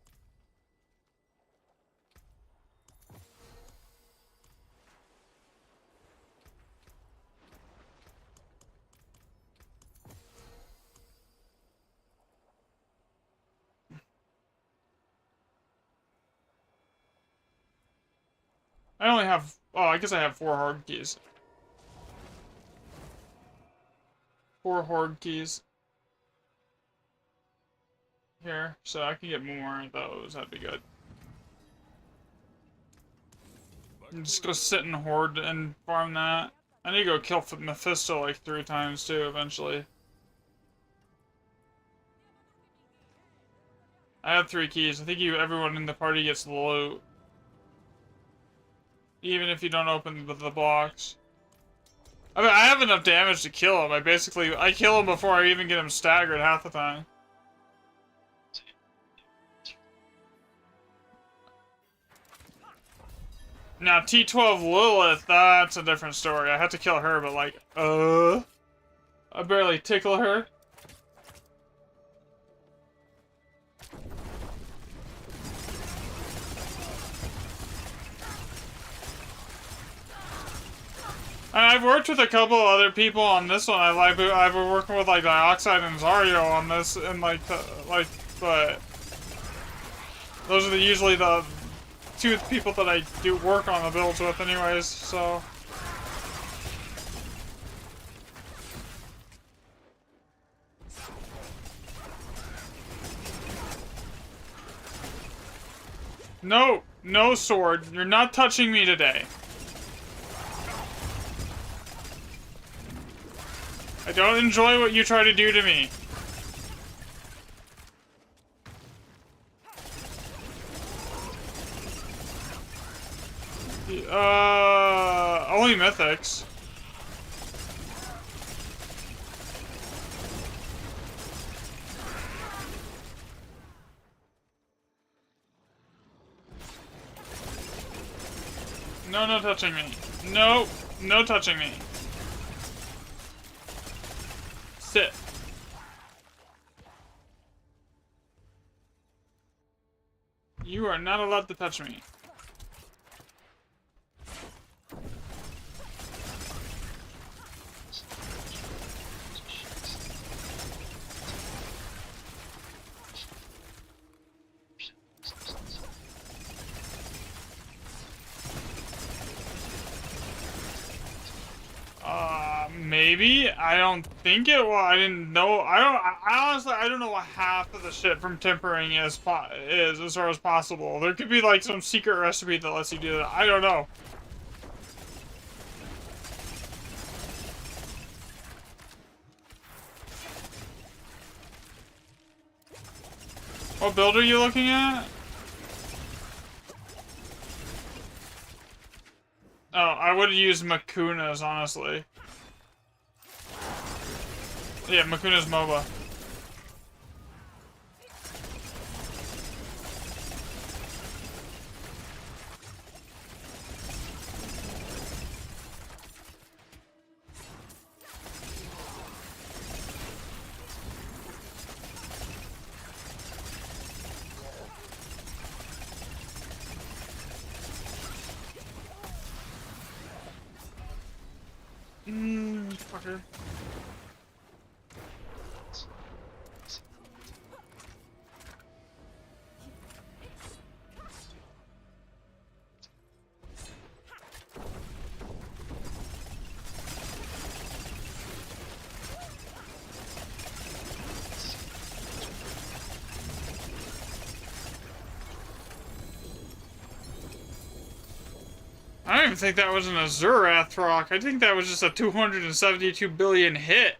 Speaker 1: I only have... Oh, I guess I have 4 horde keys. 4 horde keys. Here, so I can get more of those. That'd be good. I'm just gonna sit and horde and farm that. I need to go kill Mephisto like 3 times too, eventually. I have 3 keys. I think everyone in the party gets the loot. Even if you don't open the blocks. I mean, I have enough damage to kill him. I kill him before I even get him staggered half the time. Now, T12 Lilith, that's a different story. I had to kill her, but like, I barely tickle her. I've worked with a couple other people on this one. I've been working with like Dioxide and Zario on this, and but those are usually the 2 people that I do work on the builds with, anyways. So. No, no sword. You're not touching me today. I don't enjoy what you try to do to me. Only mythics. No, no touching me. No, no touching me. Sit. You are not allowed to touch me. Maybe. I don't think it. Well, I didn't know. I honestly, I don't know what half of the shit from tempering is as far as possible. There could be like some secret recipe that lets you do that. I don't know. What build are you looking at? Oh, I would use Makuna's, honestly. Yeah, Makuna's MOBA. Fucker. I don't even think that was an Azurath rock. I think that was just a 272 billion hit.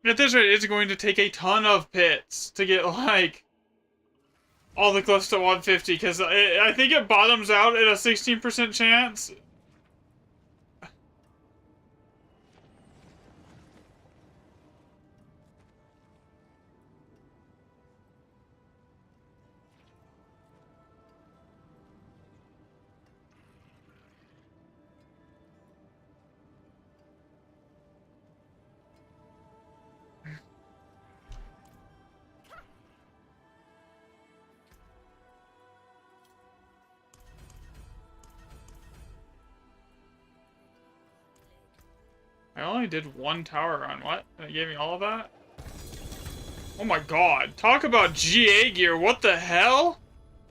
Speaker 1: At this rate, it's going to take a ton of pits to get, like, all the cliffs to 150, because I think it bottoms out at a 16% chance. I only did one tower run. What? And it gave me all of that? Oh my god. Talk about GA gear. What the hell?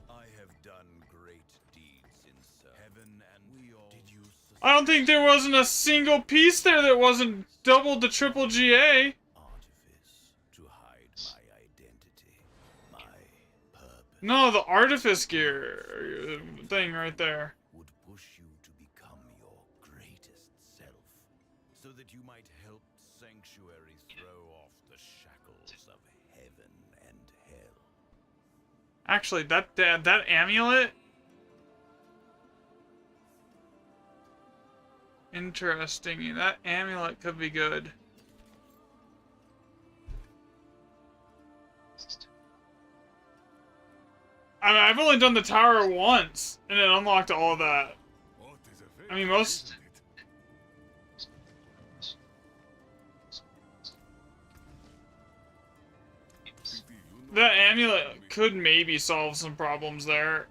Speaker 2: I have done great deeds in heaven, and we all did you
Speaker 1: I don't think there wasn't a single piece there that wasn't double to triple GA.
Speaker 2: artifice to hide my identity, my purpose
Speaker 1: No, the artifice gear thing right there.
Speaker 2: would push you to become your greatest self, so that you might help Sanctuary throw off the shackles of heaven and hell.
Speaker 1: Actually, that amulet. Interesting. That amulet could be good. I mean, I've only done the tower once, and it unlocked all of that.
Speaker 2: What is a
Speaker 1: I mean, most... That amulet could maybe solve some problems there.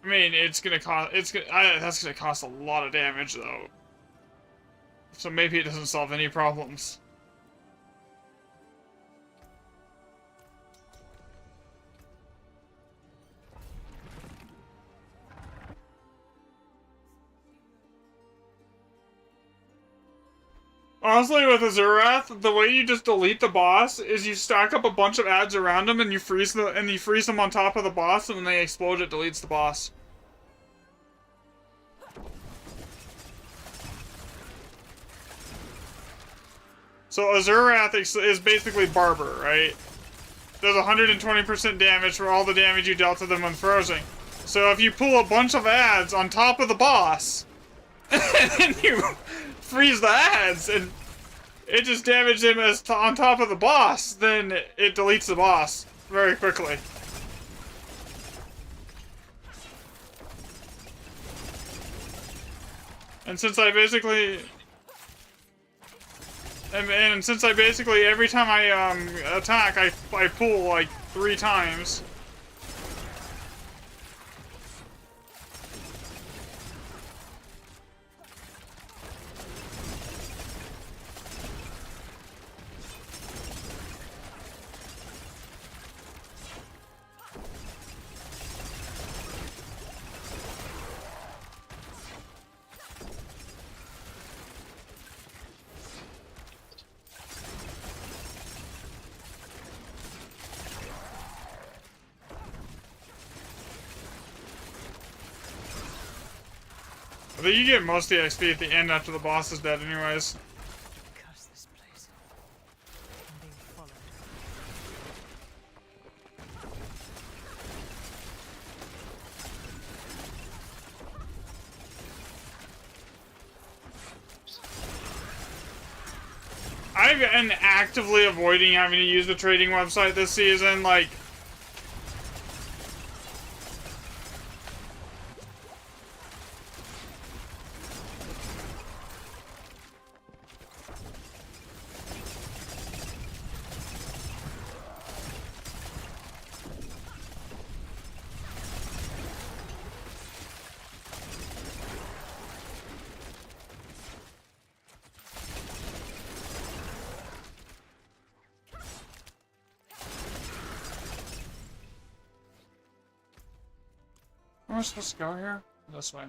Speaker 1: I mean, it's gonna cost... that's gonna cost a lot of damage, though. So maybe it doesn't solve any problems. Honestly, with Azurath, the way you just delete the boss is you stack up a bunch of ads around them and you freeze them on top of the boss, and when they explode, it deletes the boss. So Azurath is basically Barber, right? Does 120% damage for all the damage you dealt to them when frozen. So if you pull a bunch of ads on top of the boss, and then you freeze the ads, and it just damaged him on top of the boss, then it deletes the boss very quickly. And since I basically... And since I basically, every time I attack, I pull like 3 times. But you get most of the XP at the end after the boss is dead anyways.
Speaker 3: Curse this place. I'm being followed.
Speaker 1: I've been actively avoiding having to use the trading website this season, like... Where am I supposed to go here? This way.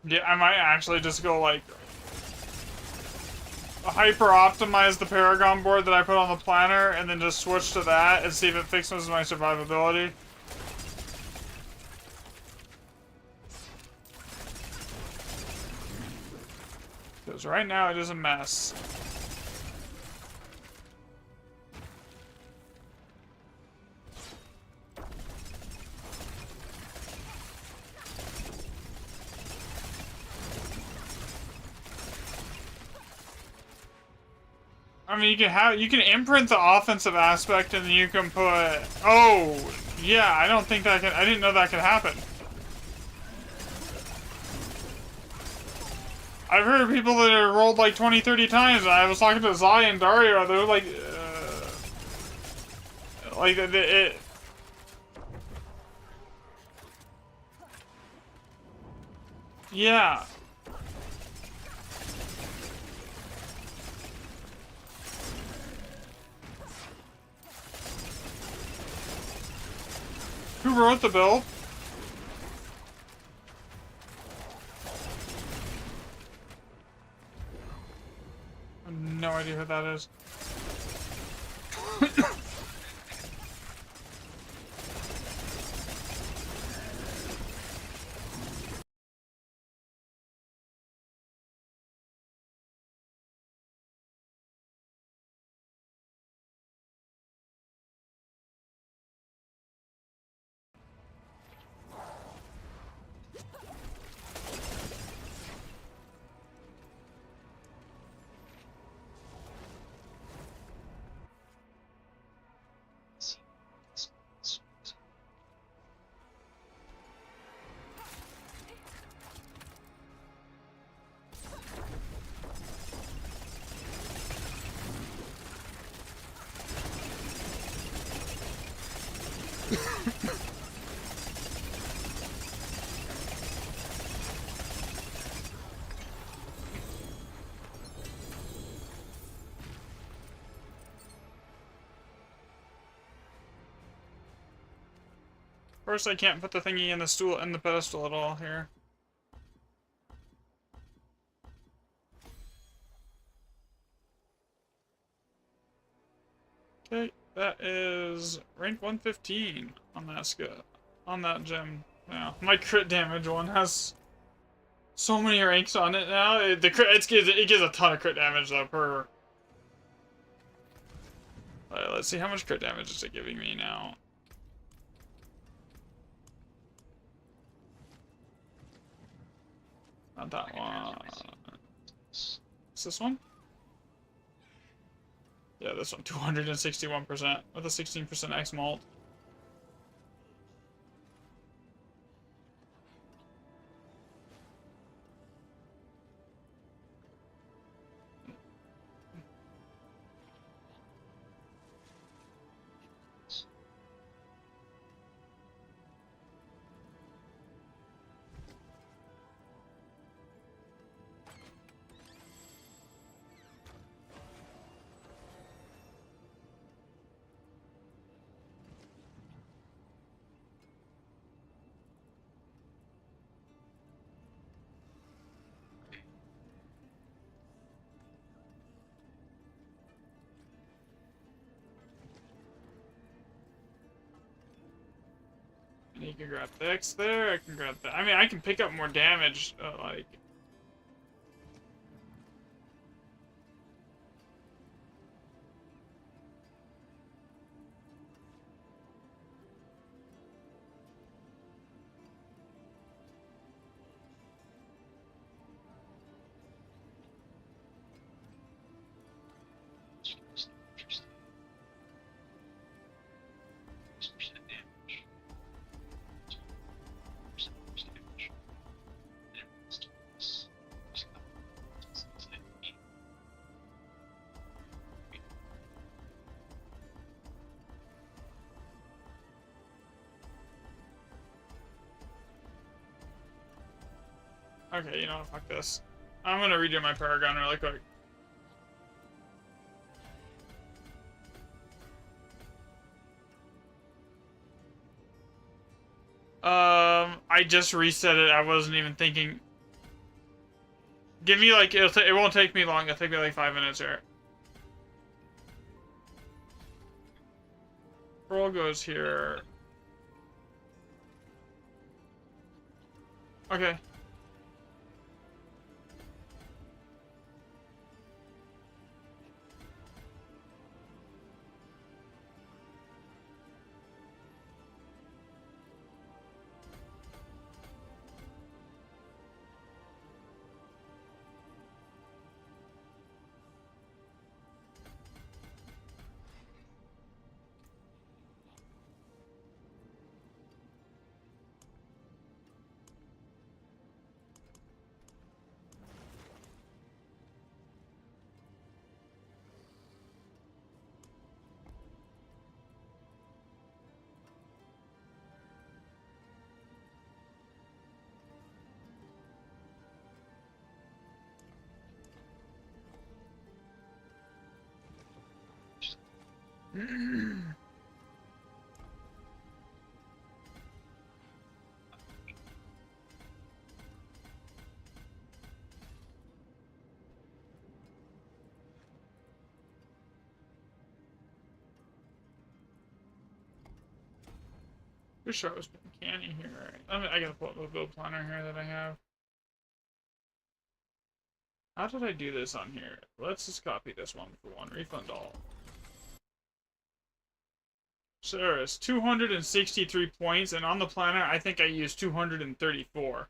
Speaker 1: Yeah, I might actually just go, like, hyper-optimize the Paragon board that I put on the planner, and then just switch to that and see if it fixes my survivability. Because right now it is a mess. I mean, you can imprint the offensive aspect, and then you can put. Oh, yeah. I don't think that can. I didn't know that could happen. I've heard of people that have rolled like 20, 30 times. I was talking to Zai and Dario. They were like it. Yeah. Who wrote the bill? I have no idea who that is. First, I can't put the thingy in the stool in the pedestal at all here. Okay, that is rank 115 on that skill, on that gem. Now, my crit damage one has so many ranks on it now. It gives a ton of crit damage though per. Let's see how much crit damage is it giving me now. Not that one. Is this one? Yeah, this one. 261% with a 16% X mult. And you can grab the X there. I can grab that. I mean, I can pick up more damage. Like. Okay, you know what? Fuck this. I'm gonna redo my Paragon really quick. I just reset it. I wasn't even thinking. Give me like it won't take me long. It'll take me like 5 minutes here. Roll goes here. Okay. Wish I was putting canny here. I gotta pull up the build planner here that I have. How did I do this on here? Let's just copy this one for one. Refund all. So there is 263 points, and on the planner, I think I used 234.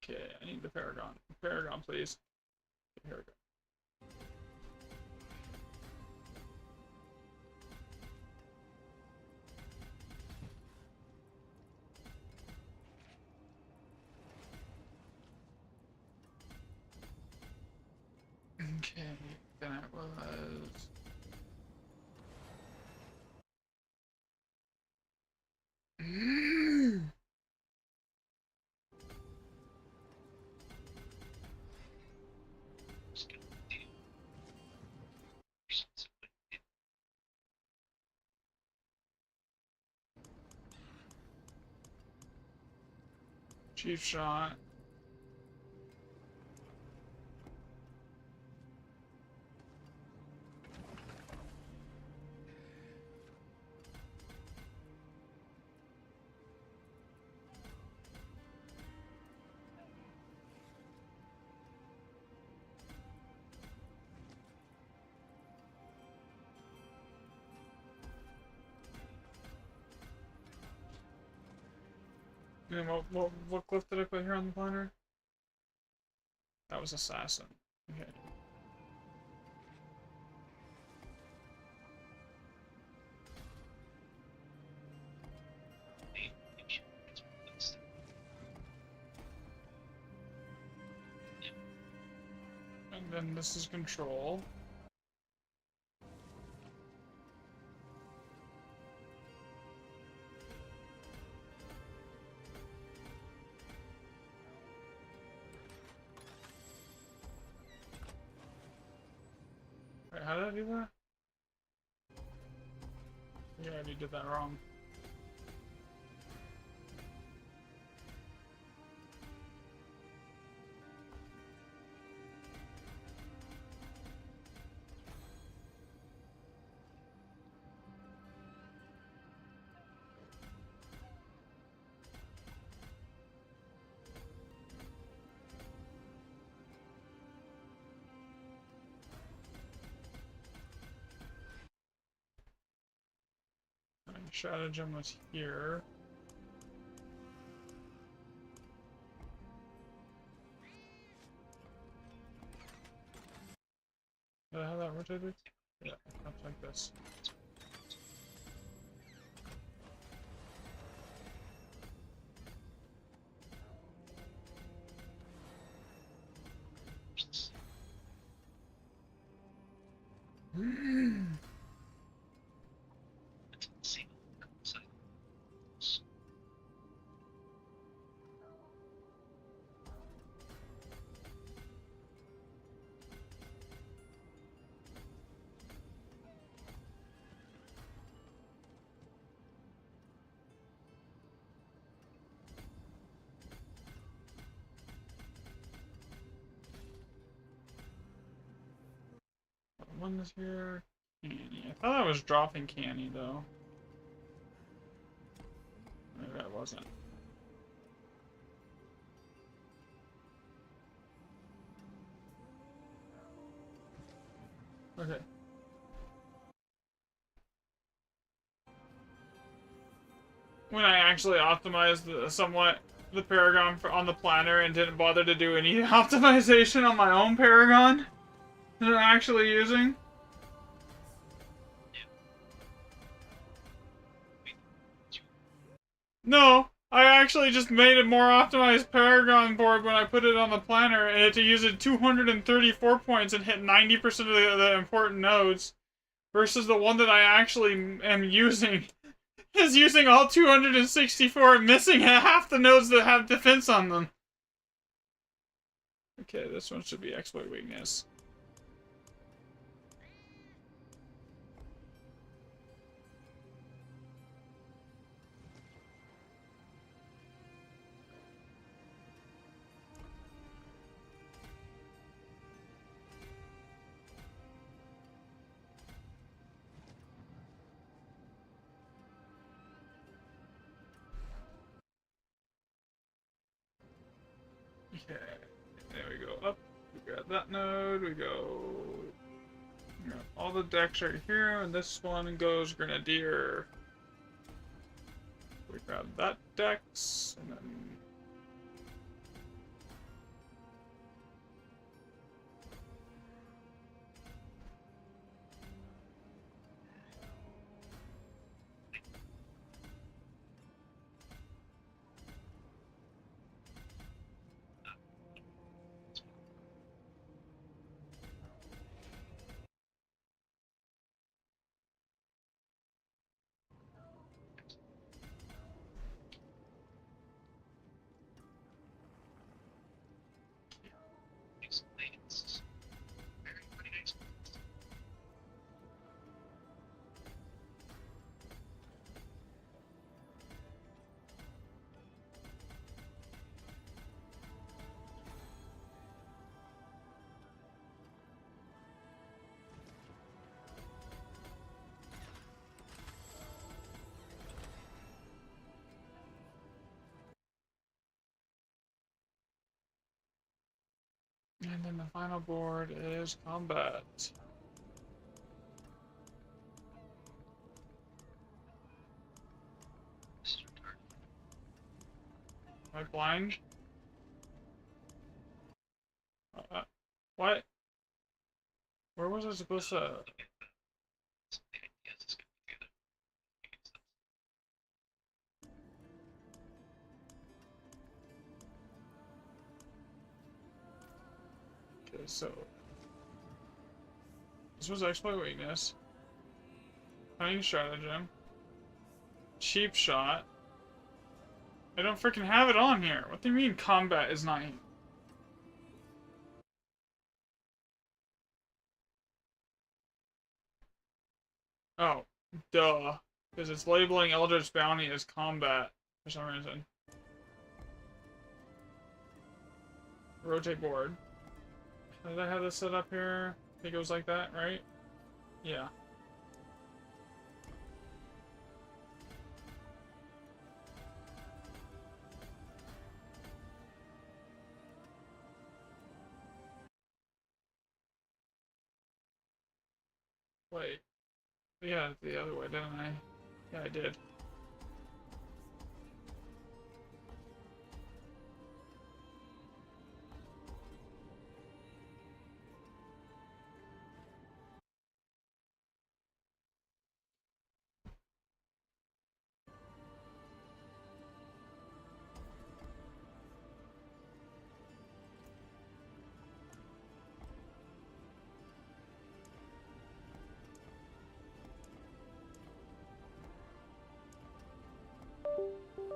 Speaker 1: Okay, I need the Paragon. Paragon, please. Okay, here we go. Okay, that was... Chief shot. And what glyph did I put here on the planner? That was assassin. Okay. And then this is control. Wait, how did I do that? Yeah, I already did that wrong. Stratagem was here. Did I have that rotated? Yeah, up like this. One is here. Canny. I thought I was dropping canny though. Maybe I wasn't. Okay. When I actually optimized somewhat the Paragon on the planner and didn't bother to do any optimization on my own Paragon that I'm actually using. No, I actually just made a more optimized Paragon board when I put it on the planner, and to use it 234 points and hit 90% of the important nodes, versus the one that I actually am using is using all 264, missing half the nodes that have defense on them. Okay, this one should be exploit weakness. Okay, there we go. Up, we got that node, we go... You know, all the decks right here, and this one goes Grenadier. We grab that dex, and then... And then the final board is combat. Am I blind? What? Where was I supposed to... Okay, so... This was exploit weakness. Cunning stratagem. Cheap shot. I don't freaking have it on here. What do you mean combat is not here? Oh, duh. Because it's labeling Eldritch Bounty as combat for some reason. Rotate board. Did I have this set up here? I think it was like that, right? Yeah. Wait. Yeah, the other way, didn't I? Yeah, I did.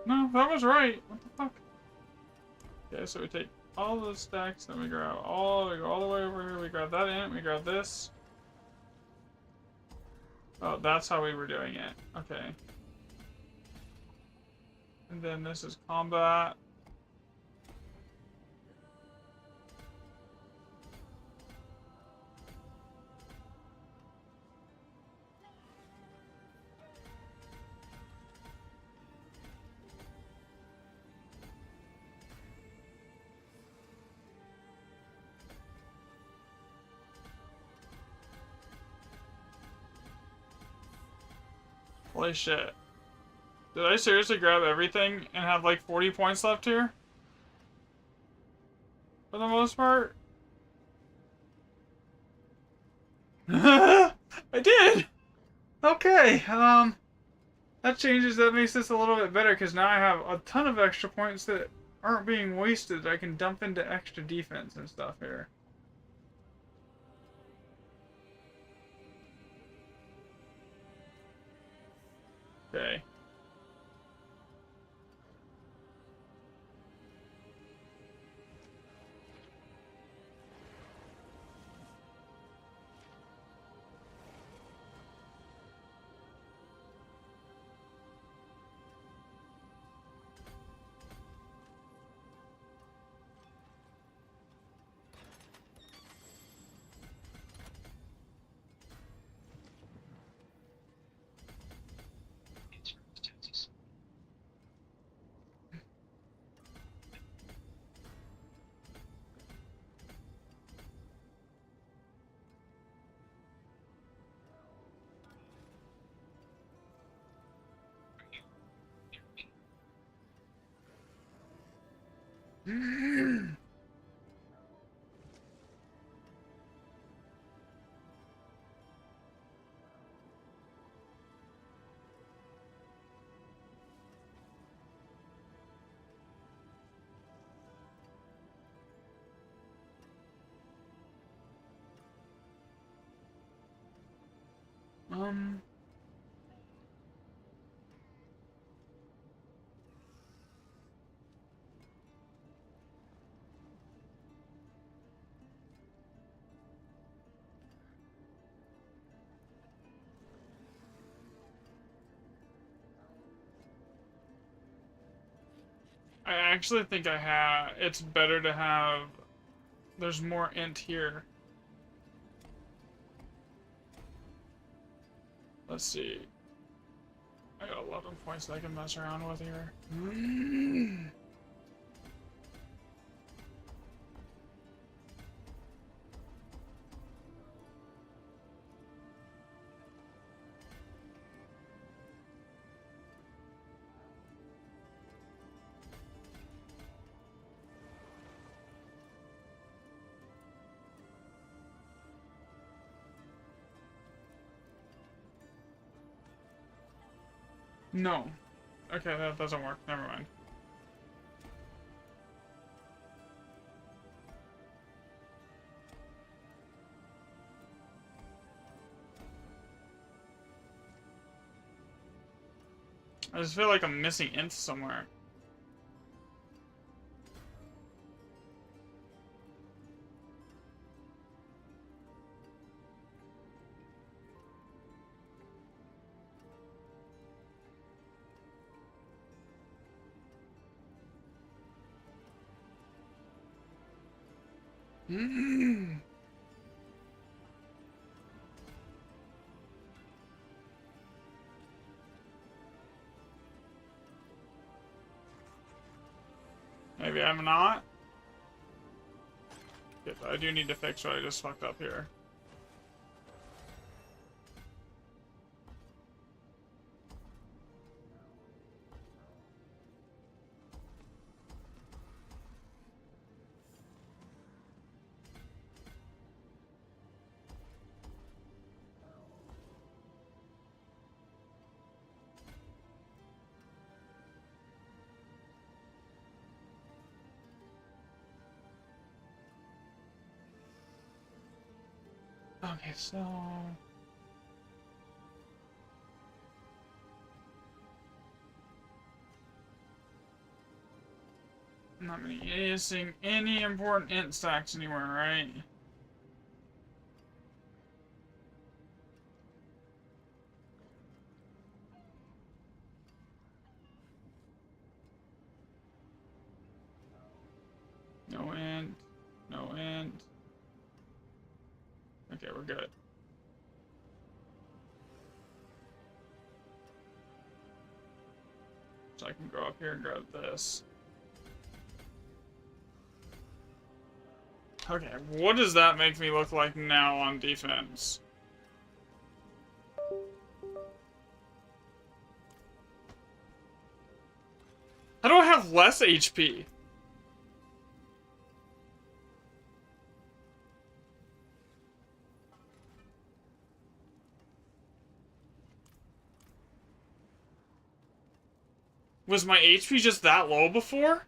Speaker 1: No, that was right. What the fuck? Okay, so we take all the stacks, then we grab we go all the way over here, we grab that in, we grab this. Oh, that's how we were doing it. Okay. And then this is combat. Holy shit. Did I seriously grab everything and have like 40 points left here? For the most part? I did! Okay, that makes this a little bit better because now I have a ton of extra points that aren't being wasted that I can dump into extra defense and stuff here. Okay. Um. I actually think it's better to have, there's more int here. Let's see. I got 11 points that I can mess around with here. No. Okay, that doesn't work. Never mind. I just feel like I'm missing ints somewhere. Maybe I'm not. Good, I do need to fix what I just fucked up here. Okay, so... Not missing any important int stacks anywhere, right? No int. No int. Okay, we're good. So I can go up here and grab this. Okay, what does that make me look like now on defense? How do I have less HP? Was my HP just that low before?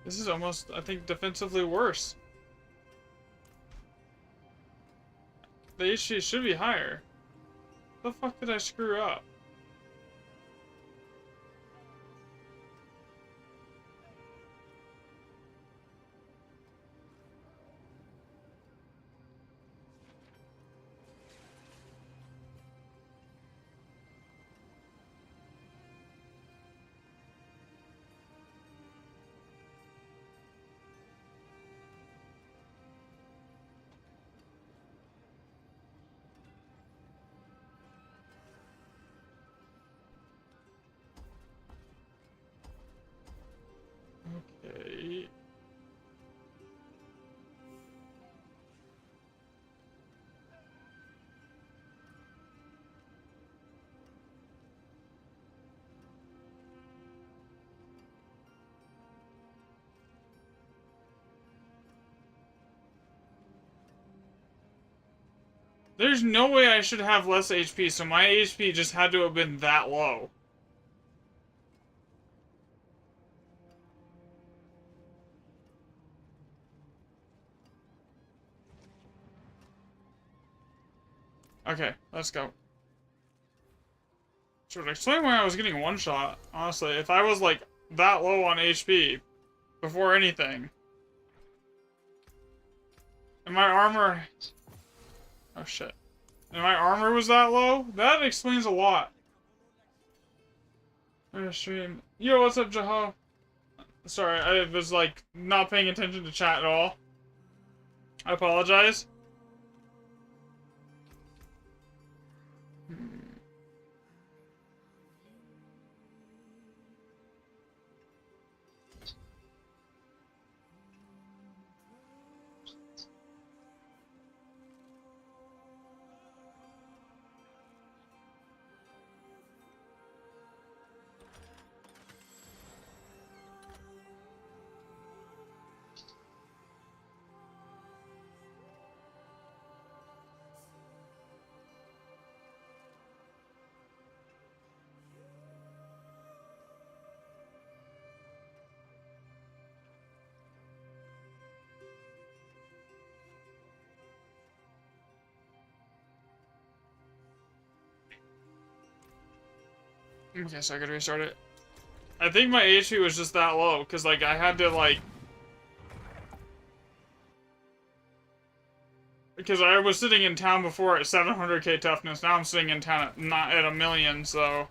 Speaker 1: This is almost, I think, defensively worse. The HP should be higher. The fuck did I screw up? Okay. There's no way I should have less HP, so my HP just had to have been that low. Okay, let's go. Should explain why I was getting one shot, honestly. If I was, like, that low on HP before anything. And my armor... Oh, shit. And my armor was that low? That explains a lot. Stream. Yo, what's up, Jaho? Sorry, I was, like, not paying attention to chat at all. I apologize. Okay, so I gotta restart it. I think my HP was just that low, because, like, I had to, like... Because I was sitting in town before at 700k toughness, now I'm sitting in town at, not at 1,000,000, so...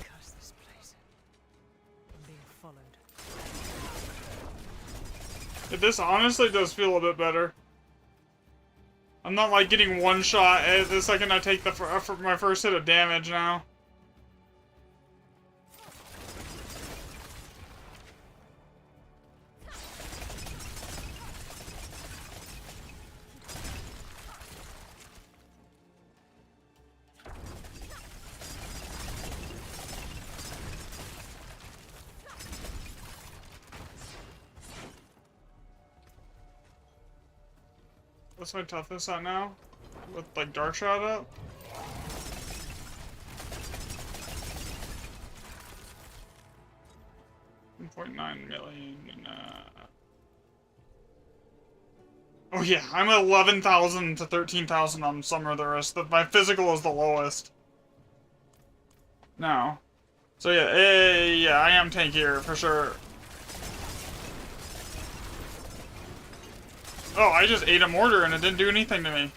Speaker 3: Curse this place. I'm being followed.
Speaker 1: This honestly does feel a bit better. I'm not, like, getting one shot at the second I take my first hit of damage now. What's my toughness at now? With, like, Dark Shot up? $1.9 million. Oh yeah, I'm at 11,000 to 13,000 on Summer of the Wrist. My physical is the lowest. Now. So yeah, yeah, I am tankier, for sure. Oh, I just ate a mortar and it didn't do anything to me.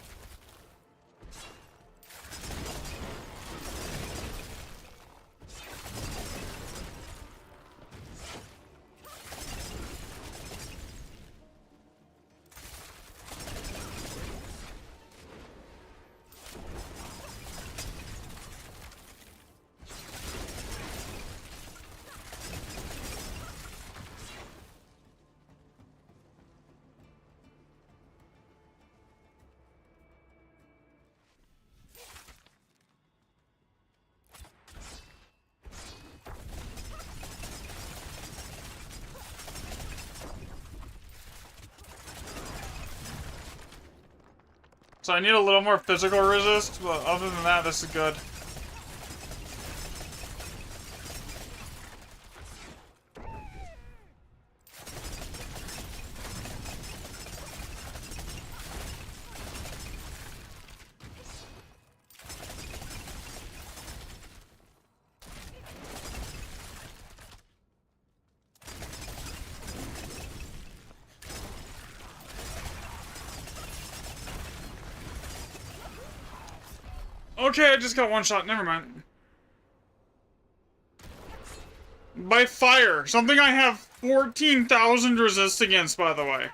Speaker 1: So I need a little more physical resist, but other than that, this is good. Okay, I just got one shot. Never mind. By fire. Something I have 14,000 resist against, by the way.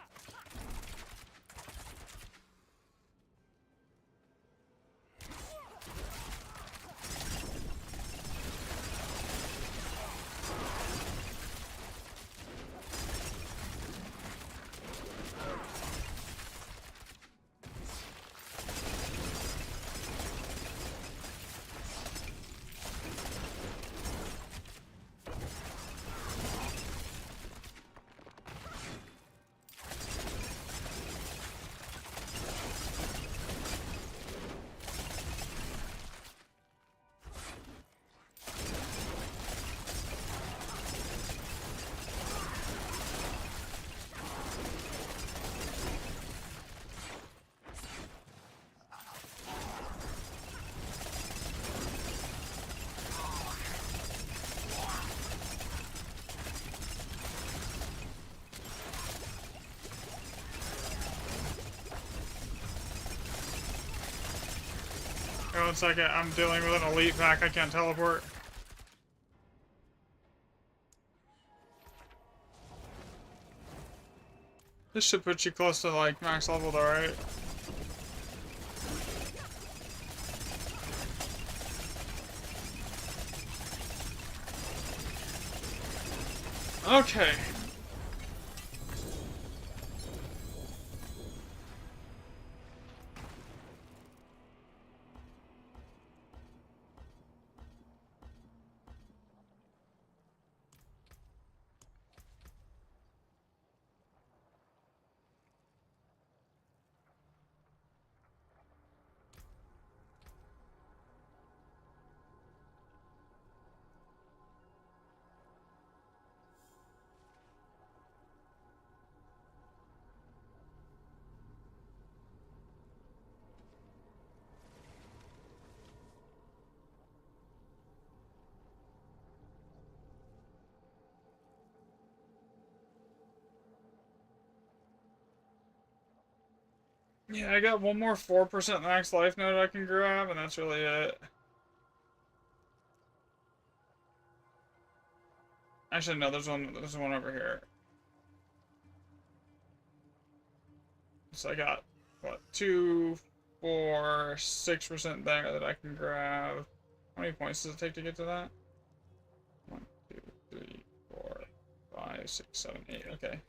Speaker 1: Wait 1 second, I'm dealing with an elite pack, I can't teleport. This should put you close to like max level though, right? Okay. Yeah, I got one more 4% max life node I can grab, and that's really it. Actually, no, there's one over here. So I got, what, 2, 4, 6% there that I can grab. How many points does it take to get to that? 1, 2, 3, 4, 5, 6, 7, 8, okay.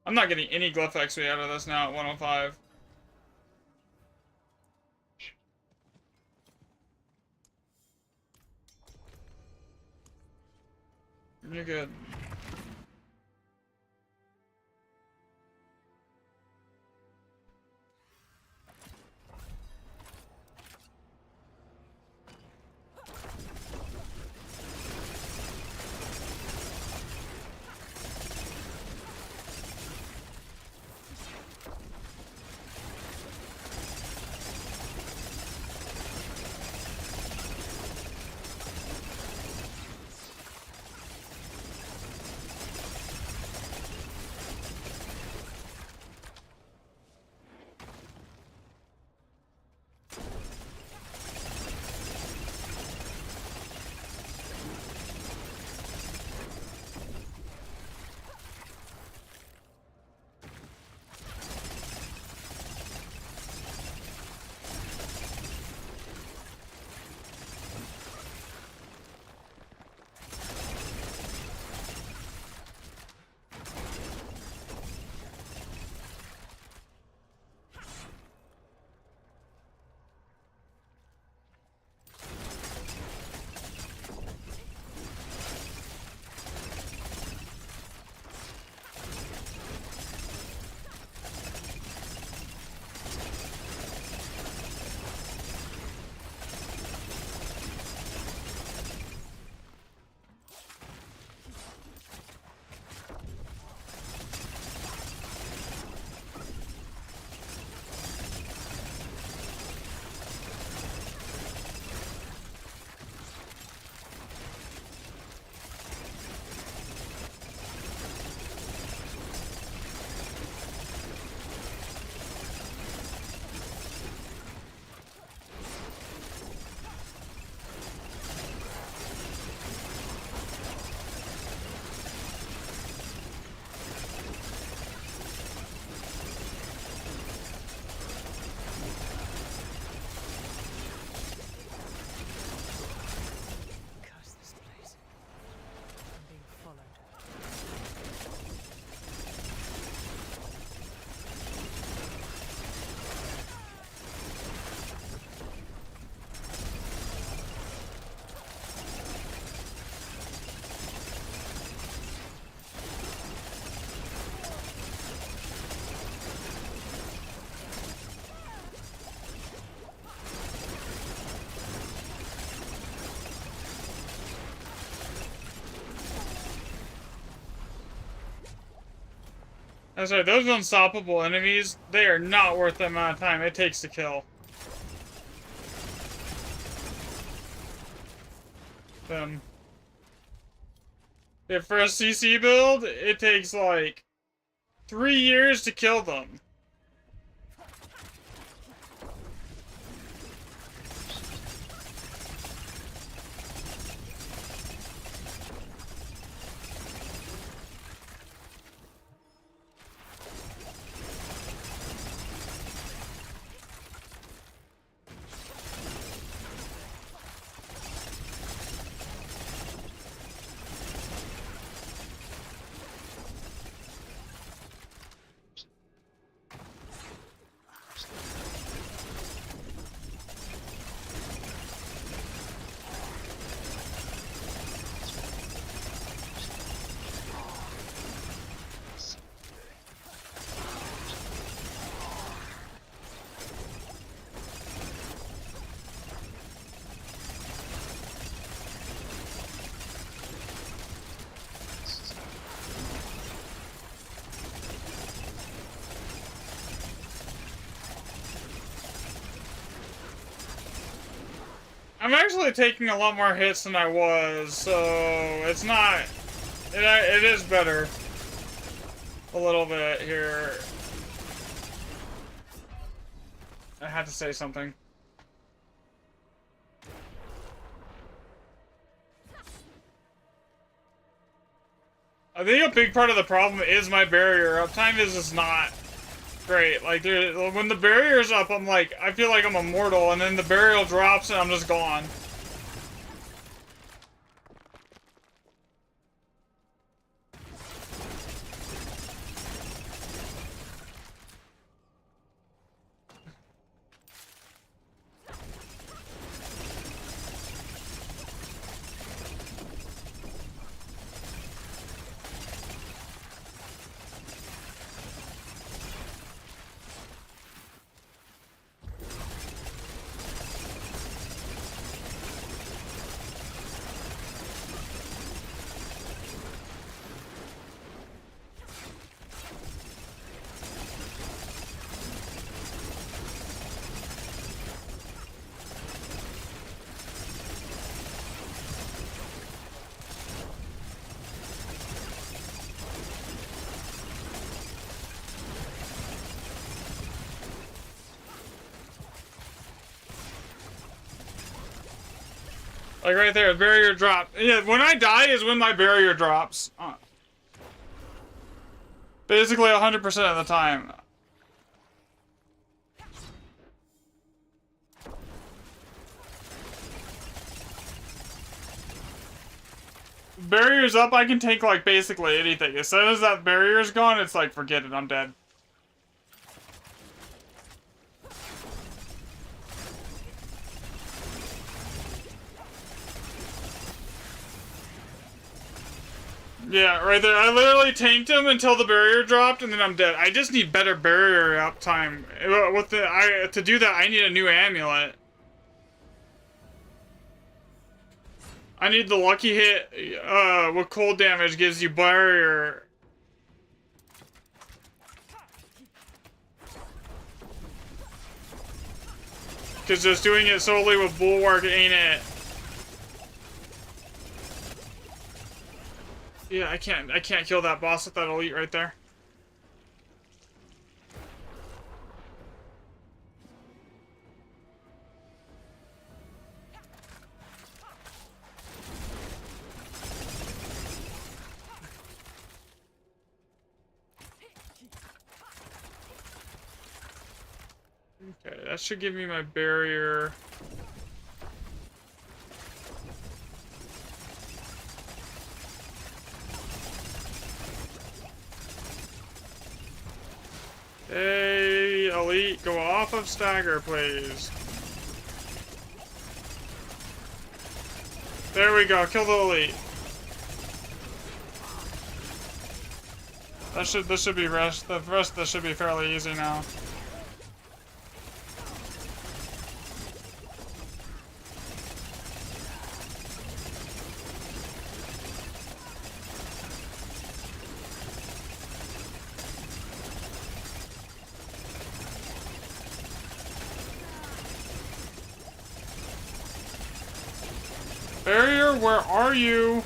Speaker 1: I'm not getting any glyph XP out of this now at 105. You're good. That's right, those unstoppable enemies, they are not worth the amount of time it takes to kill. Them. If for a CC build, it takes like 3 years to kill them. I'm actually taking a lot more hits than I was, so it's not... It is better. A little bit here. I had to say something. I think a big part of the problem is my barrier uptime is just not great. Like, when the barrier's up, I'm like, I feel like I'm immortal, and then the barrier drops and I'm just gone. Like right there, barrier drop. Yeah, when I die is when my barrier drops. Basically 100% of the time. Barrier's up, I can take like basically anything. As soon as that barrier's gone, it's like, forget it, I'm dead. Yeah, right there. I literally tanked him until the barrier dropped, and then I'm dead. I just need better barrier uptime. To do that, I need a new amulet. I need the lucky hit with cold damage gives you barrier. Because just doing it solely with bulwark ain't it. Yeah, I can't kill that boss with that elite right there. Okay, that should give me my barrier. Hey, elite, go off of stagger, please. There we go, kill the elite. This should be rest. The rest of this should be fairly easy now. Sir, where are you?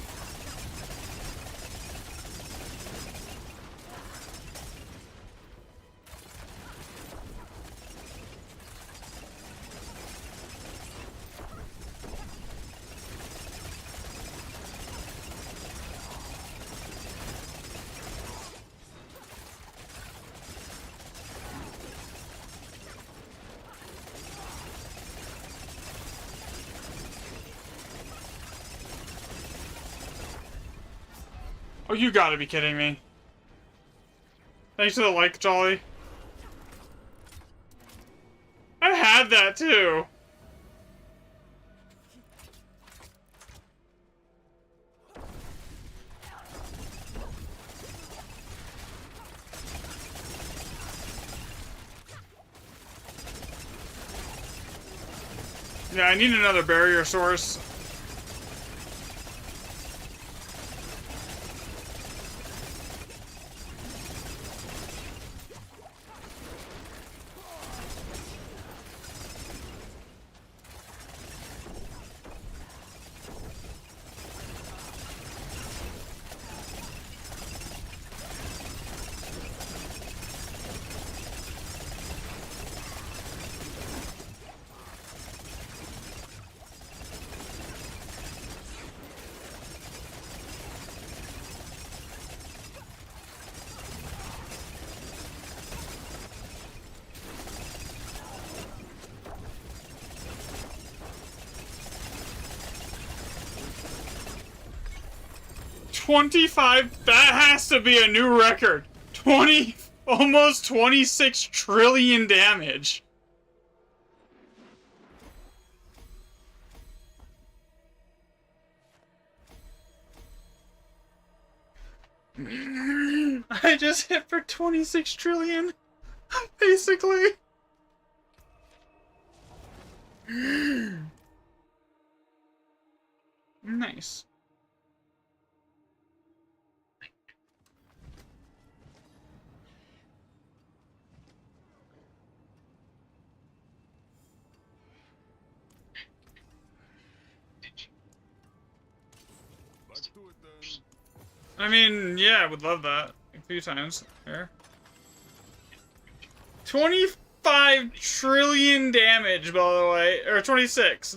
Speaker 1: Oh, you gotta be kidding me. Thanks for the like, Jolly. I had that too. Yeah, I need another barrier source. $25, that has to be a new record. Almost 26 trillion damage. I just hit for 26 trillion, basically. Nice.
Speaker 2: Let's do it then.
Speaker 1: I mean, yeah, I would love that a few times here. 25 trillion damage, by the way, or 26.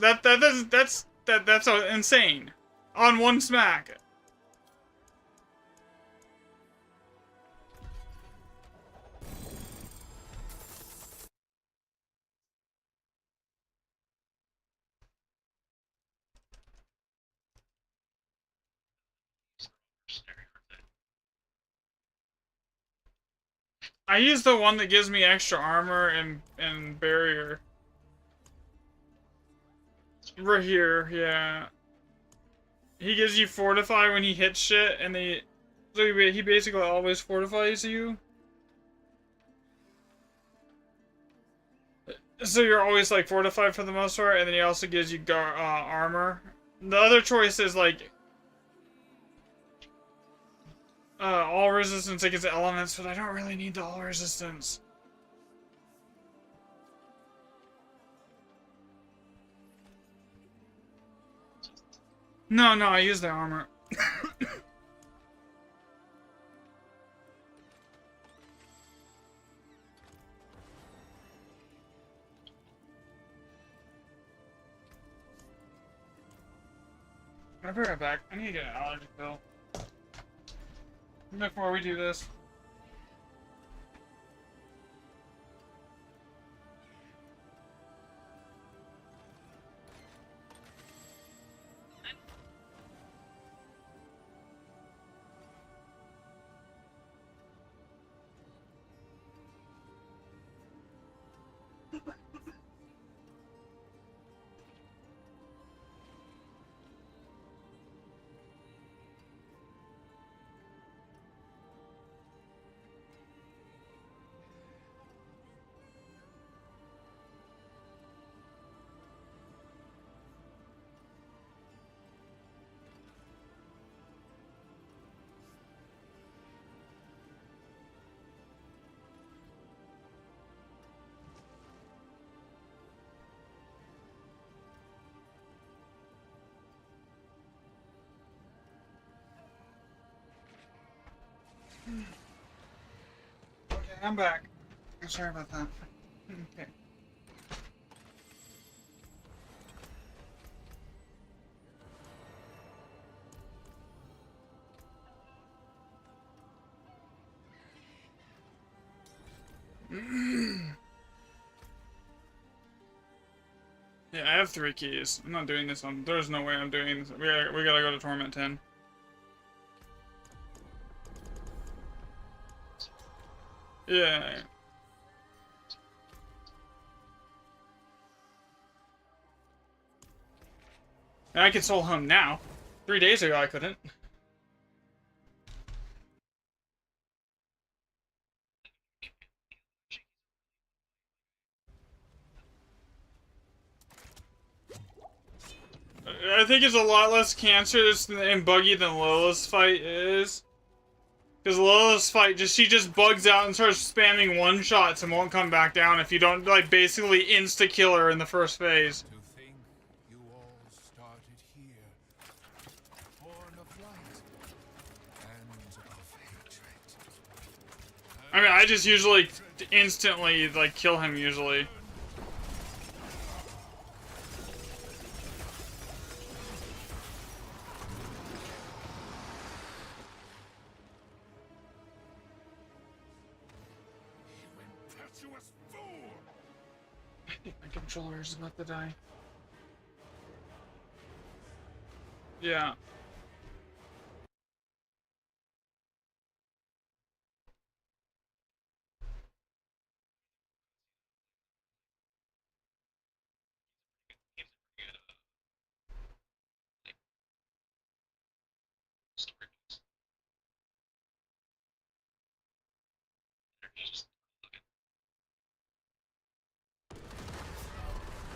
Speaker 1: That's insane. On one smack. I use the one that gives me extra armor and barrier. Right here, yeah. He gives you fortify when he hits shit, and so he basically always fortifies you. So you're always like fortified for the most part, and then he also gives you armor. The other choice is like all resistance against elements, but I don't really need the all resistance. No, I use the armor. I'll be right back. I need to get an allergy pill. Before we do this. Okay, I'm back. Sorry about that. Okay. Yeah, I have 3 keys. I'm not doing this one. There's no way I'm doing this. We gotta go to Torment 10. Yeah. And I can soul home now. 3 days ago I couldn't. I think it's a lot less cancerous and buggy than Lola's fight is. Because Lola's fight, she just bugs out and starts spamming one-shots and won't come back down if you don't, like, basically insta-kill her in the first phase.
Speaker 5: To think you all started here, born of light and of hatred.
Speaker 1: I mean, I just usually instantly, like, kill him usually.
Speaker 5: Impetuous fool!
Speaker 1: I think my controller is about to die. Yeah.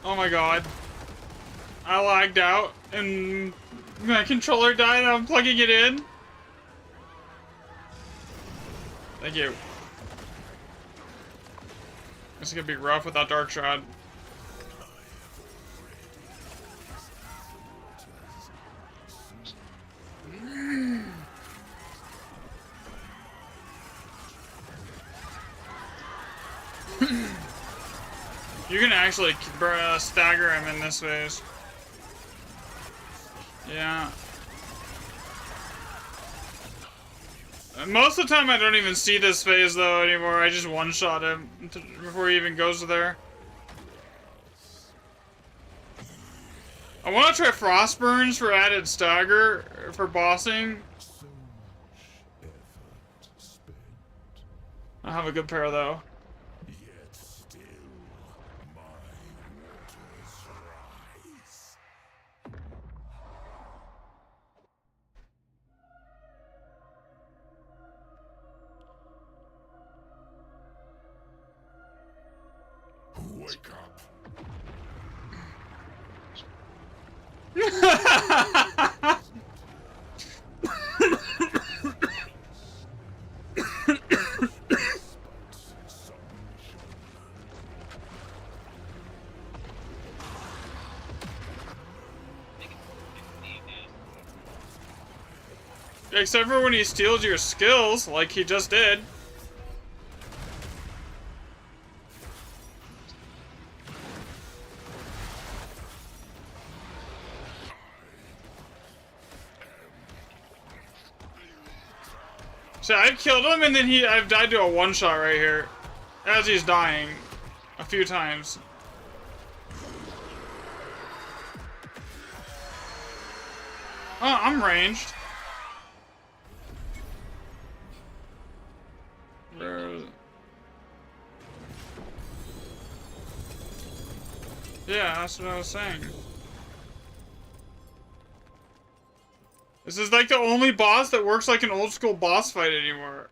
Speaker 1: Oh my god. I lagged out and my controller died and I'm plugging it in. Thank you. This is gonna be rough without Dark Shroud. You can actually stagger him in this phase. Yeah. Most of the time I don't even see this phase though anymore. I just one-shot him before he even goes there. I want to try Frostburns for added stagger for bossing.
Speaker 5: So much effort spent,
Speaker 1: I have a good pair though.
Speaker 5: yet still my waters rise. Wake up!
Speaker 1: Except for when he steals your skills, like he just did. So I've killed him and then I've died to a one-shot right here. As he's dying. A few times. Oh, I'm ranged. Where is it? Yeah, that's what I was saying. This is like the only boss that works like an old school boss fight anymore.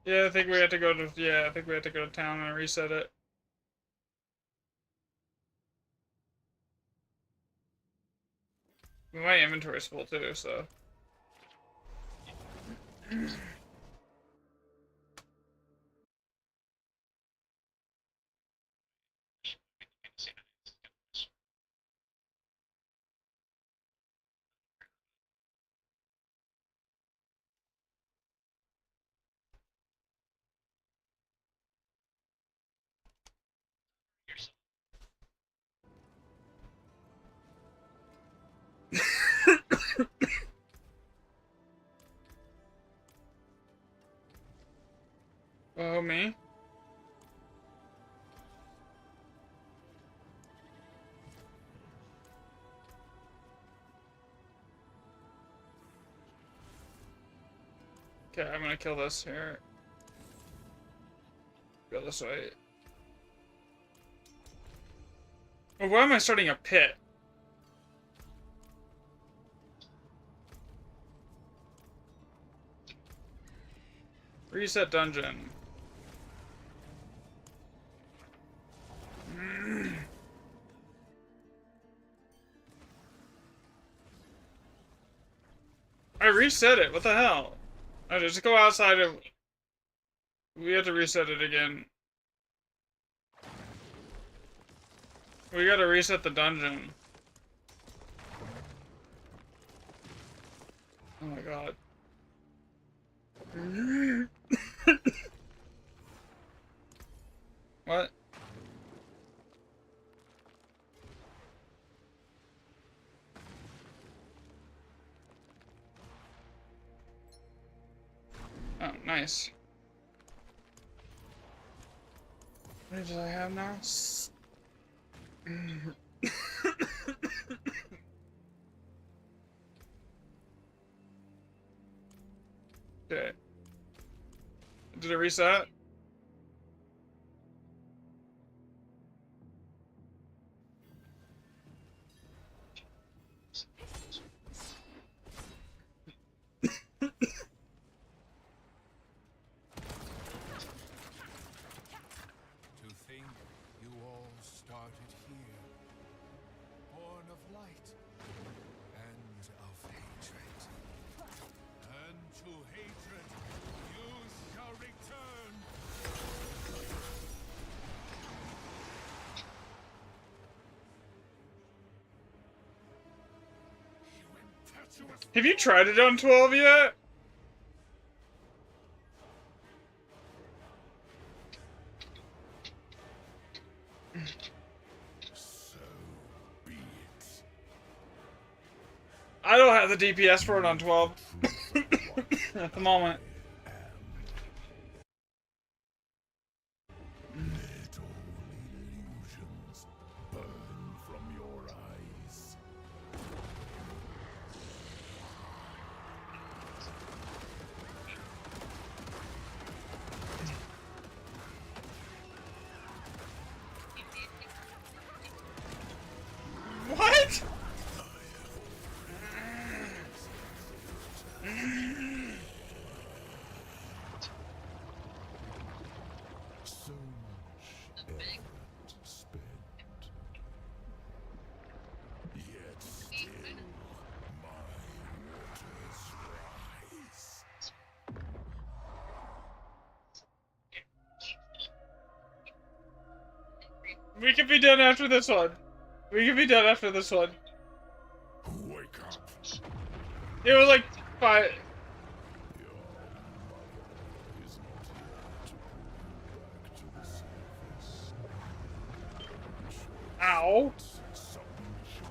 Speaker 1: Yeah, I think we have to go to town and reset it. My inventory's full too, so. Oh, me? Okay, I'm gonna kill this here. Go this way. Oh, why am I starting a pit? Reset dungeon. I reset it. What the hell? I just go outside and we have to reset it again. We gotta reset the dungeon. Oh my god. What? Oh, nice. What do I have now? Okay. Did it reset?
Speaker 5: To think you all started here, born of light and of hatred. And to hatred you shall return. You impetuous.
Speaker 1: Have you tried it on 12 yet?
Speaker 2: So be it.
Speaker 1: I don't have the DPS for it on 12 at the moment.
Speaker 2: Let all illusions burn from your eyes.
Speaker 1: What?
Speaker 2: So much errant spent. Yet still my waters rise.
Speaker 1: We can be done after this one. We can be done after this one.
Speaker 2: Wake up.
Speaker 1: It was like 5.
Speaker 2: Your mother is not here to bring you back to the surface.
Speaker 1: Ow.
Speaker 2: Submission.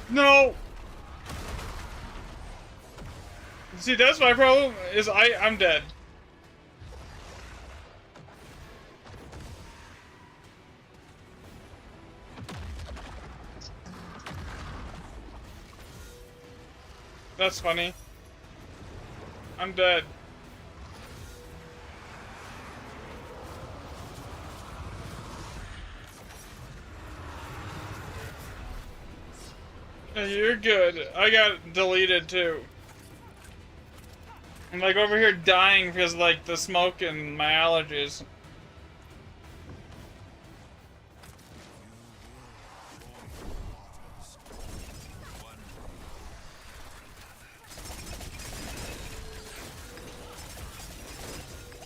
Speaker 1: No. See, that's my problem. Is I'm dead. That's funny. I'm dead. You're good. I got deleted too. I'm like over here dying because of, like the smoke and my allergies.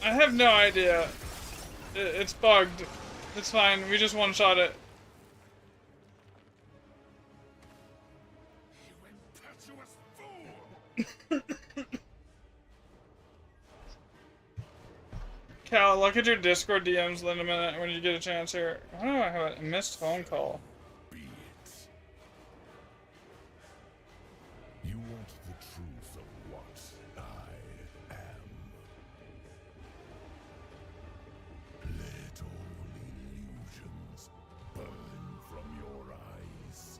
Speaker 1: I have no idea. It's bugged. It's fine. We just one-shot it.
Speaker 5: You impetuous fool!
Speaker 1: Cal, look at your Discord DMs in a minute when you get a chance here. Why do I have a missed phone call?
Speaker 2: Be it. You want the truth of what I am. Let all illusions burn from your eyes.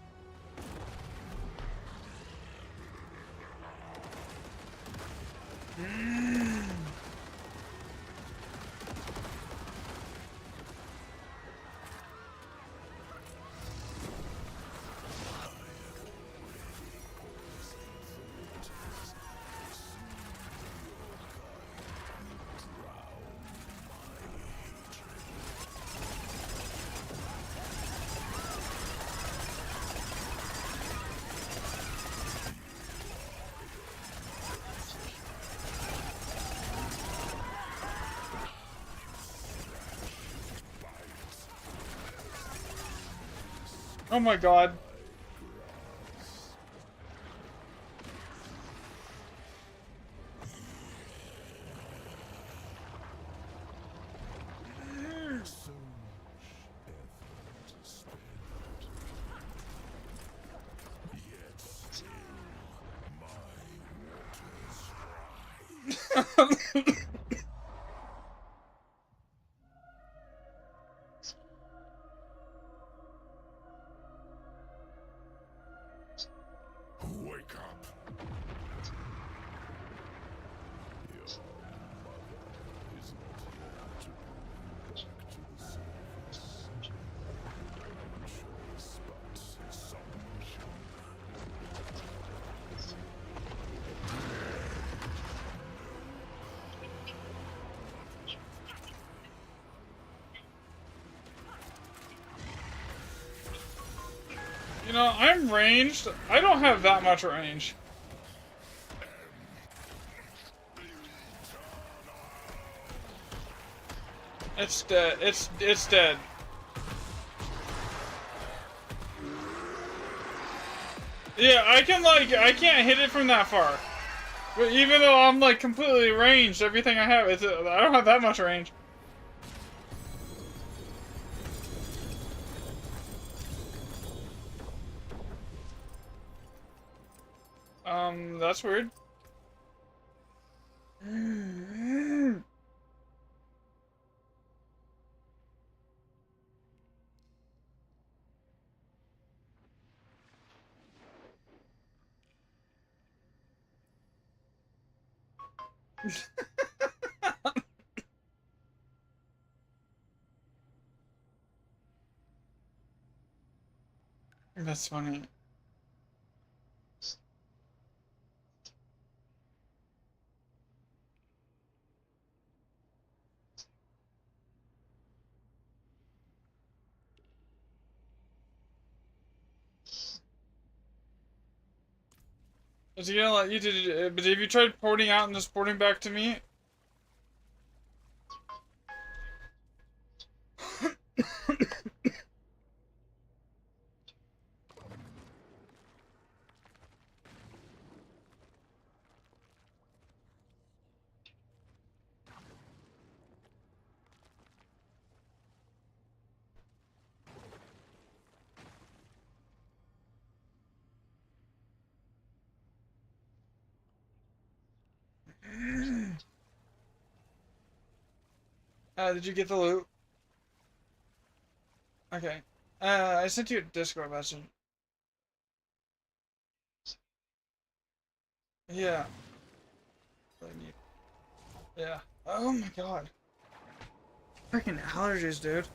Speaker 1: Oh my god.
Speaker 2: So much effort spent. Yet still, my waters rise. Wake up! Your mother is not here to bring you back to the surface. No choice but submission.
Speaker 1: You know, I'm ranged. I don't have that much range. It's dead. It's dead. Yeah, I can't hit it from that far. But even though I'm like completely ranged, everything I have is I don't have that much range. That's weird. That's funny. Is he gonna let you do? But have you tried porting out and just porting back to me? Did you get the loot? Okay. I sent you a Discord message. Yeah. Yeah. Oh my god. Freaking allergies, dude.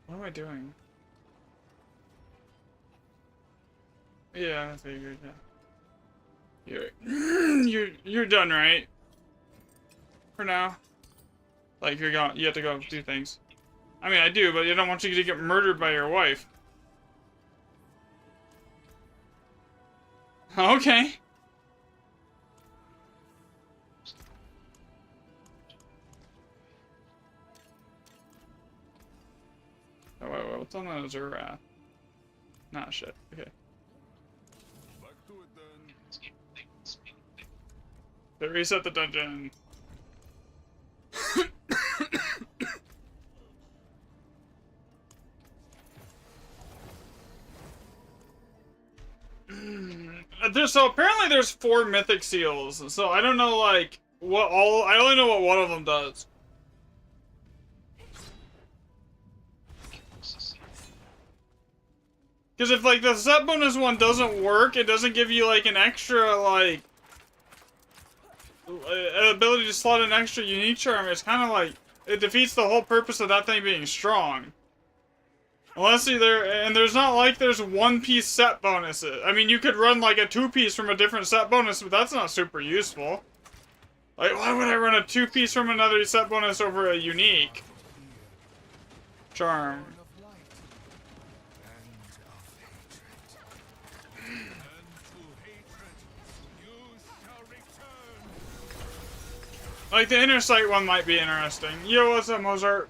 Speaker 1: What am I doing? Yeah, I figured. Yeah. You're done, right? For now. Like you have to go do things. I mean, I do, but I don't want you to get murdered by your wife. Okay. Oh, wait, what's on the Zurath? Nah, shit. Okay.
Speaker 5: Back to it then.
Speaker 1: They reset the dungeon. So apparently there's 4 mythic seals. So I don't know like what all. I only know what one of them does. Because if like the set bonus one doesn't work, it doesn't give you like an extra like ability to slot an extra unique charm. It's kind of like it defeats the whole purpose of that thing being strong. Unless there's not like there's 1-piece set bonuses. I mean, you could run like a 2-piece from a different set bonus, but that's not super useful. Like, why would I run a 2-piece from another set bonus over a unique charm?
Speaker 5: Born of light and of hatred. And to hatred you shall return.
Speaker 1: Like, the inner sight one might be interesting. Yo, what's up, Mozart?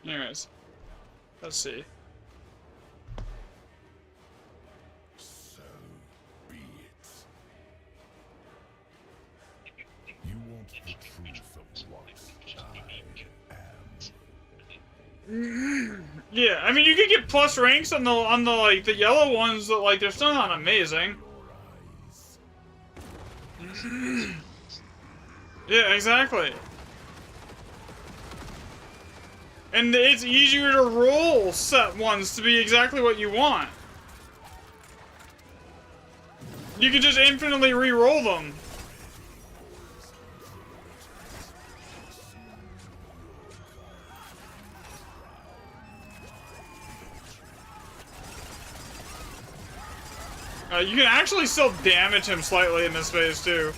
Speaker 1: Anyways, let's see.
Speaker 2: So be it. You want the truth of what I am.
Speaker 1: Yeah, I mean, you could get plus ranks on the like the yellow ones, but like they're still not amazing.
Speaker 2: Your eyes.
Speaker 1: Yeah, exactly. And it's easier to roll set ones to be exactly what you want. You can just infinitely re-roll them. You can actually still damage him slightly in this phase too.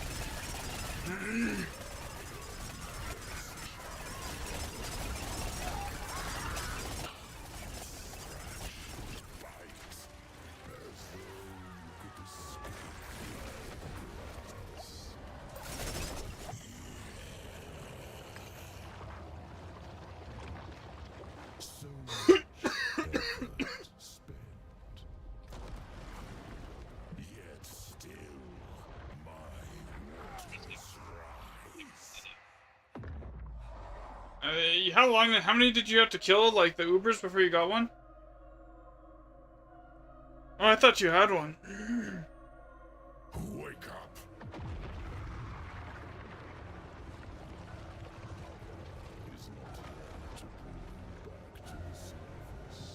Speaker 1: How many did you have to kill, like, the Ubers before you got one? Oh, I thought you had one.
Speaker 2: Wake up. Is not here to bring back to the surface.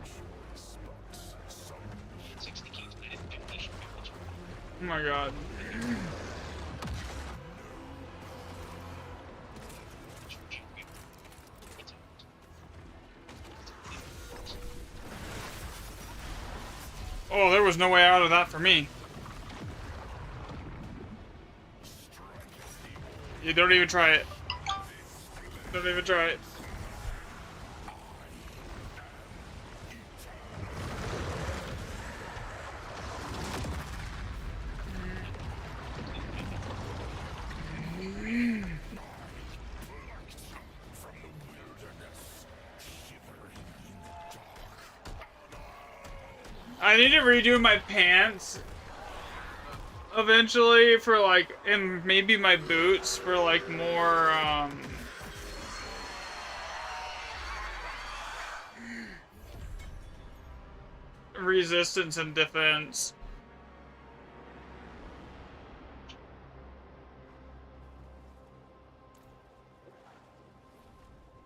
Speaker 2: Choice, but some
Speaker 1: Oh my god. Oh, there was no way out of that for me. You don't even try it. Don't even try it. I need to redo my pants eventually for like, and maybe my boots for like more, resistance and defense.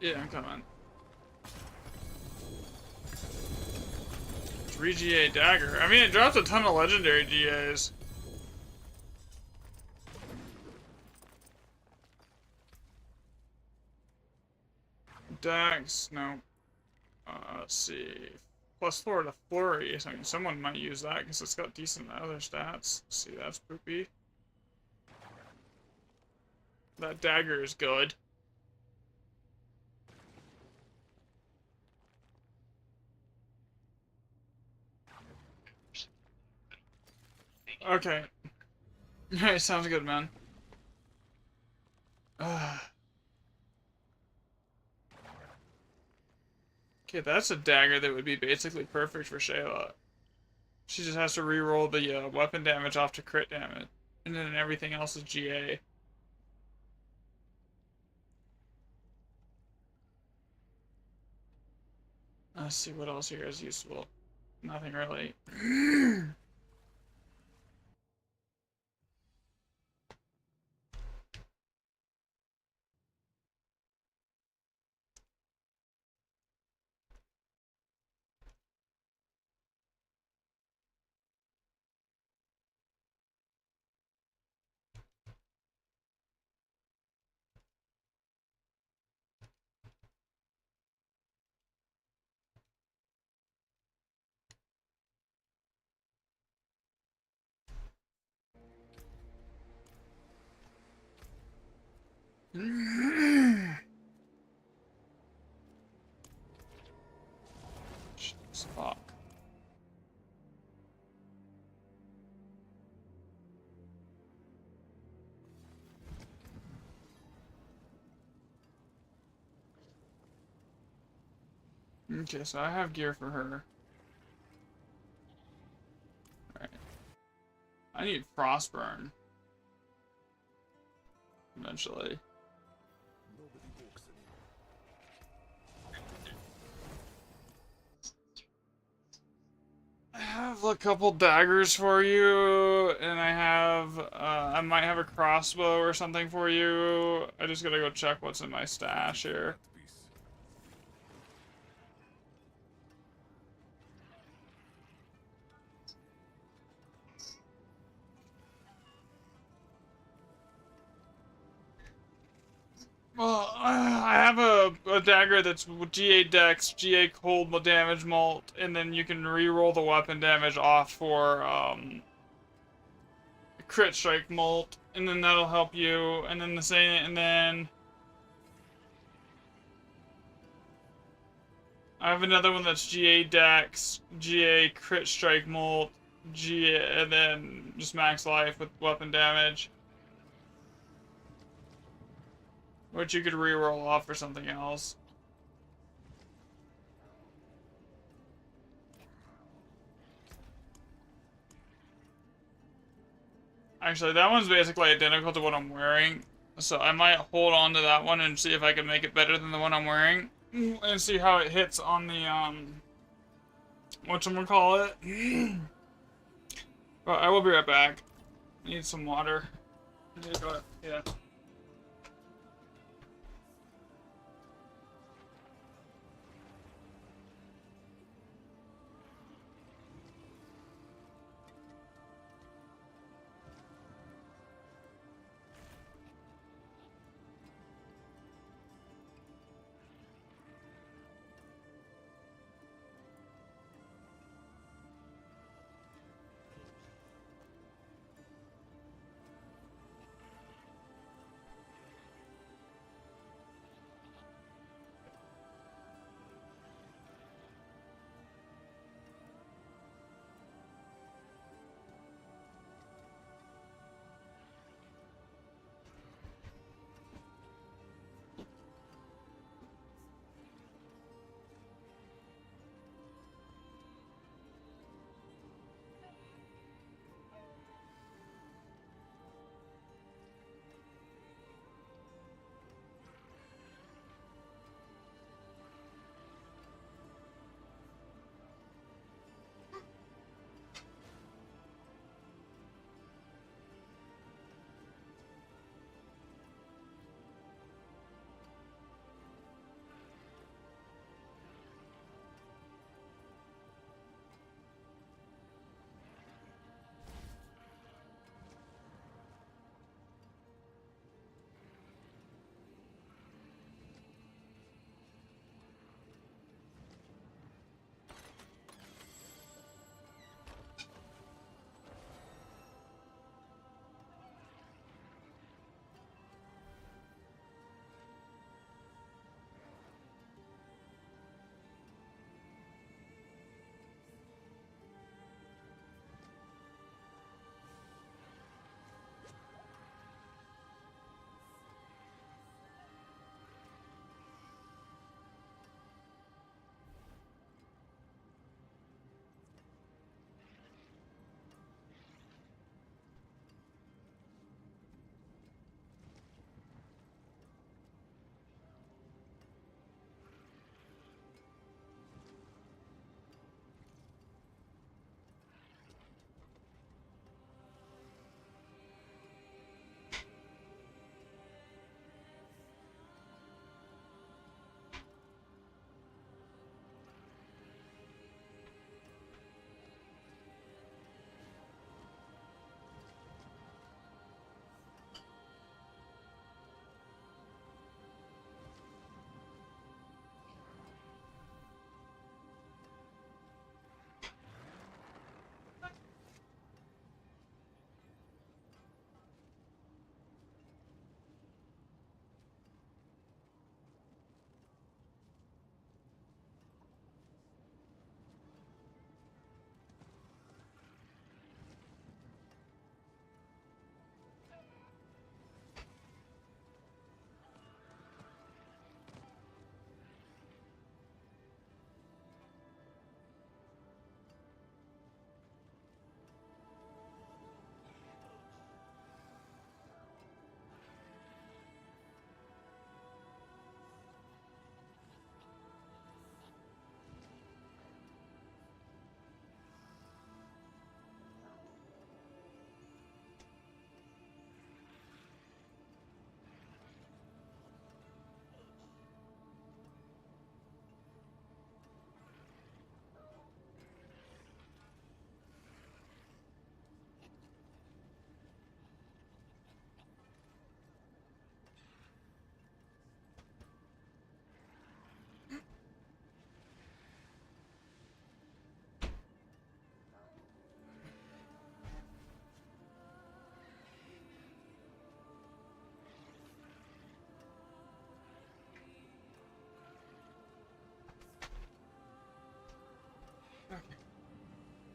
Speaker 1: Yeah, I'm coming. 3 GA dagger. I mean, it drops a ton of legendary GAs. Dax, no. Let's see. +4 to flurry. I mean, someone might use that because it's got decent other stats. Let's see, that's poopy. That dagger is good. Okay. Alright, sounds good, man. Okay, that's a dagger that would be basically perfect for Shayla. She just has to reroll the weapon damage off to crit damage. And then everything else is GA. Let's see what else here is useful. Nothing really. Fuck. Okay, so I have gear for her. Alright. I need Frostburn. Eventually. I have a couple daggers for you, and I might have a crossbow or something for you. I just gotta go check what's in my stash here. Well, I have a dagger that's GA Dex, GA Cold Damage Mult, and then you can re-roll the weapon damage off for Crit Strike Mult, and then that'll help you. And then I have another one that's GA Dex, GA Crit Strike Mult, GA, and then just max life with weapon damage. Which you could re-roll off for something else. Actually, that one's basically identical to what I'm wearing. So I might hold on to that one and see if I can make it better than the one I'm wearing. And see how it hits on the, whatchamacallit. But I will be right back. Need some water. Yeah.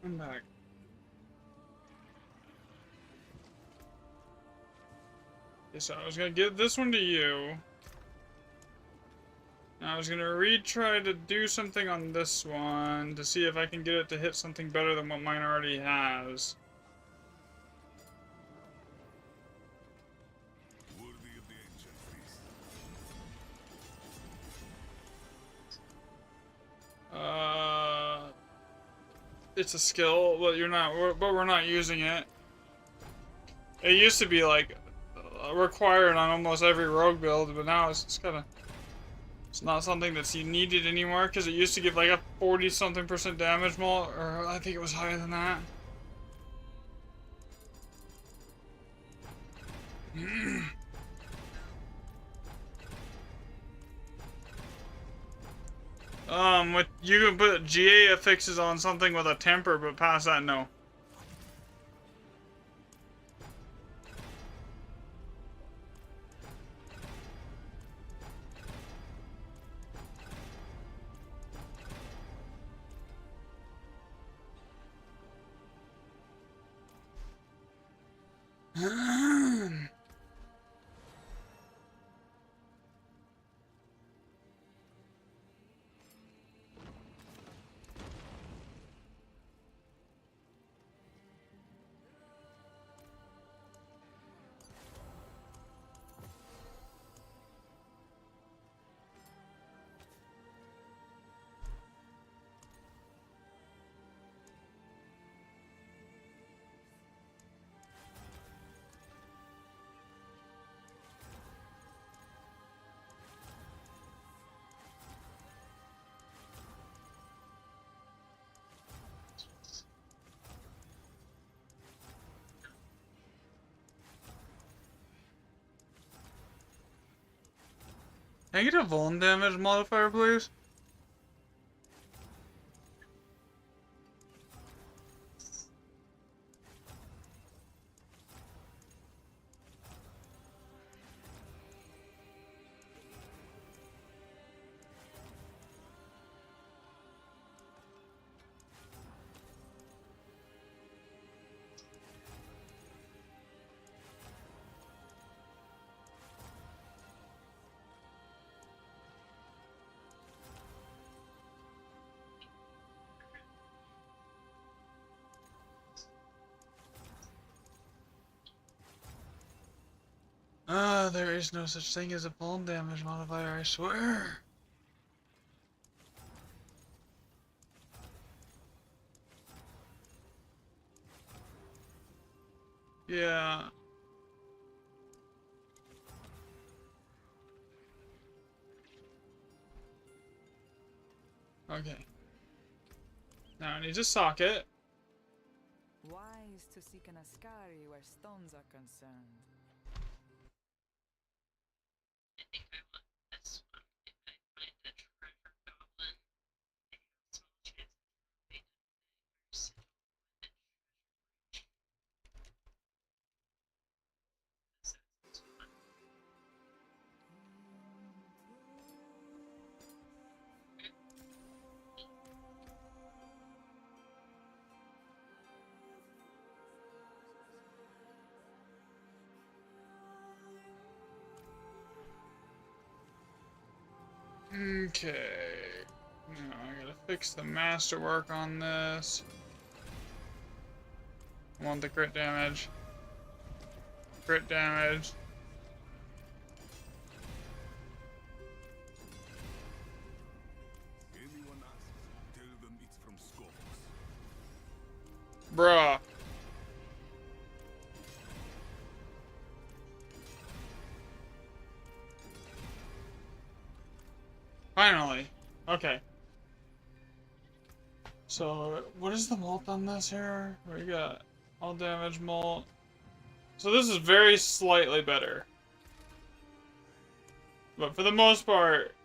Speaker 1: I'm back. Okay, so I was gonna give this one to you. Now I was gonna retry to do something on this one to see if I can get it to hit something better than what mine already has.
Speaker 5: Worthy of the ancient feast.
Speaker 1: It's a skill, but we're not using it. It used to be like required on almost every rogue build, but now it's kind of, it's not something that's needed anymore because it used to give like a 40-something% damage mult, or I think it was higher than that. With you can put GA affixes on something with a temper, but past that, no. Can I get a vuln damage modifier, please? There is no such thing as a vuln damage modifier, I swear. Yeah. Okay. Now I need to socket.
Speaker 3: Wise to seek an Ascari where stones are concerned.
Speaker 6: I think I want this one. If I find the treasure goblin, I have a small chance of throwing a sigil with a treasure breach. So it's fun.
Speaker 1: Okay. Now I gotta fix the masterwork on this. I want the crit damage. Crit damage.
Speaker 5: Anyone asks, tell them it's from Scorpus.
Speaker 1: Bruh. Finally. Okay. So, what is the mult on this here? We got all damage mult. So this is very slightly better. But for the most part,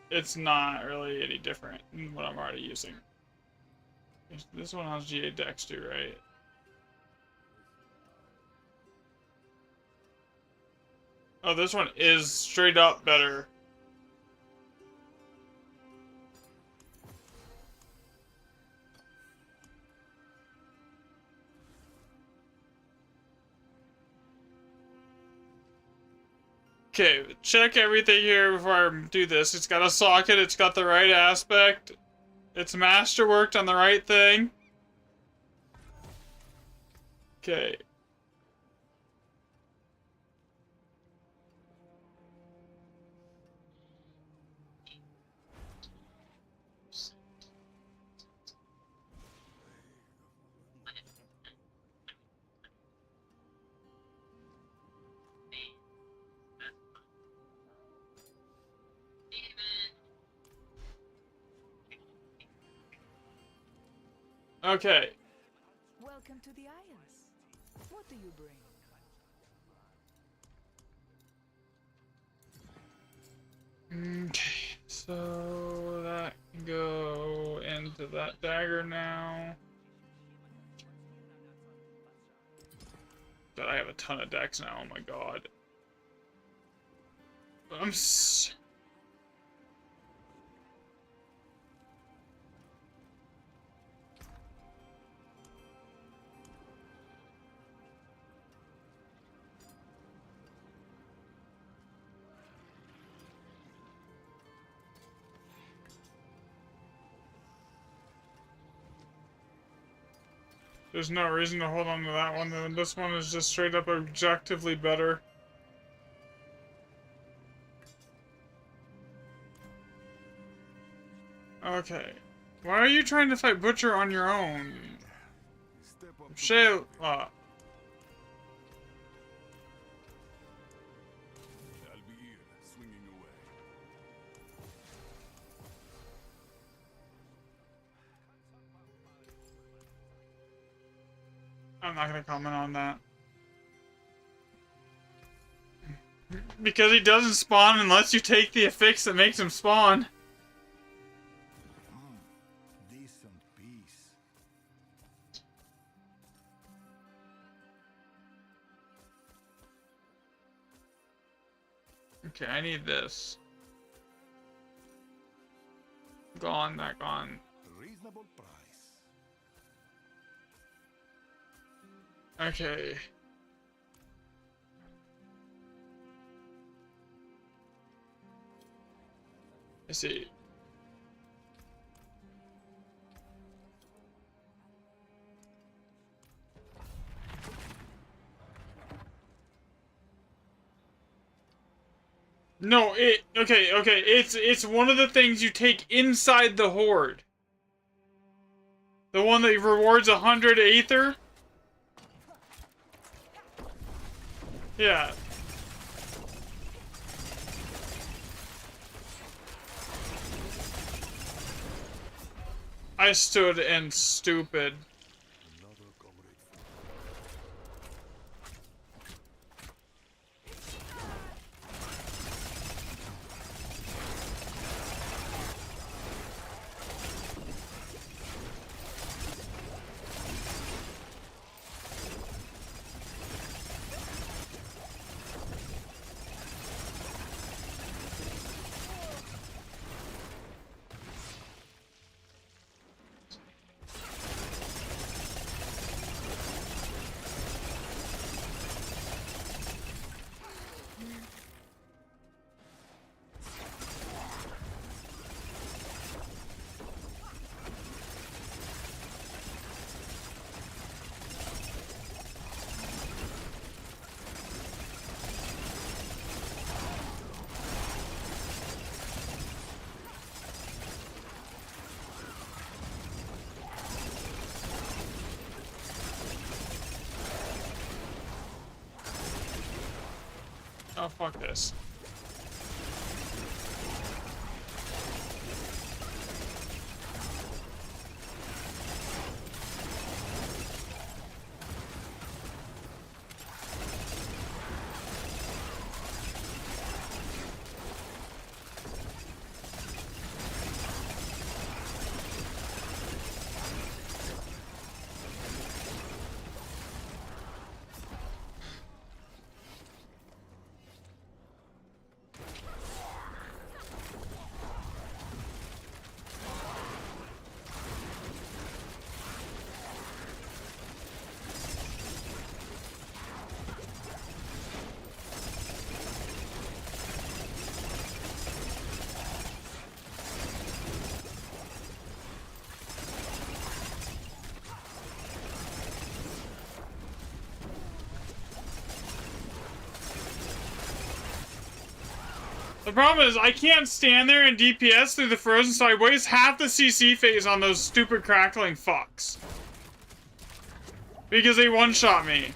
Speaker 1: it's not really any different than what I'm already using. This one has GA Dex too, right? Oh, this one is straight up better. Okay, check everything here before I do this. It's got a socket, it's got the right aspect. It's masterworked on the right thing. Okay. Okay.
Speaker 3: Welcome to the Isles. What do you bring?
Speaker 1: Okay, so that can go into that dagger now. God, I have a ton of decks now, oh my god. There's no reason to hold on to that one, then this one is just straight up objectively better. Okay. Why are you trying to fight Butcher on your own?
Speaker 5: Step up to
Speaker 1: Shayla.
Speaker 5: I'll be here, swinging away.
Speaker 1: I'm not gonna comment on that. Because he doesn't spawn unless you take the affix that makes him spawn.
Speaker 5: Decent piece.
Speaker 1: Okay, I need this. Gone, that gone.
Speaker 5: Reasonable price.
Speaker 1: Okay. I see. No, okay, it's one of the things you take inside the horde. The one that rewards 100 Aether? Yeah. I stood in stupid.
Speaker 5: Another comrade.
Speaker 1: Oh, fuck this. The problem is I can't stand there and DPS through the frozen, so I waste half the CC phase on those stupid crackling fucks. Because they one-shot me.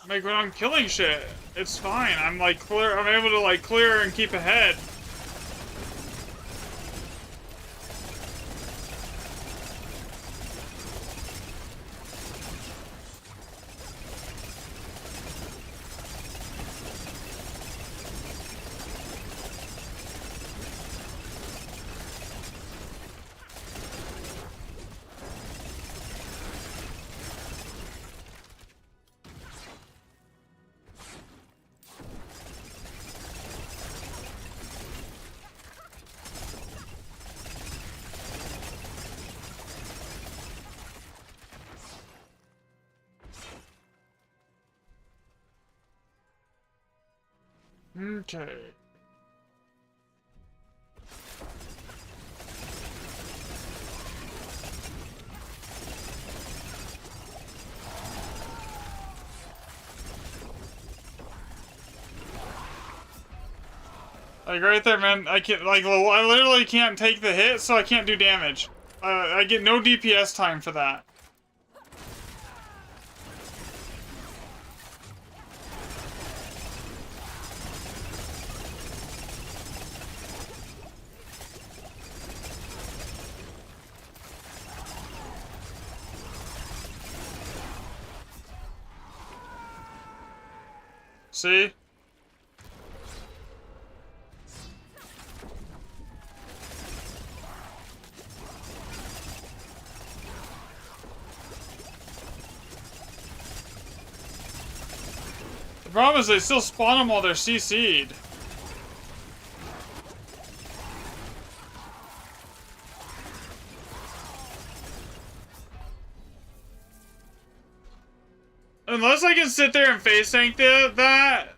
Speaker 1: Like, when I'm killing shit, it's fine. I'm, like, clear. I'm able to, like, clear and keep ahead. Okay. Like, right there, man, I can't, like, I literally can't take the hit, so I can't do damage. I get no DPS time for that. See? The problem is they still spawn them while they're CC'd. Unless I can sit there and face tank that,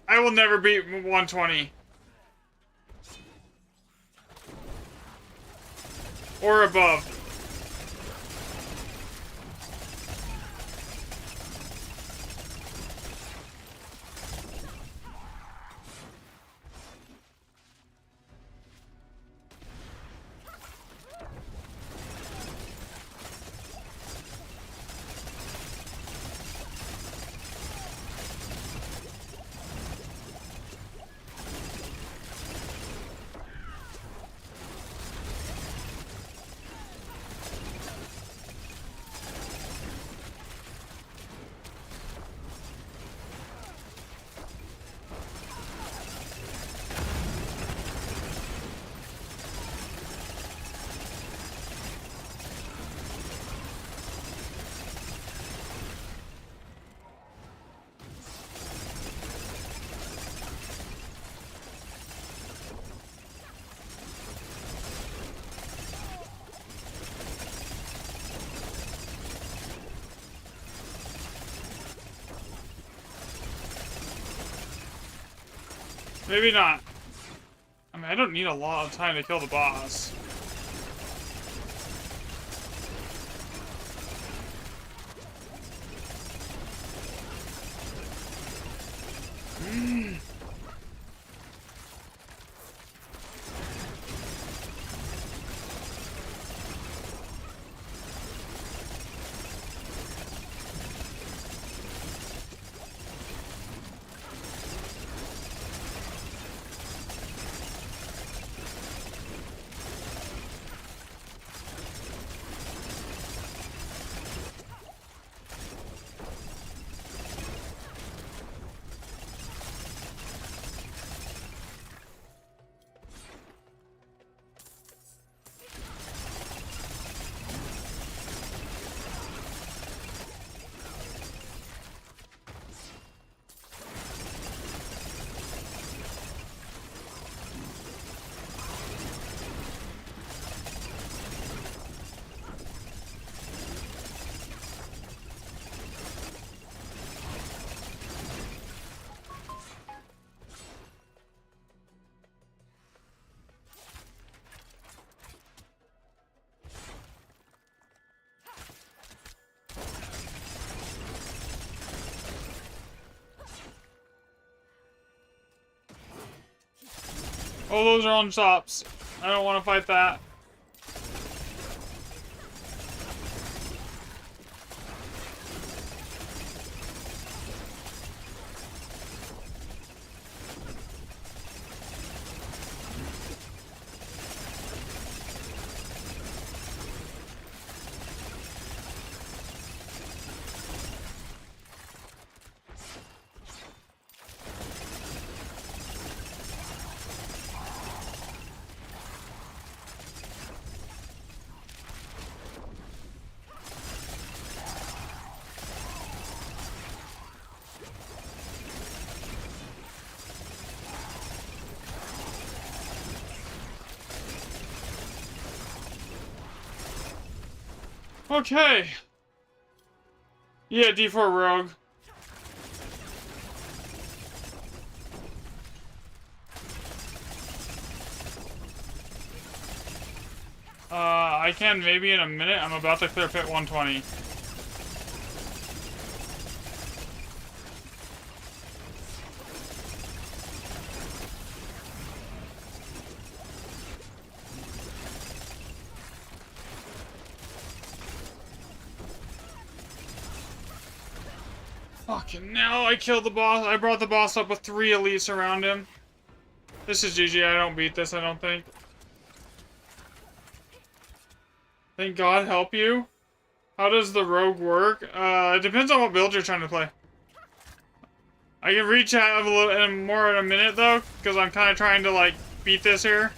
Speaker 1: I will never beat 120. Or above. Maybe not. I mean, I don't need a lot of time to kill the boss. Oh, those are on chops. I don't want to fight that. Okay. Yeah, D4 Rogue. I can maybe in a minute. I'm about to clear pit 120. Fucking now I killed the boss. I brought the boss up with 3 elites around him. This is GG. I don't beat this, I don't think. Thank God help you. How does the rogue work? It depends on what build you're trying to play. I can rechat a little more in a minute though, because I'm kind of trying to like beat this here.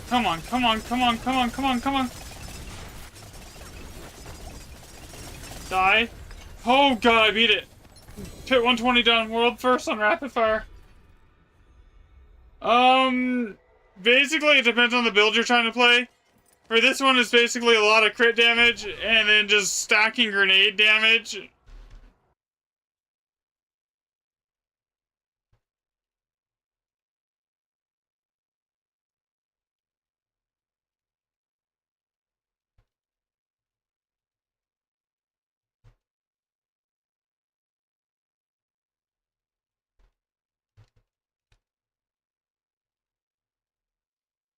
Speaker 1: Come on, come on, come on, come on, come on, come on. Die. Oh god, I beat it. Pit 120 done. World first on rapid fire. Basically it depends on the build you're trying to play. For this one, it's basically a lot of crit damage and then just stacking grenade damage.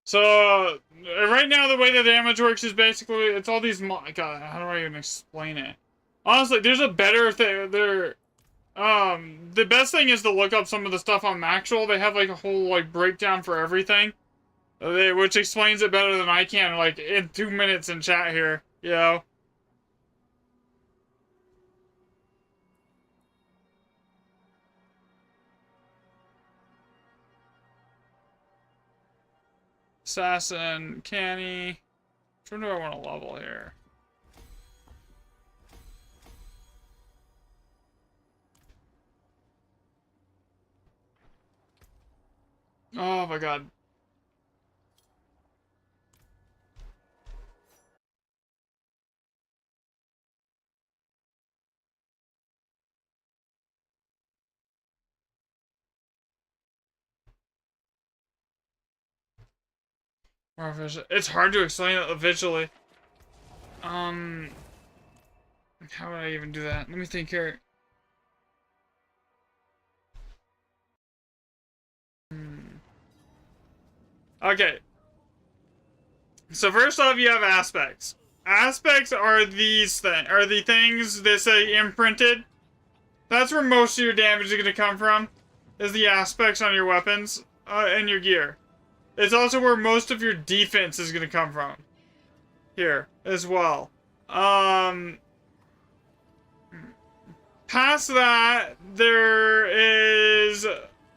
Speaker 1: So, right now the way the damage works is basically, it's all these God, how do I even explain it? Honestly, there's a better thing, the best thing is to look up some of the stuff on Maxwell. They have like a whole like breakdown for everything. Which explains it better than I can, like, in 2 minutes in chat here, you know? Assassin, Canny. Which one do I want to level here? Oh my god. More it's hard to explain it visually. How would I even do that? Let me think here. Okay. So first off, you have aspects. Aspects are the things that say imprinted. That's where most of your damage is going to come from, is the aspects on your weapons and your gear. It's also where most of your defense is going to come from. Here, as well. Past that, there is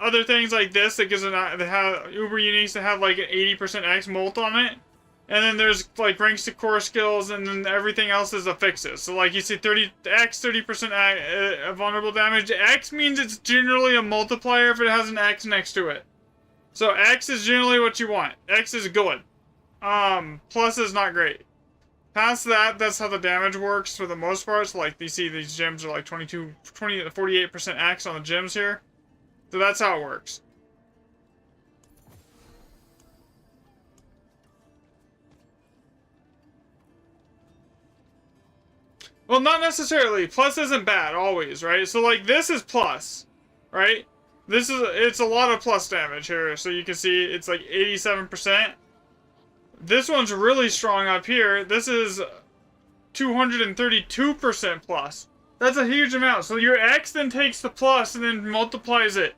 Speaker 1: other things like this that gives that have Uber Uniques that have like an 80% X mult on it. And then there's like ranks to core skills, and then everything else is affixes. So like you see 30% vulnerable damage. X means it's generally a multiplier if it has an X next to it. So X is generally what you want. X is good. Plus is not great. Past that, that's how the damage works for the most part. So like you see these gems are like 20 to 48% X on the gems here. So that's how it works. Well, not necessarily. Plus isn't bad, always, right? So, like, this is plus, right? It's a lot of plus damage here. So you can see it's like 87%. This one's really strong up here. This is 232% plus. That's a huge amount. So your X then takes the plus and then multiplies it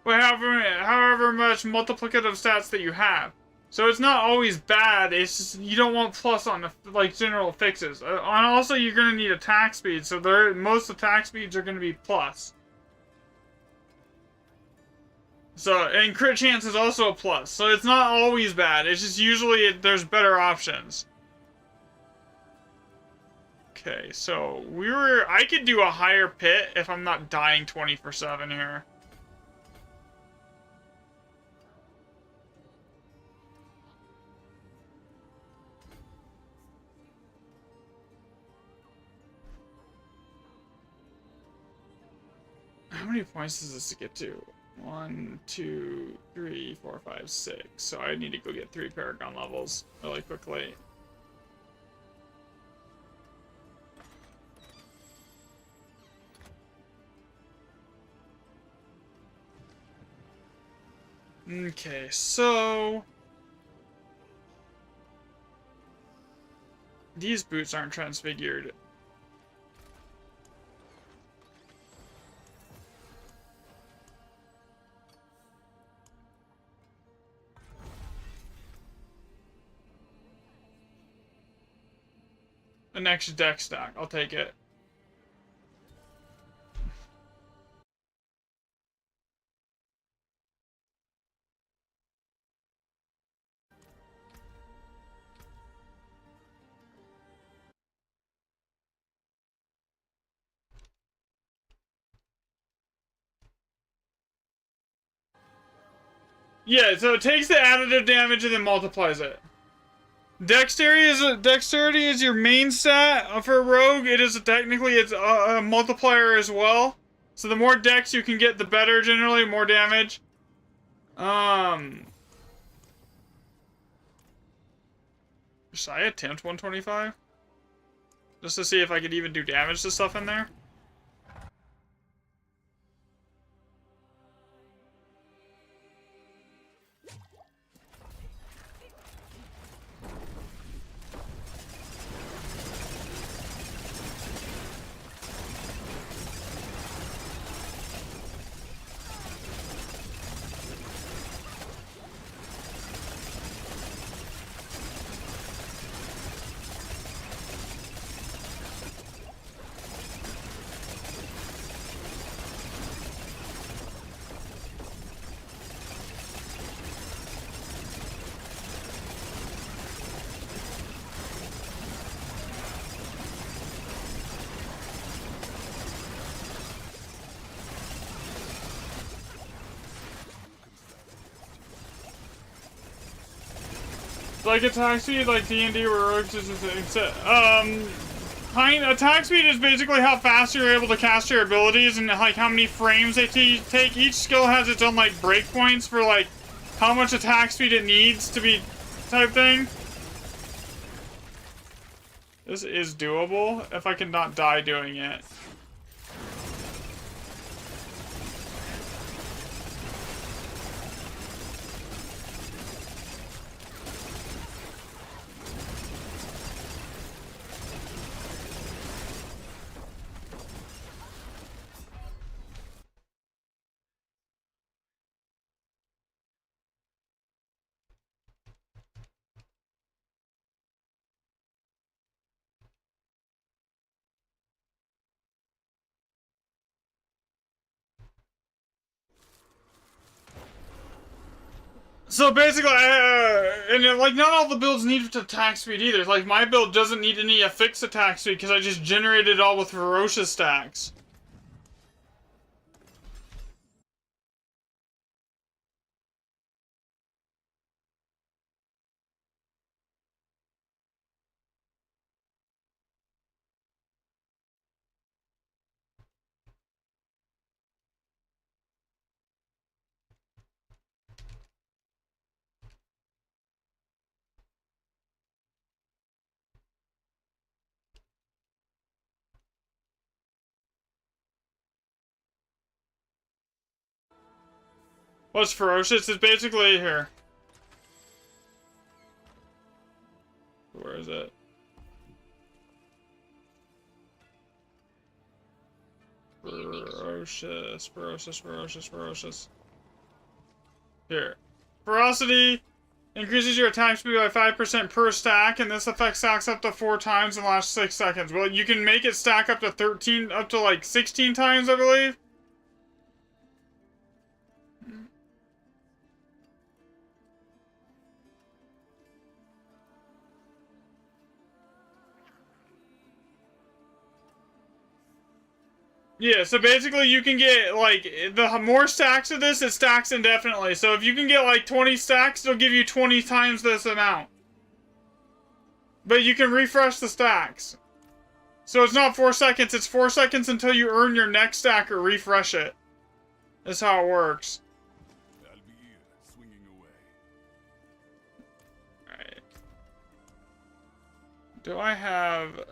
Speaker 1: by however much multiplicative stats that you have. So it's not always bad, it's just you don't want plus on the, like, general fixes. And also you're going to need attack speed, so most attack speeds are going to be plus. So, and crit chance is also a plus, so it's not always bad, it's just usually there's better options. Okay, so I could do a higher pit if I'm not dying 24/7 here. How many points does this get to? 1, 2, 3, 4, 5, 6. So I need to go get 3 Paragon levels really quickly. Okay, so these boots aren't transfigured. An extra deck stack. I'll take it. Yeah, so it takes the additive damage and then multiplies it. Dexterity is your main stat for a rogue. It is technically it's a multiplier as well. So the more dex you can get, the better. Generally, more damage. Should I attempt 125? Just to see if I could even do damage to stuff in there. Like attack speed, like D&D where rogues is attack speed is basically how fast you're able to cast your abilities and like how many frames they take. Each skill has its own like breakpoints for like how much attack speed it needs to be type thing. This is doable if I can not die doing it. So basically, like, not all the builds need attack speed either. Like, my build doesn't need any fixed attack speed because I just generated it all with ferocious stacks. What's ferocious? It's basically here. Where is it? Ferocious, ferocious, ferocious, ferocious. Here. Ferocity increases your attack speed by 5% per stack, and this effect stacks up to 4 times in the last 6 seconds. Well, you can make it stack up to 13, up to like 16 times, I believe. Yeah, so basically you can get, like, the more stacks of this, it stacks indefinitely. So if you can get, like, 20 stacks, it'll give you 20 times this amount. But you can refresh the stacks. So it's not 4 seconds, it's 4 seconds until you earn your next stack or refresh it. That's how it works.
Speaker 5: Albeir, swinging away.
Speaker 1: Alright. Do I have...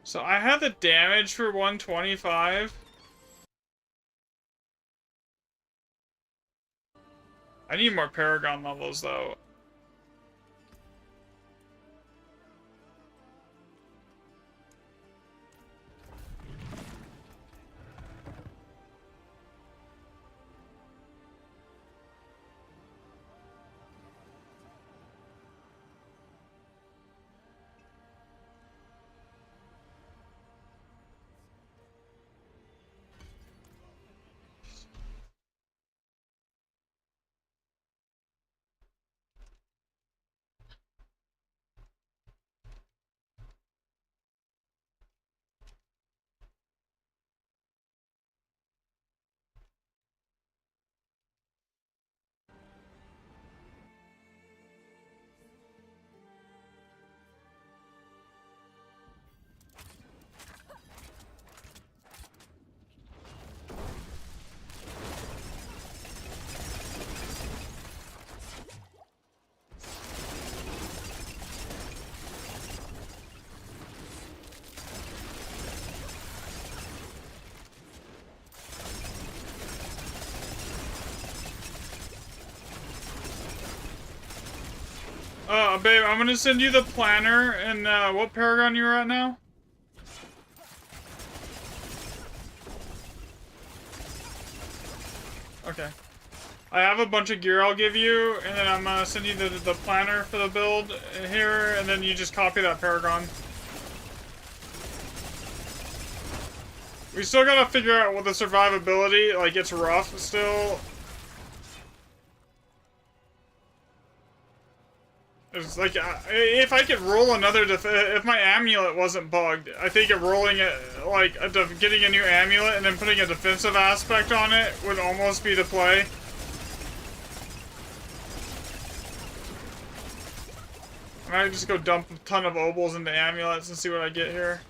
Speaker 1: So I have the damage for 125. I need more Paragon levels, though. Babe, I'm gonna send you the planner, and, what Paragon you're at now? Okay. I have a bunch of gear I'll give you, and then I'm gonna send you the planner for the build here, and then you just copy that Paragon. We still gotta figure out what the survivability, like, it's rough still. It's like, if I could roll another if my amulet wasn't bugged, I think rolling it, like, getting a new amulet and then putting a defensive aspect on it would almost be the play. I might just go dump a ton of obols into amulets and see what I get here.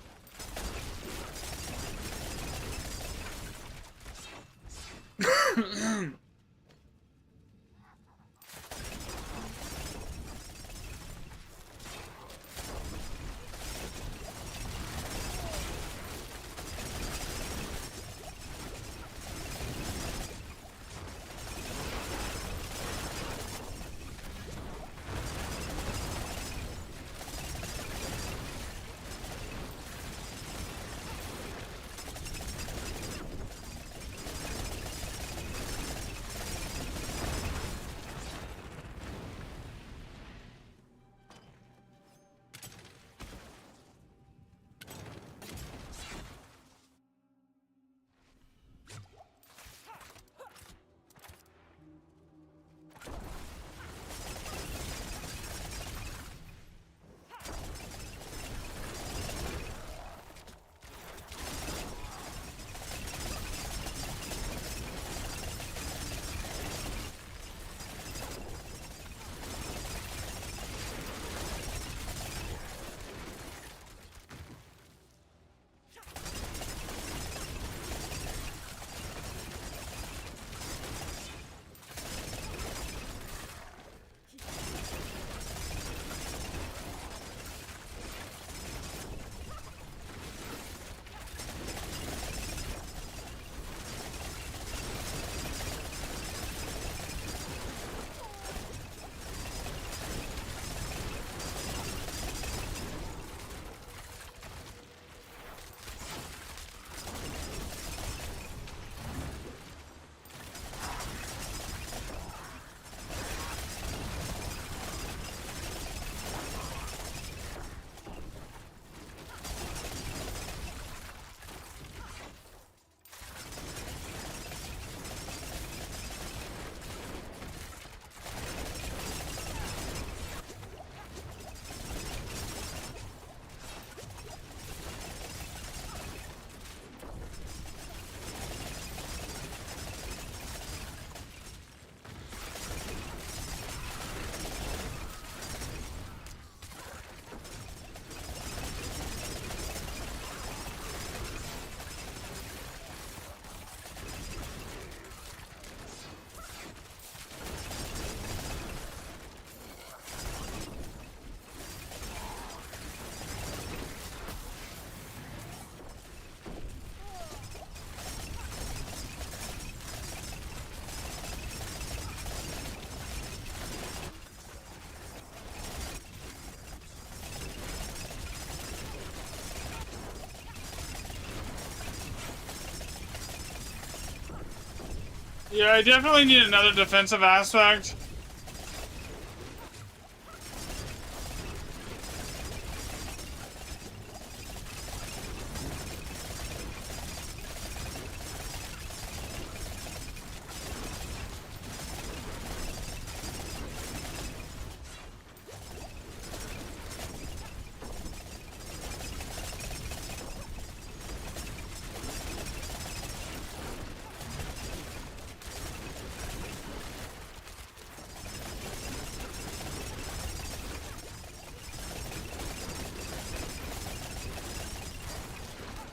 Speaker 1: Yeah, I definitely need another defensive aspect.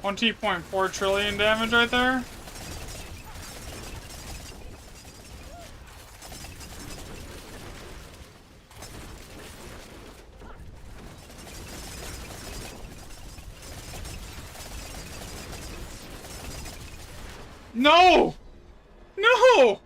Speaker 1: $20.4 trillion damage right there. No! No!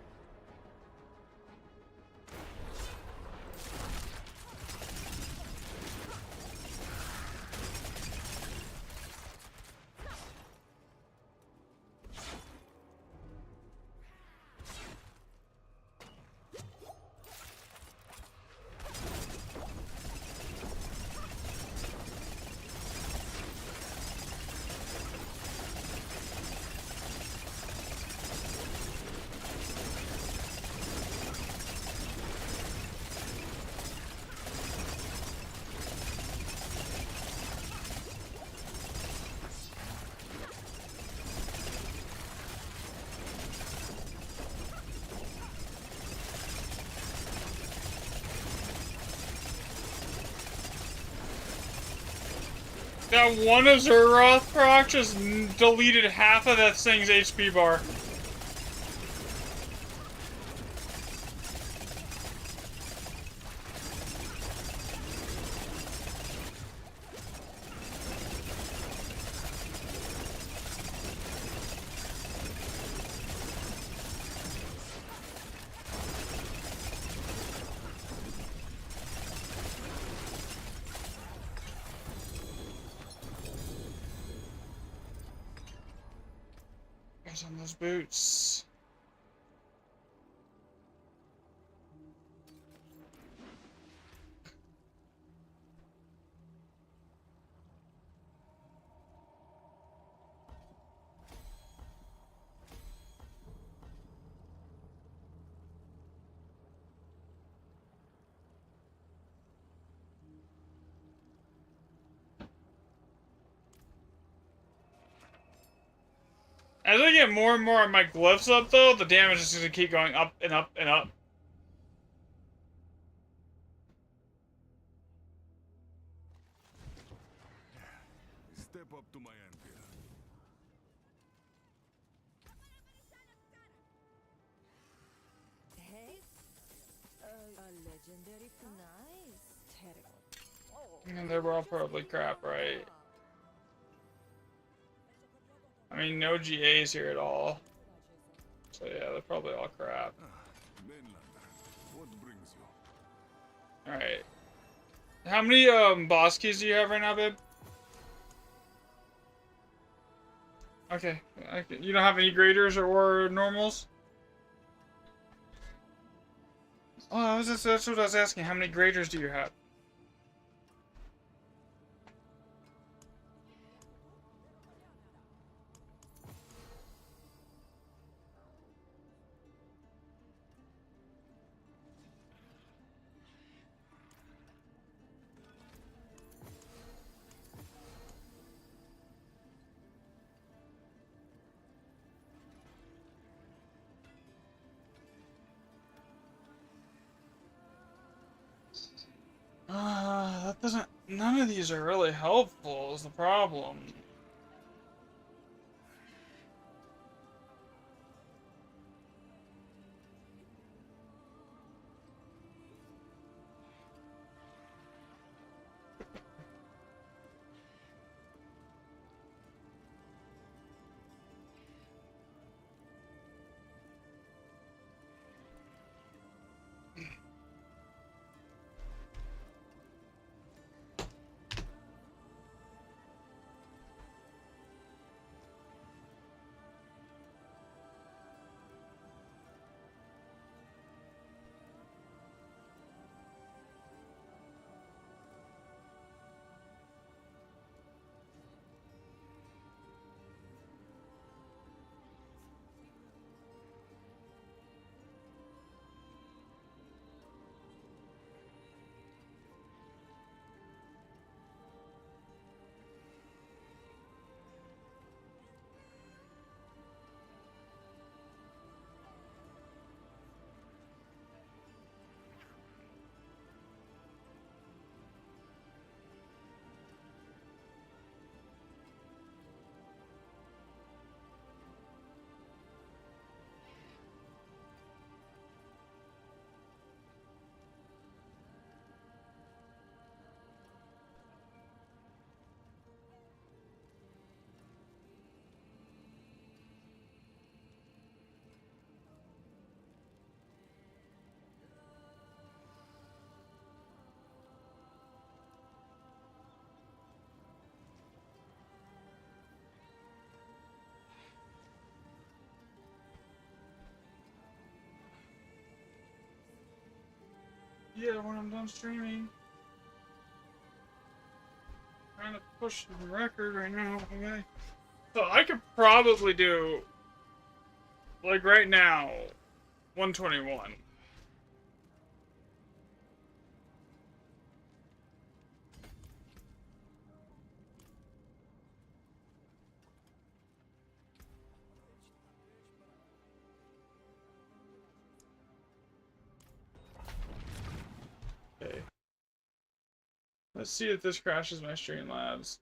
Speaker 1: That one Azeroth proc just deleted half of that thing's HP bar. Guys on those boots. As I get more and more of my glyphs up, though, the damage is going to keep going up and up and up.
Speaker 5: Step up to my anvil.
Speaker 3: Hey, a legendary. Nice. Terrible.
Speaker 1: And they were all probably crap, right? I mean, no GAs here at all. So yeah, they're probably all crap.
Speaker 5: Mainlander, what brings you?
Speaker 1: Alright. How many boss keys do you have right now, babe? Okay. You don't have any graders or normals? Oh, that's what I was asking. How many graders do you have? That doesn't... None of these are really helpful, is the problem. Yeah, when I'm done streaming. Trying to push the record right now, okay? So I could probably do, like right now, 121. Okay. Let's see if this crashes my Streamlabs.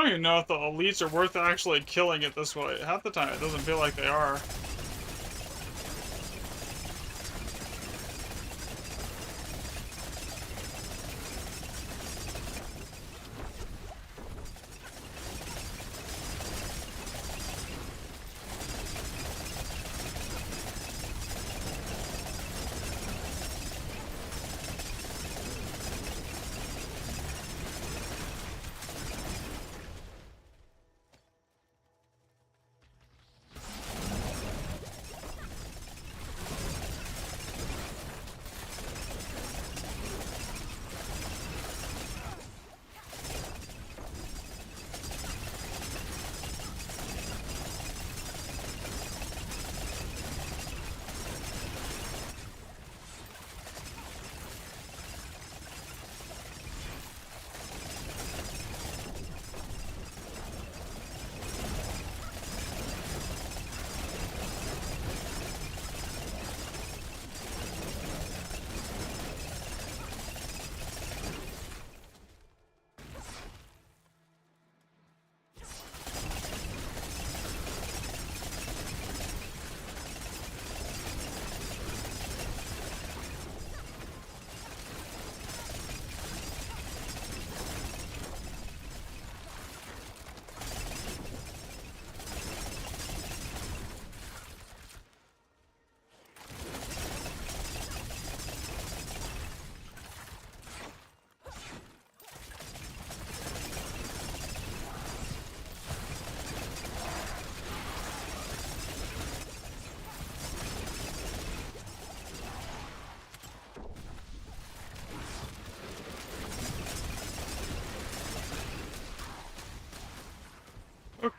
Speaker 1: don't even know if the elites are worth actually killing it this way. Half the time it doesn't feel like they are.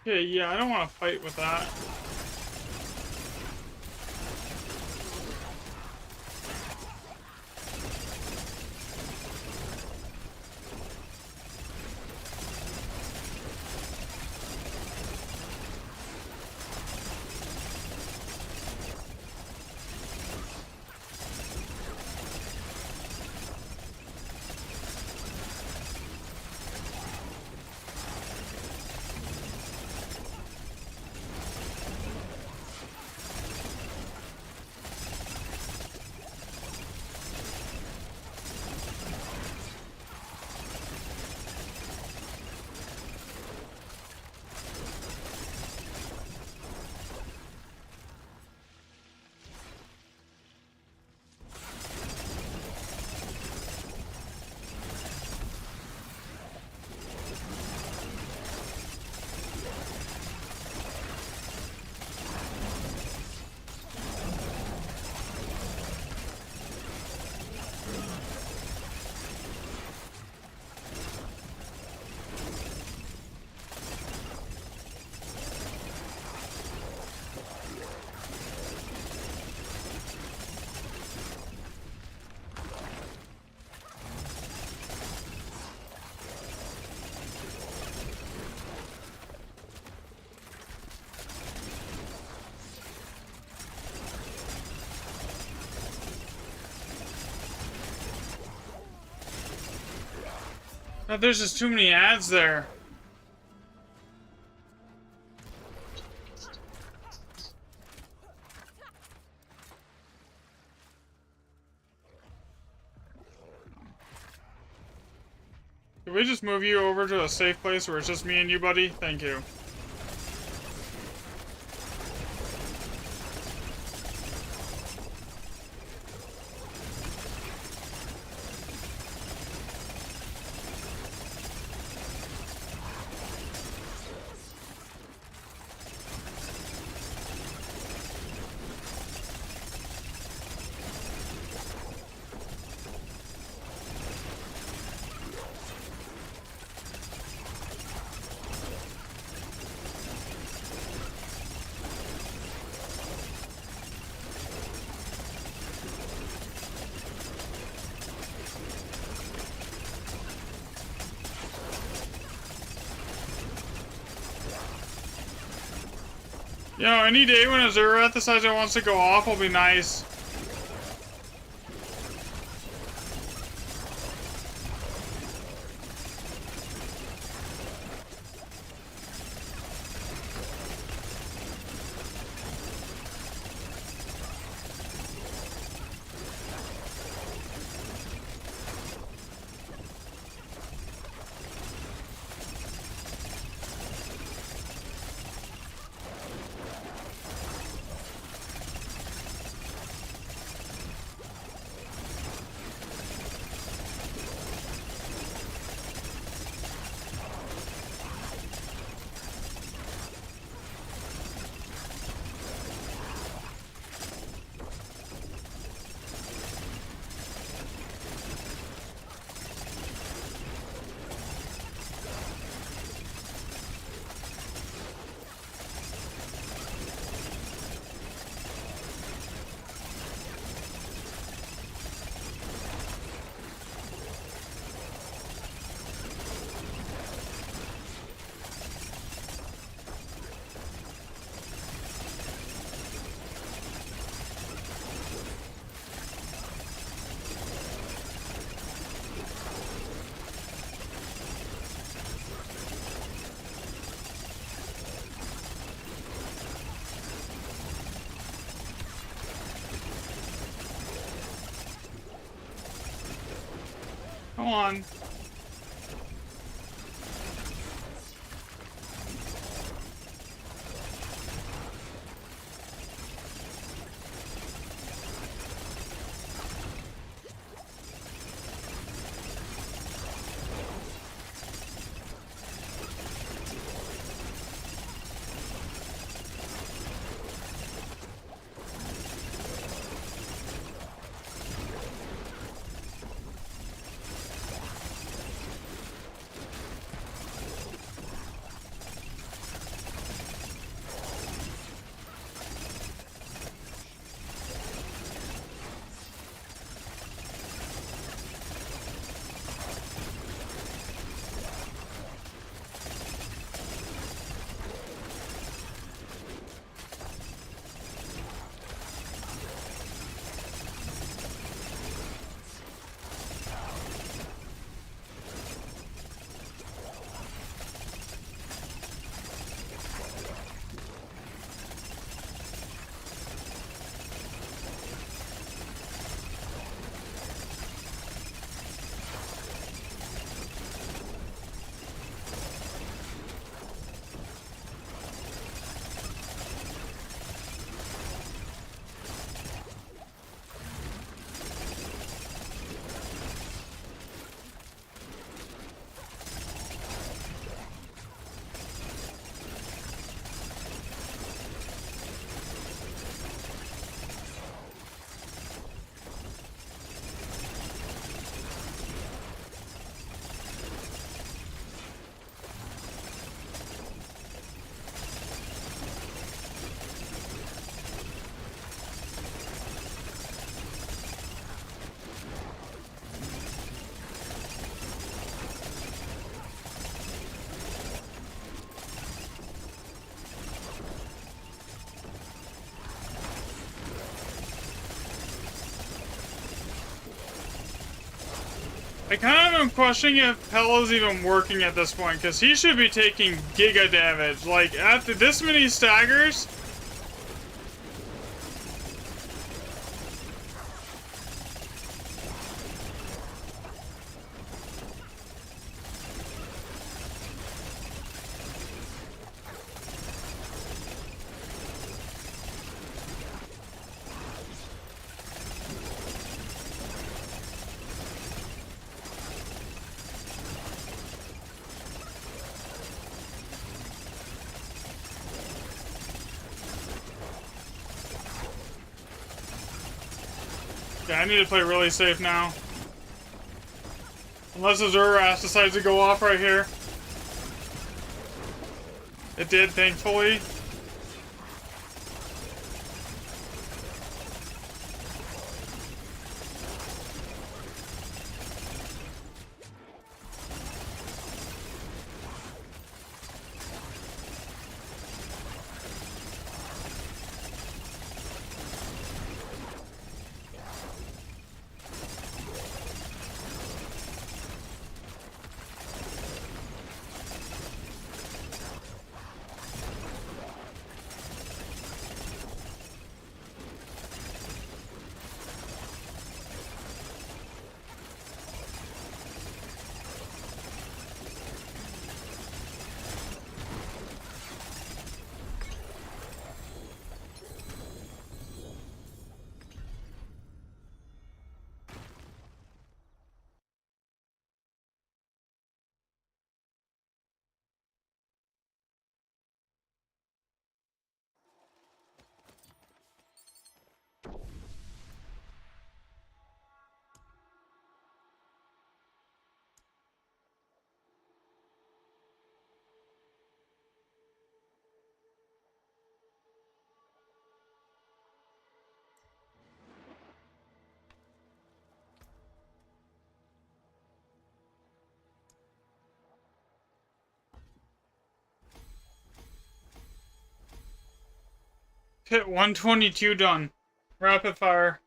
Speaker 1: Okay, yeah, I don't want to fight with that. There's just too many ads there. Can we just move you over to a safe place where it's just me and you, buddy? Thank you. You know, any day when Azura decides it wants to go off will be nice. Come on. I kind of am questioning if Pella's even working at this point, because he should be taking giga damage. Like, after this many staggers... Yeah, I need to play really safe now. Unless his Urash decides to go off right here. It did, thankfully. Hit 122 done. Rapid fire.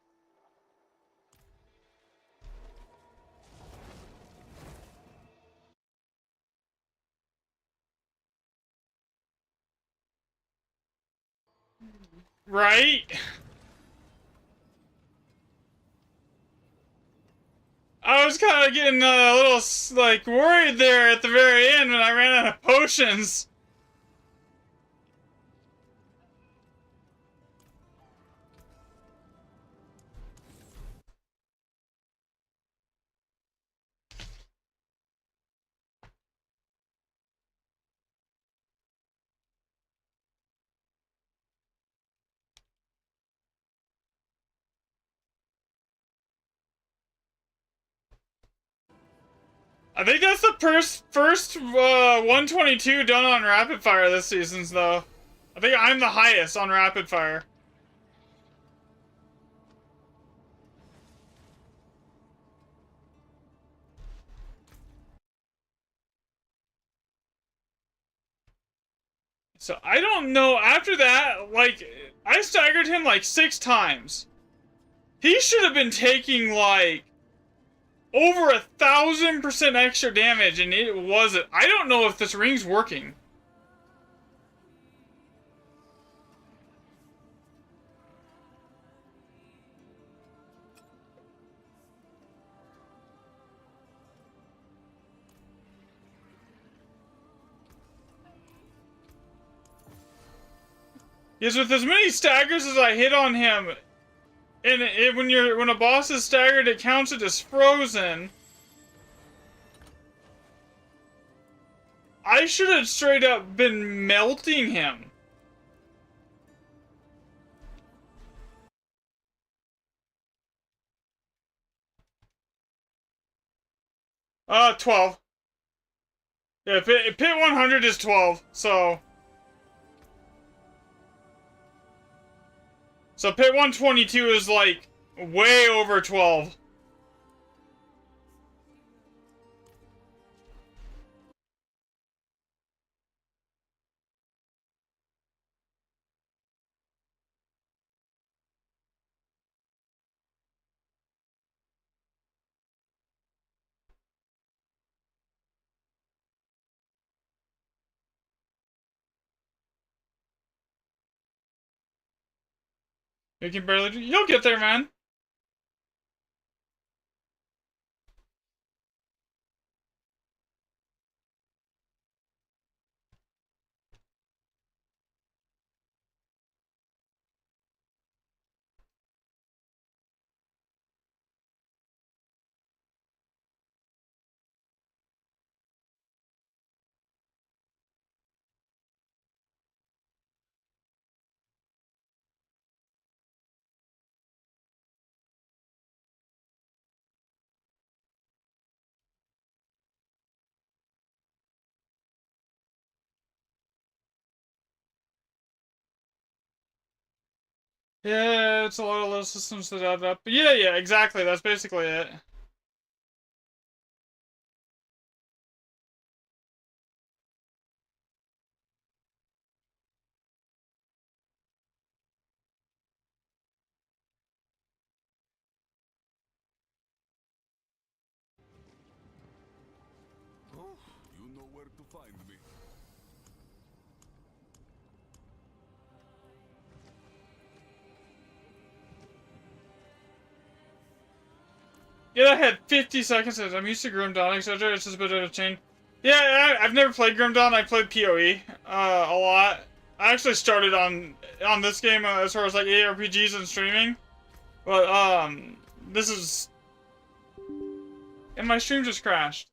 Speaker 1: Right? I was kind of getting a little like worried there at the very end when I ran out of potions. I think that's the first 122 done on rapid fire this season, though. I think I'm the highest on rapid fire. So I don't know. After that, like, I staggered him like 6 times. He should have been taking like over 1,000% extra damage, and it wasn't. I don't know if this ring's working. Because with as many staggers as I hit on him, and when a boss is staggered, it counts it as frozen. I should have straight up been melting him. Uh, 12. Yeah, pit 100 is 12, so... So pit 122 is like way over 12. You can barely do. You'll get there, man. Yeah, it's a lot of little systems that add up. But yeah, exactly. That's basically it.
Speaker 5: Oh, you know where to find me.
Speaker 1: Yeah, I had 50 seconds. I'm used to Grim Dawn, etc. It's just a bit of a chain. Yeah, I've never played Grim Dawn. I played PoE a lot. I actually started on this game as far as like ARPGs and streaming, but this is, and my stream just crashed.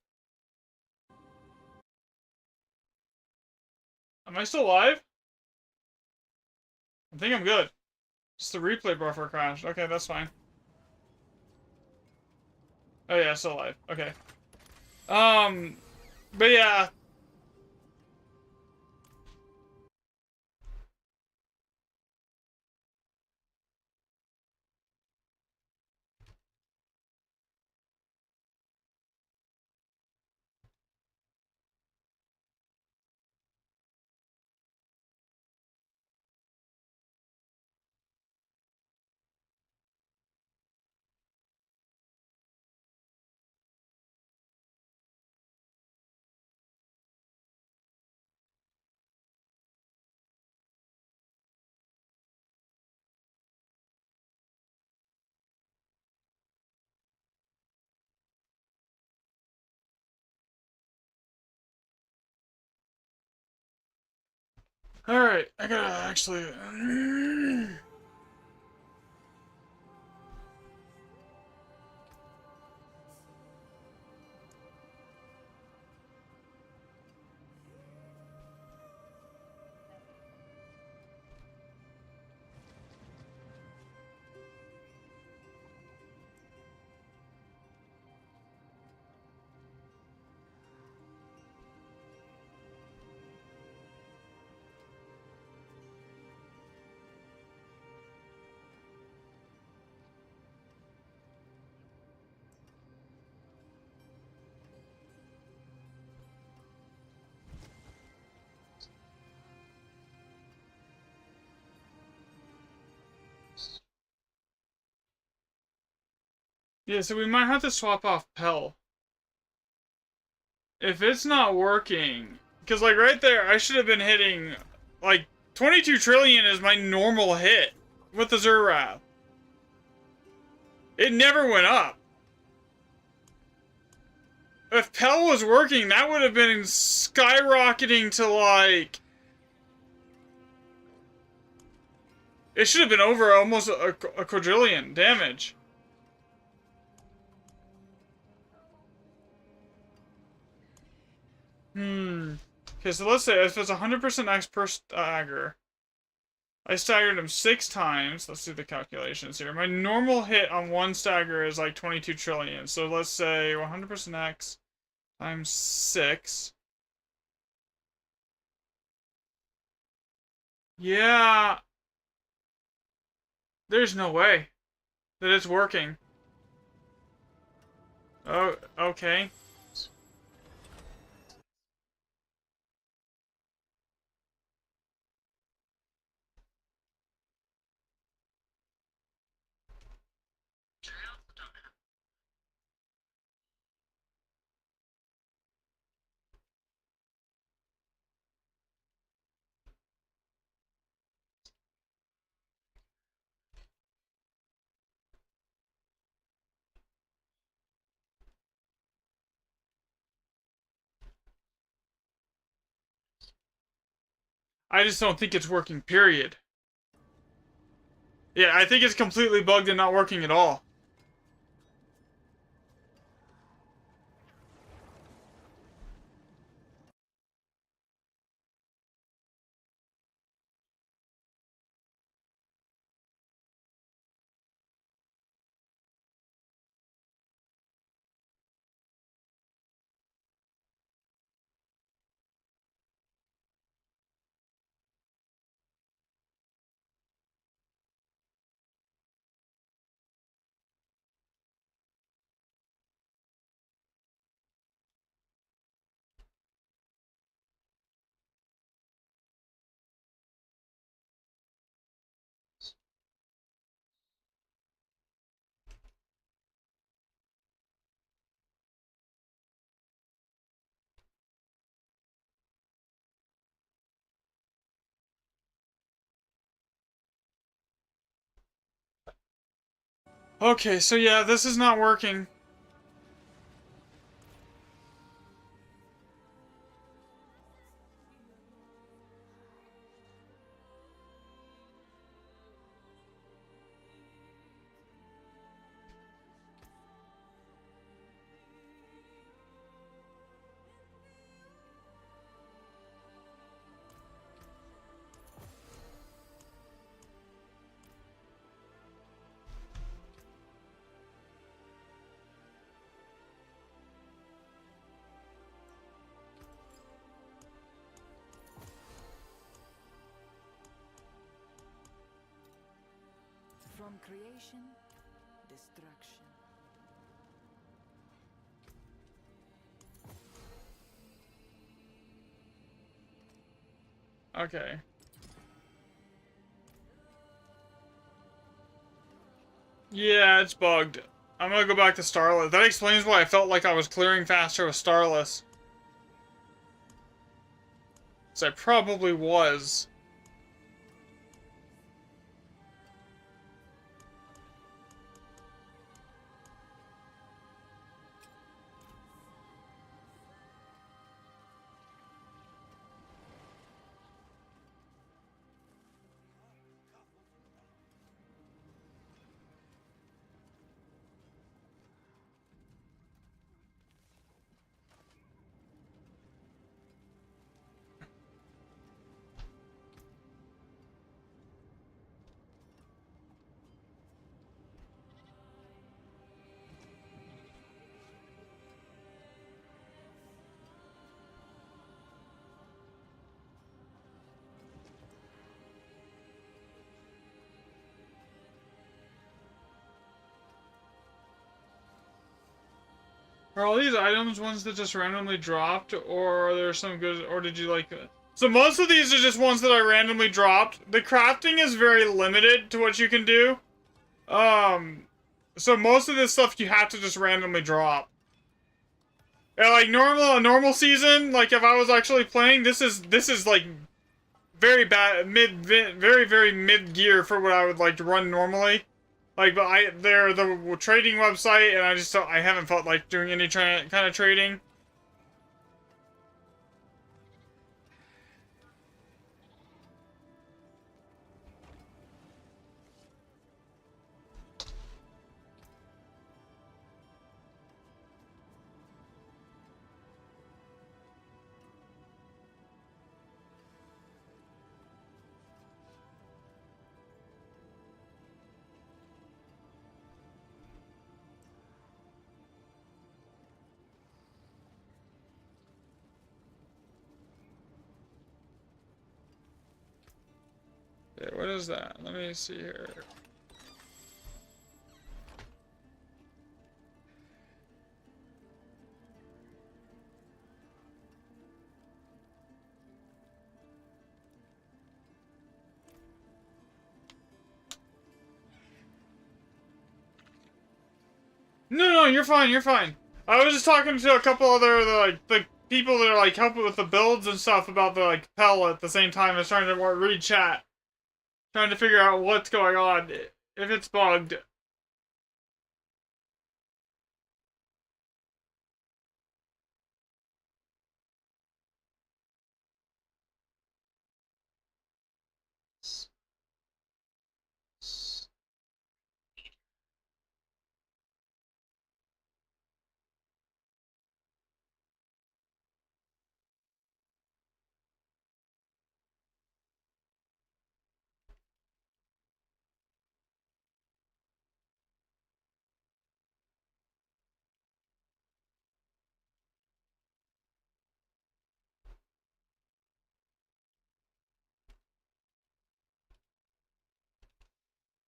Speaker 1: Am I still live? I think I'm good. Just the replay buffer crashed. Okay, that's fine. Oh yeah, still alive. Okay. But yeah, Alright, I gotta actually... Yeah, so we might have to swap off Pell. If it's not working... Because, like, right there, I should have been hitting... Like, 22 trillion is my normal hit with the Zerrath. It never went up. If Pell was working, that would have been skyrocketing to, like... It should have been over almost a quadrillion damage. Okay, so let's say if it's 100% X per stagger, I staggered him 6 times. Let's do the calculations here. My normal hit on one stagger is like 22 trillion. So let's say 100% X times 6. Yeah. There's no way that it's working. Oh, okay.
Speaker 6: I also don't have
Speaker 1: I just don't think it's working, period. Yeah, I think it's completely bugged and not working at all. Okay, so yeah, this is not working.
Speaker 3: From creation, destruction.
Speaker 1: Okay. Yeah, it's bugged. I'm gonna go back to Starless. That explains why I felt like I was clearing faster with Starless. So I probably was. Are all these items ones that just randomly dropped, or are there some good, or did you like it? So most of these are just ones that I randomly dropped. The crafting is very limited to what you can do. So most of this stuff you have to just randomly drop. Yeah, like a normal season, like if I was actually playing, this is like very bad, very mid gear for what I would like to run normally. Like, but they're the trading website, and I haven't felt like doing any kind of trading. Okay, what is that? Let me see here. No, you're fine, you're fine. I was just talking to a couple other, like, the people that are, like, helping with the builds and stuff about the, like, Pell at the same time as trying to read chat. Trying to figure out what's going on, if it's bugged.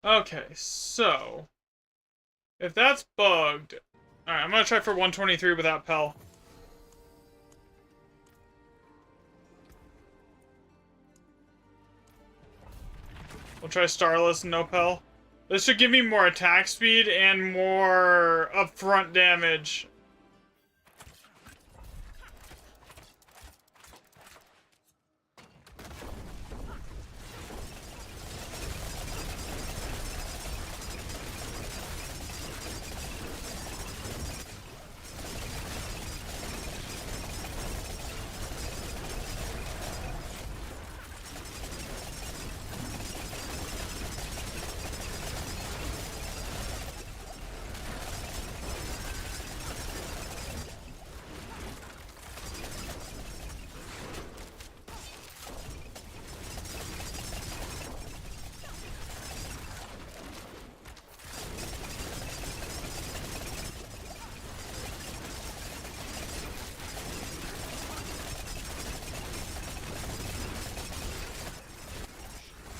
Speaker 1: Okay, so if that's bugged, alright, I'm gonna try for 123 without Pell. We'll try Starless and no Pell. This should give me more attack speed and more upfront damage.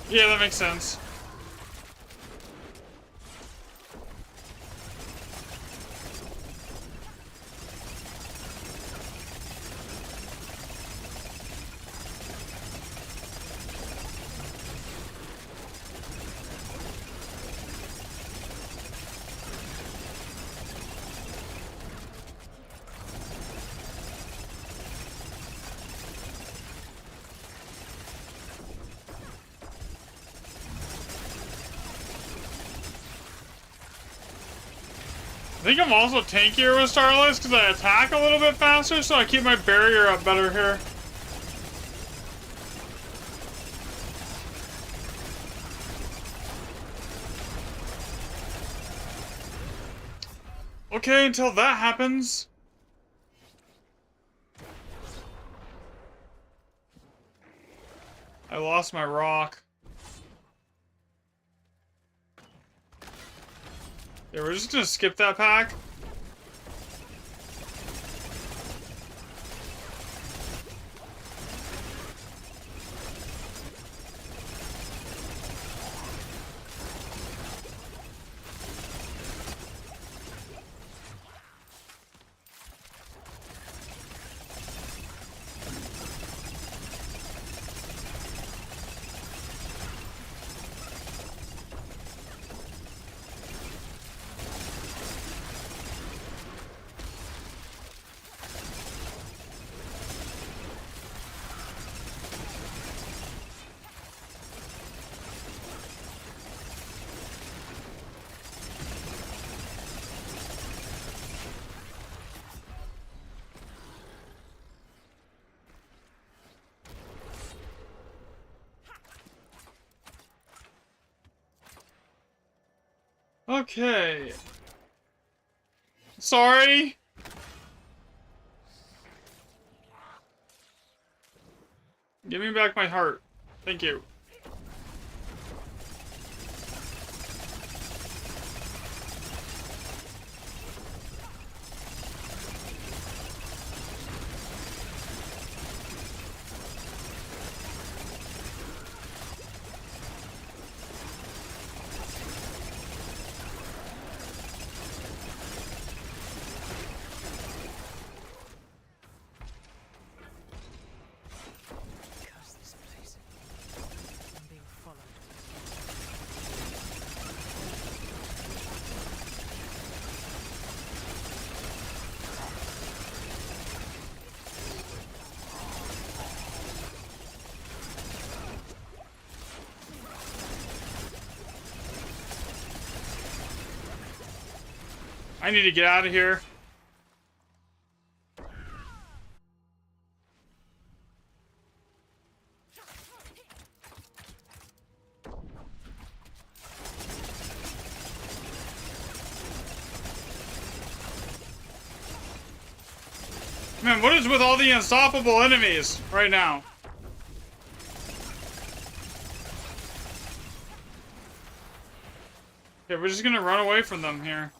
Speaker 1: Yeah, that makes sense. I think I'm also tankier with Starless because I attack a little bit faster, so I keep my barrier up better here. Okay, until that happens. I lost my rock. Yeah, we're just gonna skip that pack. Okay. Sorry. Give me back my heart. Thank you.
Speaker 3: Curse this place. I'm being followed.
Speaker 1: I need to get out of here. Man, what is with all the unstoppable enemies right now? Okay, we're just gonna run away from them here.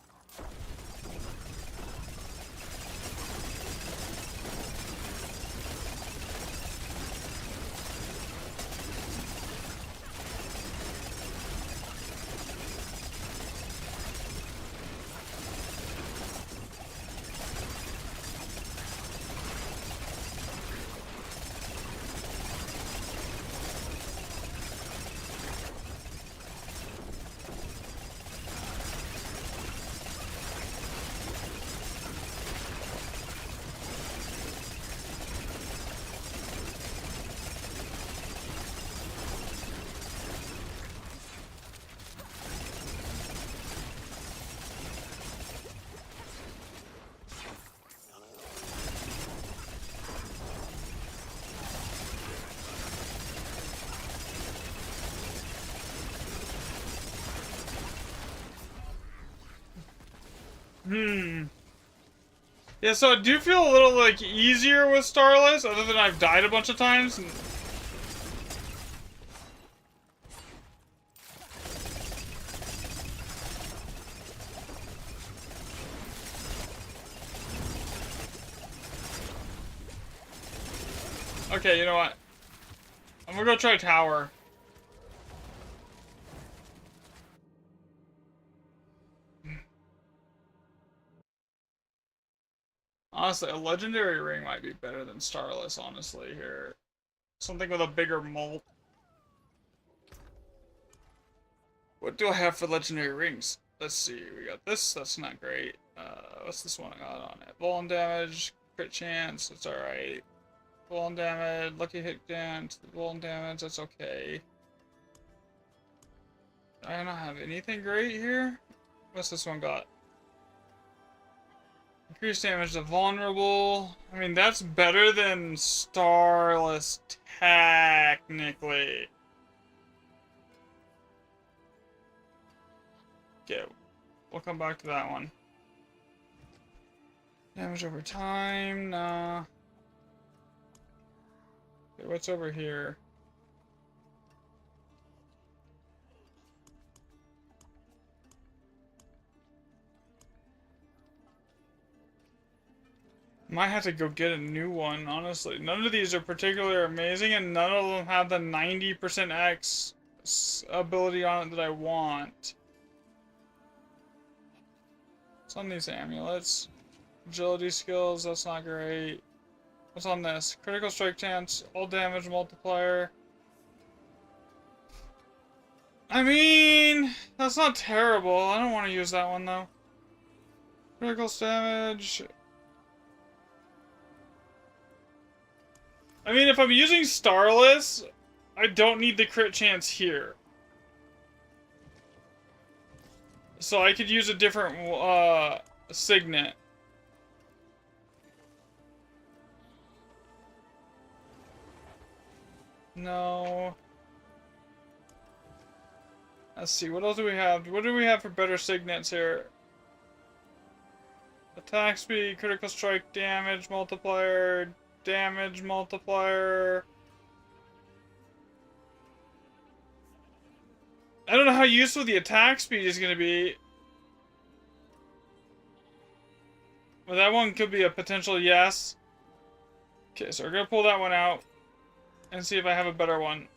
Speaker 1: Yeah, so I do feel a little, like, easier with Starless, other than I've died a bunch of times. Okay, you know what? I'm gonna go try Tower. Honestly, a legendary ring might be better than Starless, honestly, here. Something with a bigger molt. What do I have for legendary rings? Let's see, we got this, that's not great. What's this one I got on it? Volume damage, crit chance, that's alright. Volume damage, lucky hit dance, volume damage, that's okay. I don't have anything great here? What's this one got? Increased damage to vulnerable. I mean, that's better than Starless, technically. Okay, we'll come back to that one. Damage over time, nah. Okay, what's over here? Might have to go get a new one, honestly. None of these are particularly amazing, and none of them have the 90% X ability on it that I want. What's on these amulets? Agility skills, that's not great. What's on this? Critical strike chance, all damage multiplier. I mean, that's not terrible. I don't want to use that one, though. Critical damage. I mean, if I'm using Starless, I don't need the crit chance here. So I could use a different, Signet. No. Let's see, what else do we have? What do we have for better signets here? Attack speed, critical strike damage multiplier, damage multiplier. I don't know how useful the attack speed is going to be. But that one could be a potential yes. Okay, so we're going to pull that one out and see if I have a better one.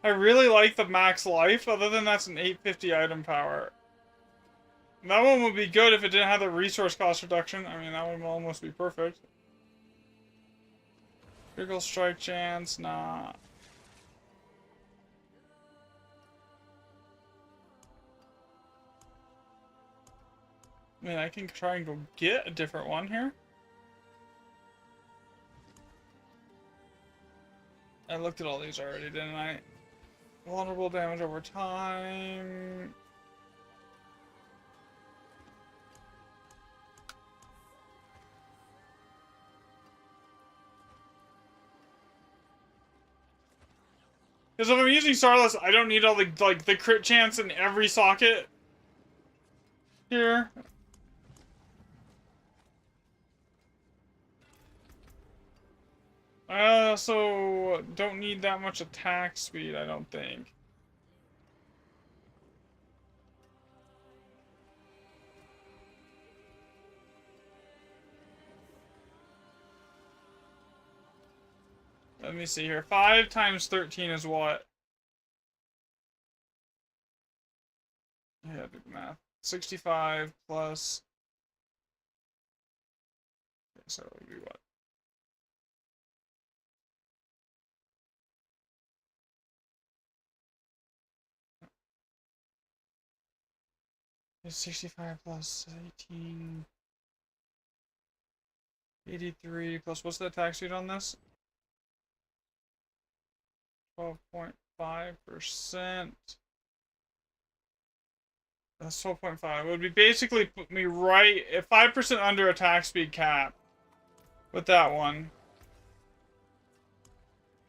Speaker 1: I really like the max life, other than that's an 850 item power. That one would be good if it didn't have the resource cost reduction. I mean, that one would almost be perfect. Critical strike chance, nah. I mean, I can try and go get a different one here. I looked at all these already, didn't I? Vulnerable damage over time. Because if I'm using Starless, I don't need all the the crit chance in every socket here. I also don't need that much attack speed, I don't think. Let me see here. 5 times 13 is what? Yeah, do the math. 65 plus... Okay, so it would be what? It's 65 plus 18... 83 plus... What's the attack speed on this? 12.5%. That's 12.5. It would be basically put me right at 5% under attack speed cap with that one.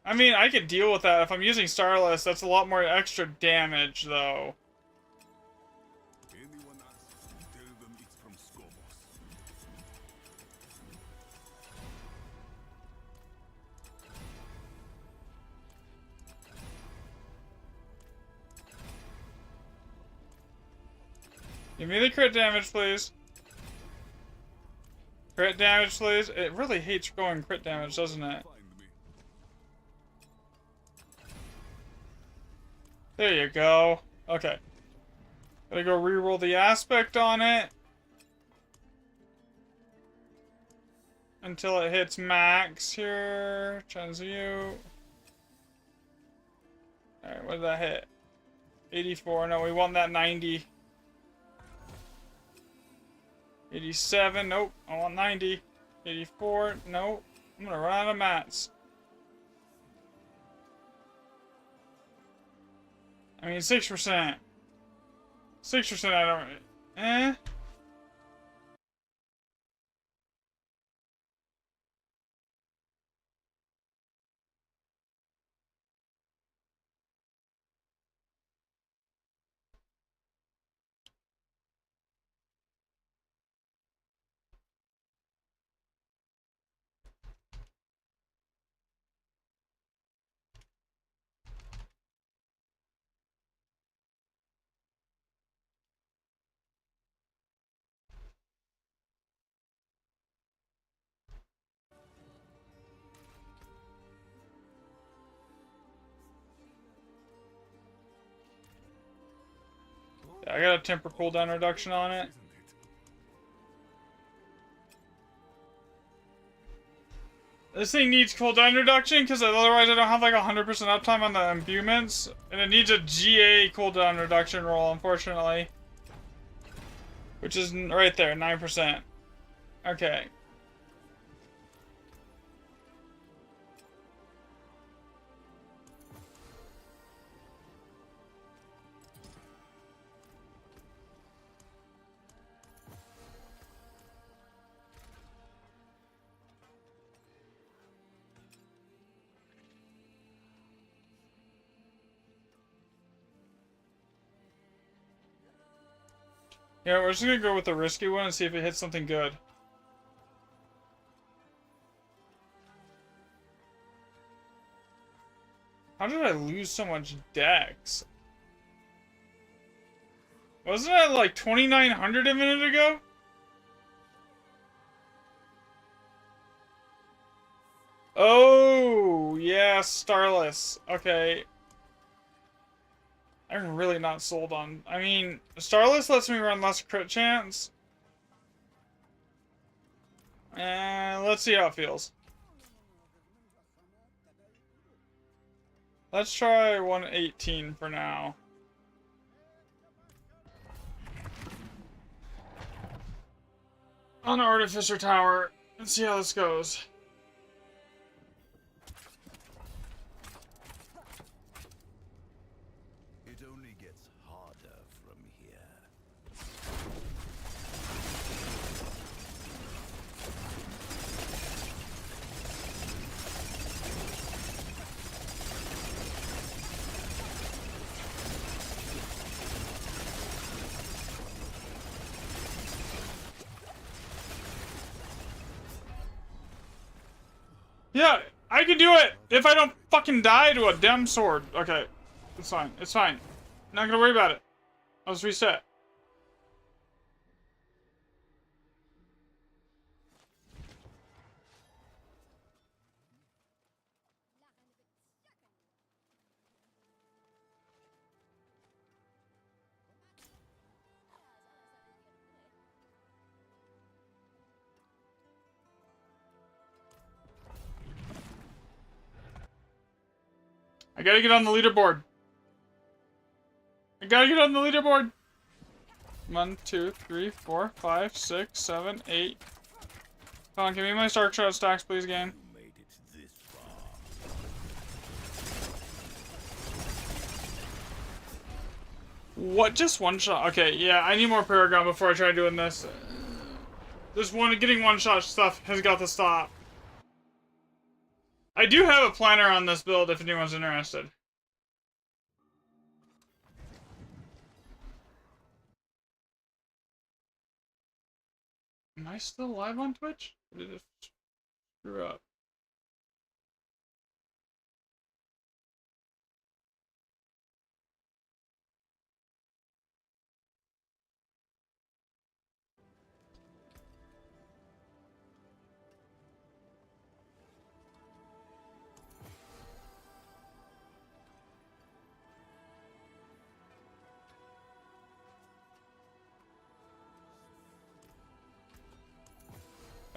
Speaker 1: I mean, I could deal with that if I'm using Starless. That's a lot more extra damage, though.
Speaker 2: Anyone asks, tell them it's from Skobos.
Speaker 1: Give me the crit damage, please. Crit damage, please. It really hates going crit damage, doesn't it?
Speaker 2: Find me.
Speaker 1: There you go. Okay. Gotta go reroll the aspect on it. Until it hits max here. Transmute. Alright, what did that hit? 84. No, we want that 90. 87. Nope. I want 90. 84. Nope. I'm gonna run out of mats. I mean, 6%. 6% I don't... Eh? Yeah, I got a temper cooldown reduction on it. This thing needs cooldown reduction because otherwise I don't have like 100% uptime on the imbuements. And it needs a GA cooldown reduction roll, unfortunately. Which is right there, 9%. Okay. Yeah, we're just gonna go with the risky one and see if it hits something good. How did I lose so much dex? Wasn't I like 2,900 a minute ago? Oh, yeah, Starless. Okay. I'm really not sold on... I mean, Starless lets me run less crit chance. And let's see how it feels. Let's try 118 for now. On Artificer Tower. Let's see how this goes.
Speaker 2: It only gets harder from here.
Speaker 1: Yeah, I can do it! If I don't fucking die to a damn sword. Okay, it's fine. It's fine. Not gonna worry about it. I'll just reset. I gotta get on the leaderboard. I gotta get on the leaderboard. 1, 2, 3, 4, 5, 6, 7, 8. Come on, give me my Stark Shot stacks, please, game.
Speaker 2: You made it this far.
Speaker 1: What? Just one shot? Okay, yeah, I need more Paragon before I try doing this. Getting one shot stuff has got to stop. I do have a planner on this build if anyone's interested. Am I still live on Twitch? Or did it screw up?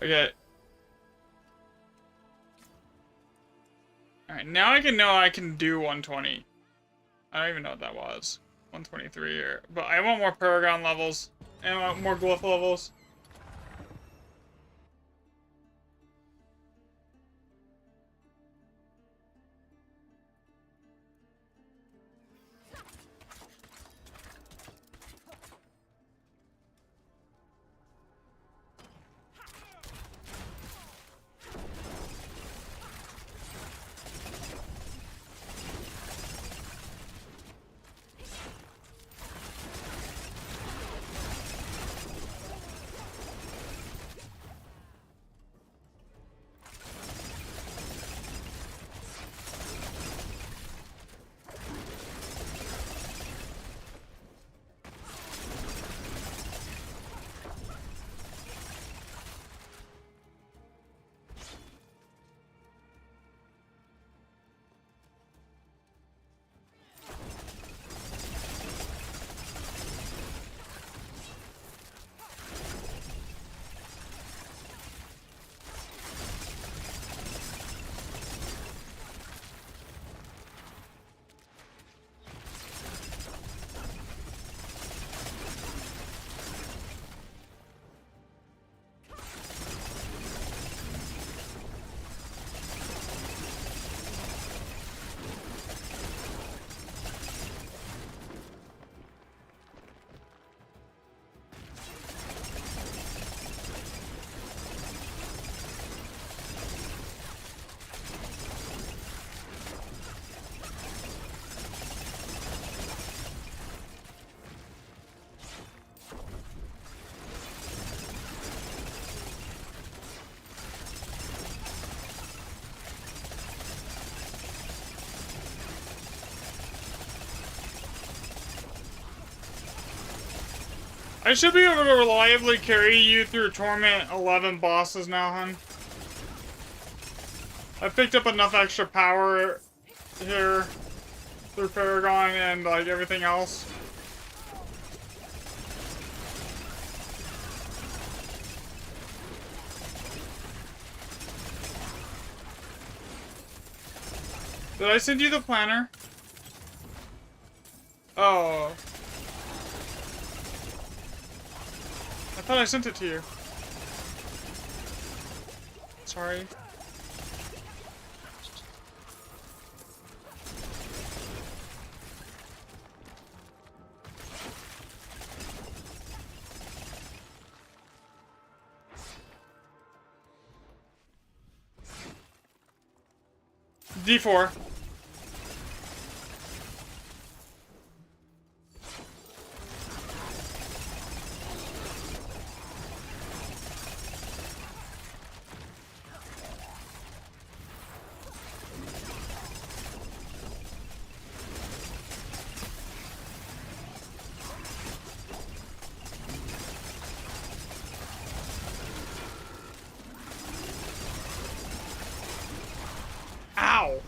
Speaker 1: Okay. Alright, now I know I can do 120. I don't even know what that was. 123 here. But I want more Paragon levels. And I want more Glyph levels. I should be able to reliably carry you through Torment 11 bosses now, hun. I picked up enough extra power here through Paragon and like everything else. Did I send you the planner? Oh. I thought I sent it to you. Sorry. D4. Ow!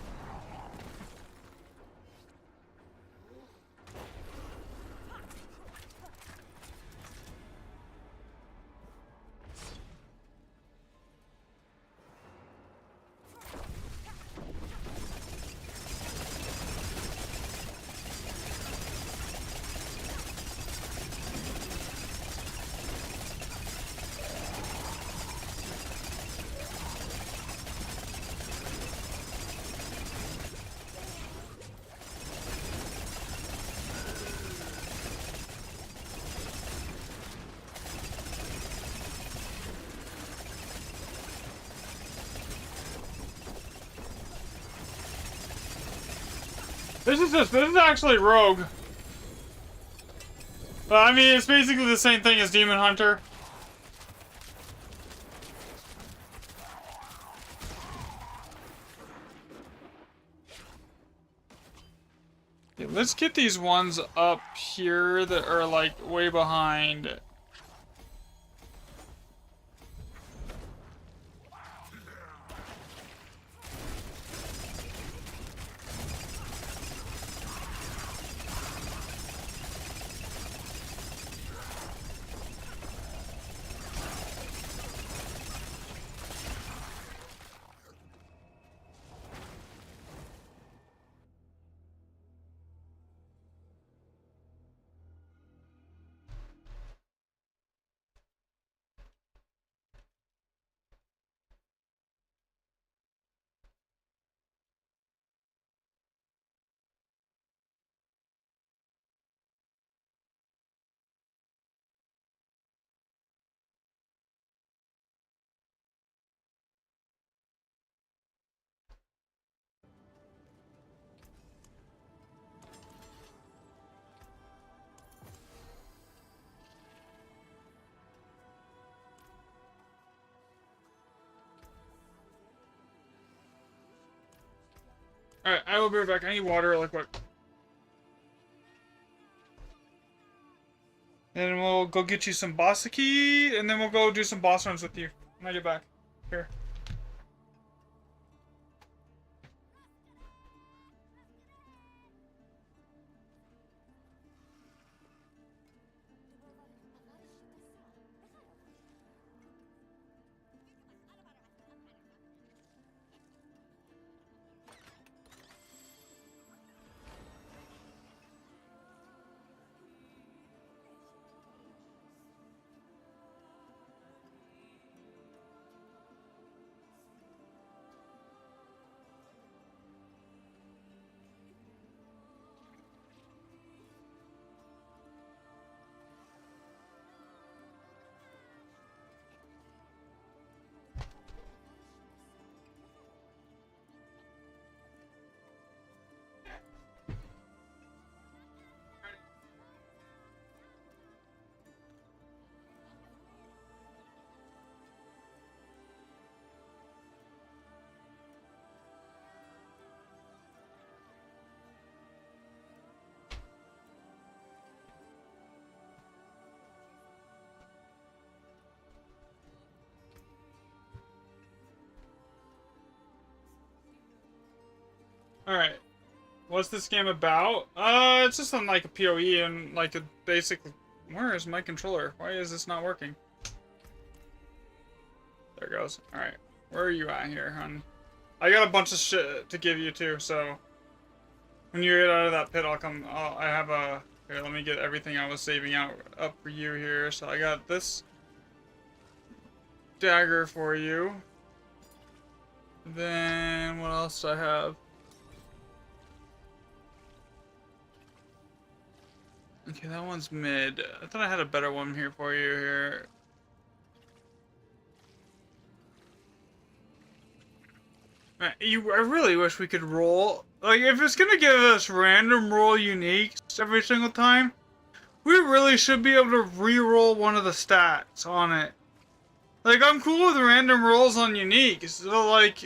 Speaker 1: This is actually Rogue. But I mean, it's basically the same thing as Demon Hunter. Yeah, let's get these ones up here that are like way behind. Alright, I will be right back. I need water really quick. And we'll go get you some Bossiki, and then we'll go do some boss runs with you when I get back. Here. Alright. What's this game about? It's just on like a PoE and like a basic... Where is my controller? Why is this not working? There it goes. Alright. Where are you at here, hon? I got a bunch of shit to give you too, so... When you get out of that pit, I'll come... I have a... Here, let me get everything I was saving out up for you here. So I got this... dagger for you. Then... What else do I have? Okay, that one's mid. I thought I had a better one here for you here. Man, I really wish we could roll. Like, if it's gonna give us random roll uniques every single time, we really should be able to re-roll one of the stats on it. Like, I'm cool with random rolls on uniques, so like...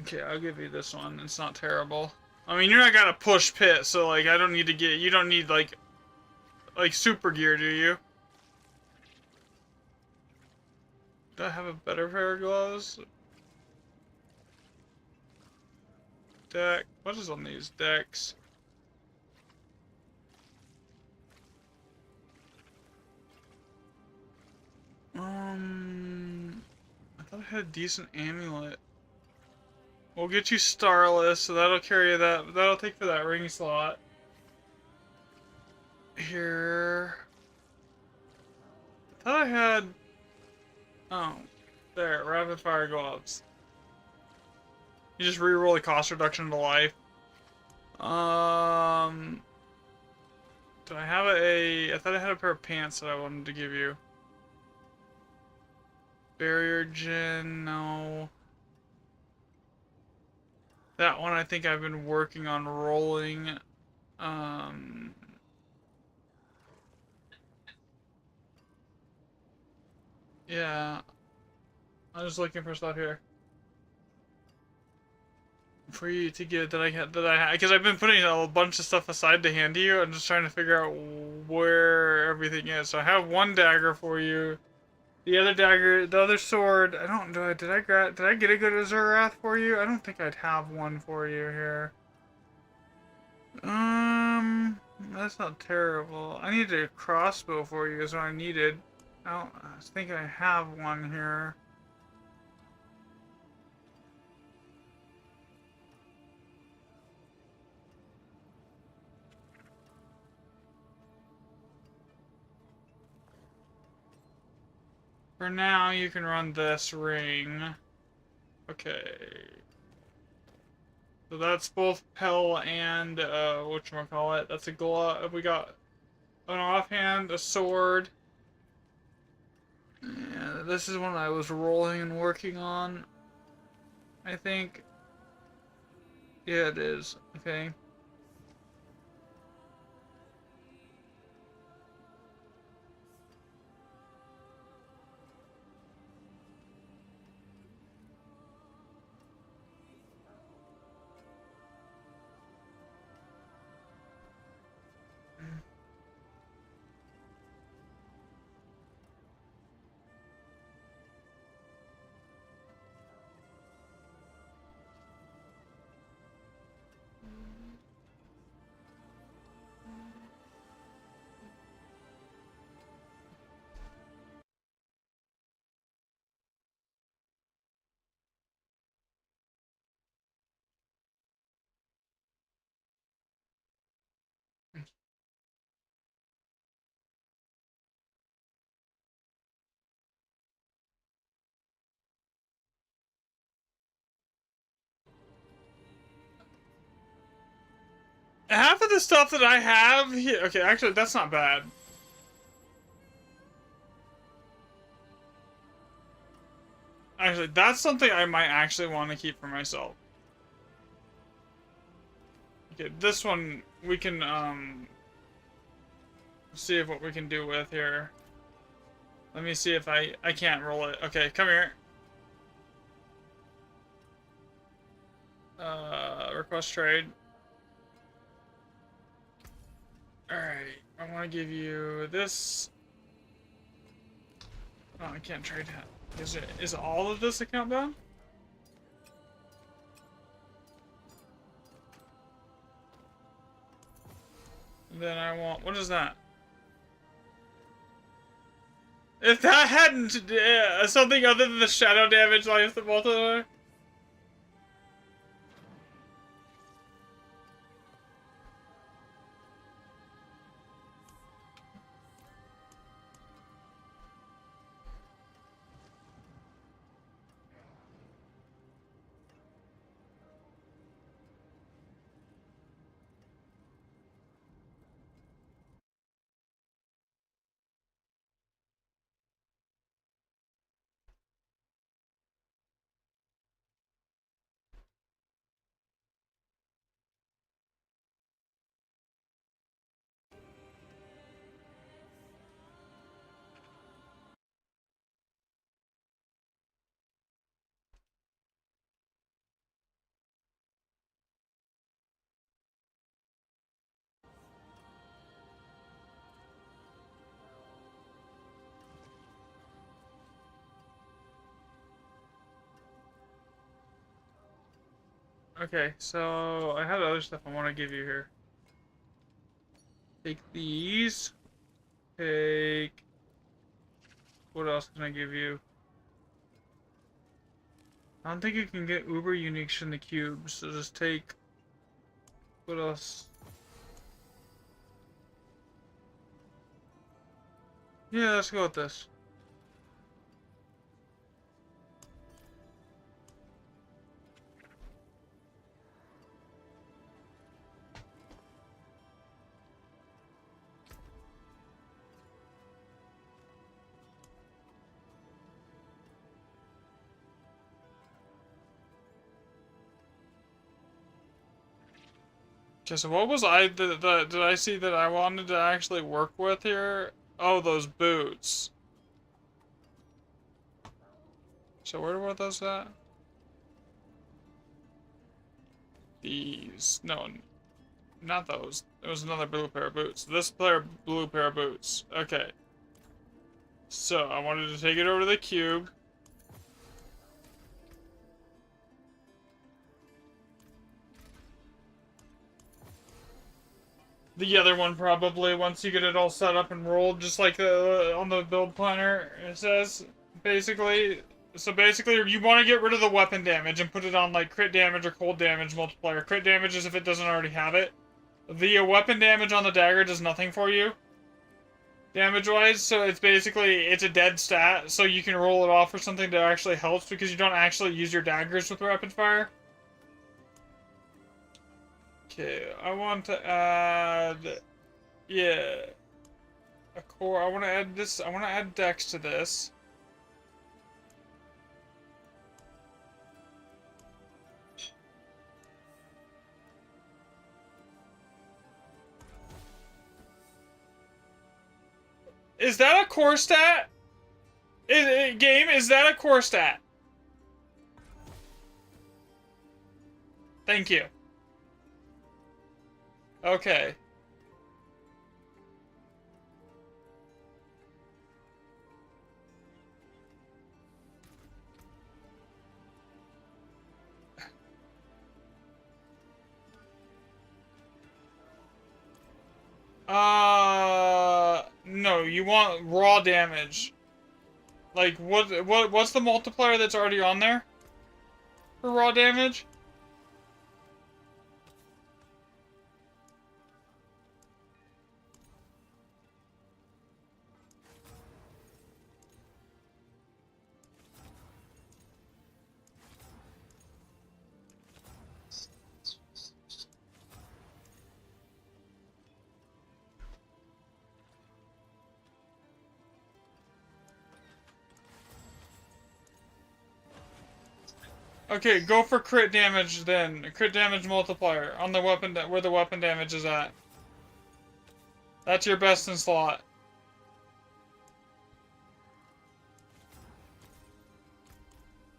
Speaker 1: Okay, I'll give you this one. It's not terrible. I mean, you're not gonna push pit, so like, I don't need to get... You don't need like super gear, do you? Do I have a better pair of gloves? Deck. What is on these decks? I thought I had a decent amulet. We'll get you Starless, so that'll carry that. That'll take for that ring slot. Here. I thought I had... Oh. There, rapid fire gloves. You just reroll the cost reduction to life. Do I have I thought I had a pair of pants that I wanted to give you. Barrier Gin, no. That one I think I've been working on rolling. Yeah. I'm just looking for stuff here. For you to get because I've been putting a bunch of stuff aside to hand to you. I'm just trying to figure out where everything is. So I have one dagger for you. The other dagger, the other sword. I don't know. Did I get a good Azurath for you? I don't think I'd have one for you here. That's not terrible. I need a crossbow for you. Is what I needed. I think I have one here. For now, you can run this ring. Okay. So that's both Pell and, whatchamacallit. That's a glove. We got an offhand, a sword. Yeah, this is one I was rolling and working on. I think. Yeah, it is. Okay. Half of the stuff that I have here... Okay, actually, that's not bad. Actually, that's something I might actually want to keep for myself. Okay, this one, we can, see what we can do with here. Let me see if I can't roll it. Okay, come here. Request trade. Alright, I want to give you this. Oh, I can't trade that. Is all of this account done? Then I want, what is that? If that hadn't something other than the shadow damage life the multiplier. Okay, so I have other stuff I want to give you here. Take these. Take. What else can I give you? I don't think you can get uber uniques in the cube, so just take. What else? Yeah, let's go with this. Okay, so what was did I see that I wanted to actually work with here? Oh, those boots. So where were those at? These. No, not those. It was another blue pair of boots. This blue pair of boots. Okay. So I wanted to take it over to the cube. The other one probably, once you get it all set up and rolled, just like on the build planner, it says, basically. So basically, you want to get rid of the weapon damage and put it on, like, crit damage or cold damage multiplier. Crit damage is if it doesn't already have it. The weapon damage on the dagger does nothing for you, damage-wise, so it's basically, it's a dead stat, so you can roll it off for something that actually helps, because you don't actually use your daggers with rapid fire. Okay, I want to add, yeah, a core. I want to add this. I want to add Dex to this. Is that a core stat? Game, is that a core stat? Thank you. Okay. No, you want raw damage. Like, what's the multiplier that's already on there? For raw damage? Okay, go for crit damage then. Crit damage multiplier on the weapon, where the weapon damage is at. That's your best in slot.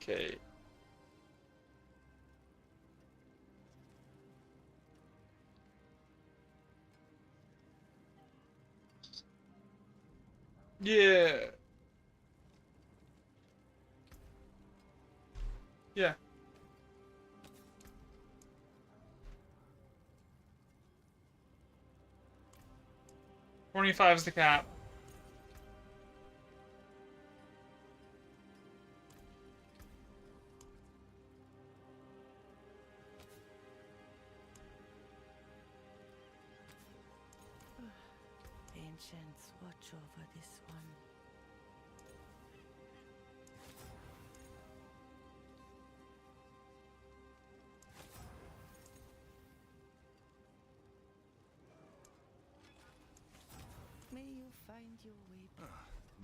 Speaker 1: Okay. Yeah. Yeah. $25 is the cap.
Speaker 7: Ancients, watch over this one. May you find your way back.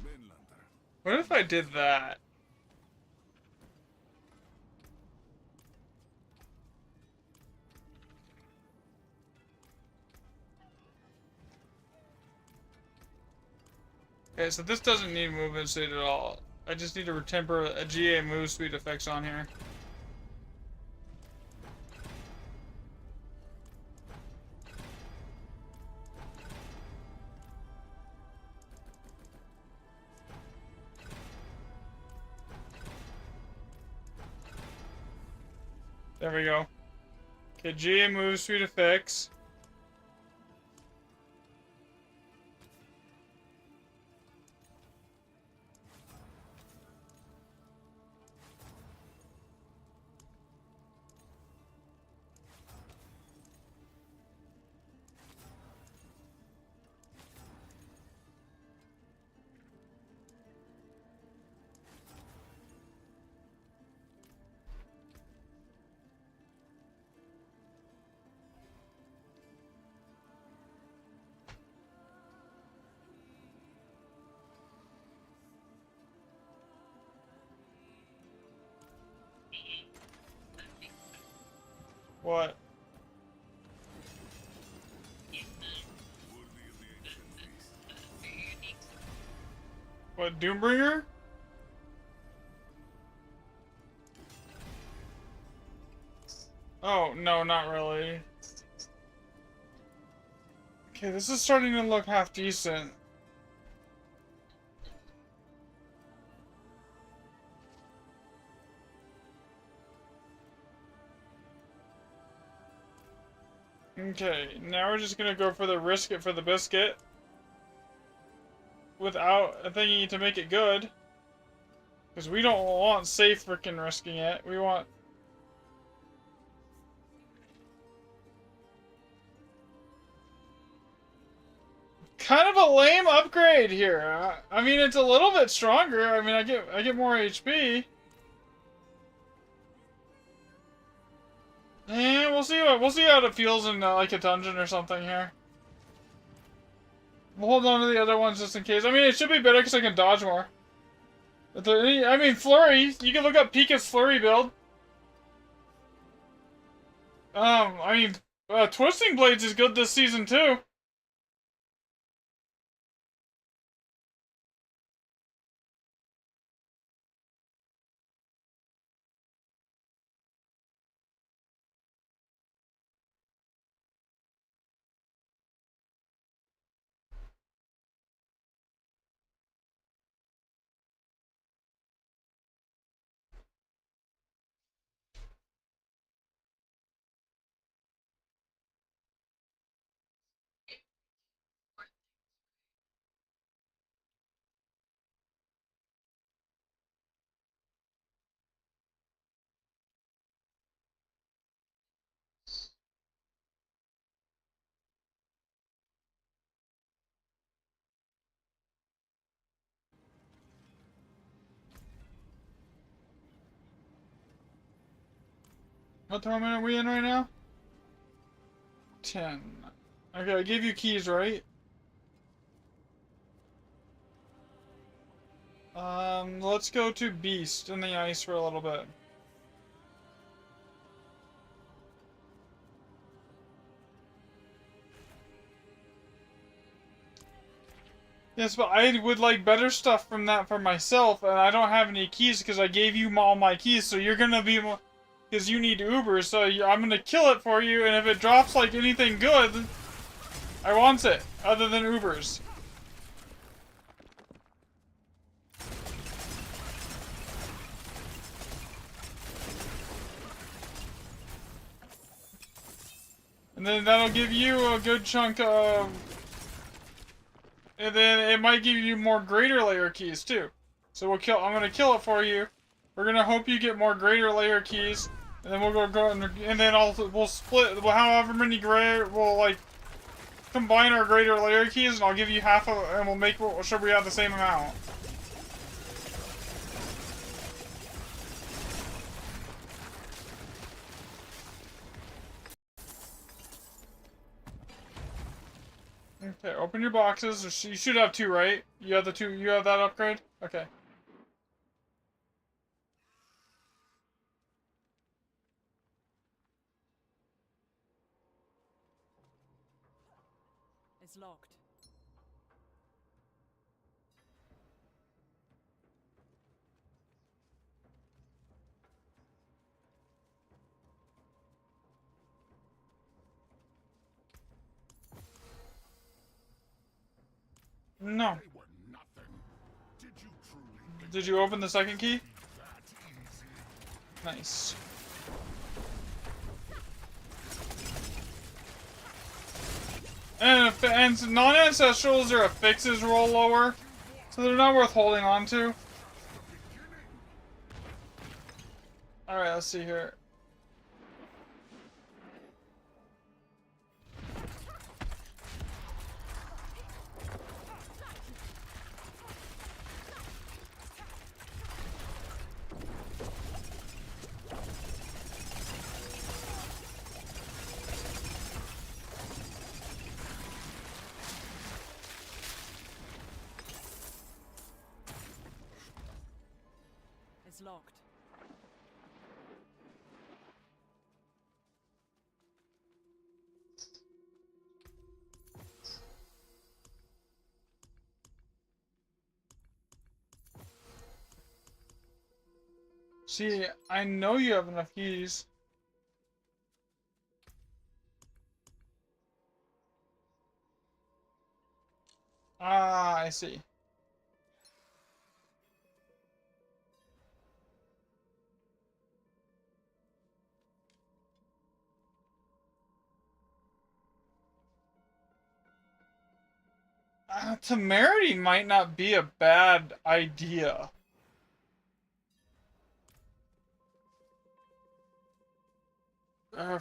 Speaker 5: Vinlander.
Speaker 1: What if I did that? Okay, so this doesn't need movement speed at all. I just need to temper a GA move speed effects on here. There we go. Okay, GA move speed effects. What? What, Doombringer? Oh, no, not really. Okay, this is starting to look half decent. Okay, now we're just gonna go for the risk it for the biscuit. Without thinking to make it good. Because we don't want safe freaking risking it. We want... kind of a lame upgrade here. I mean, it's a little bit stronger. I mean, I get more HP. Eh, we'll see how it feels in like a dungeon or something here. We'll hold on to the other ones just in case. I mean, it should be better because I can dodge more. I mean, Flurry. You can look up Pika's Flurry build. I mean, Twisting Blades is good this season too. What tournament are we in right now? 10. Okay, I gave you keys, right? Let's go to Beast in the ice for a little bit. Yes, but I would like better stuff from that for myself, and I don't have any keys because I gave you all my keys, so you're gonna be... because you need Uber, so I'm gonna kill it for you, and if it drops like anything good, I want it, other than Ubers. And then that'll give you a good chunk of... And then it might give you more greater layer keys too. So I'm gonna kill it for you. We're gonna hope you get more greater layer keys. And then we'll go and then we'll split however many we'll like combine our greater layer keys, and I'll give you half of, and we'll make sure we have the same amount. Okay, open your boxes. You should have 2, right? You have the 2. You have that upgrade? Okay.
Speaker 3: It's locked.
Speaker 1: No.
Speaker 5: They were nothing. Did you truly think
Speaker 1: Did you open the second key?
Speaker 5: that easy?
Speaker 1: Nice. And non-ancestrals are affixes roll lower, so they're not worth holding on to. Alright, let's see here.
Speaker 3: It's locked.
Speaker 1: See, I know you have enough keys. Ah, I see. Temerity might not be a bad idea.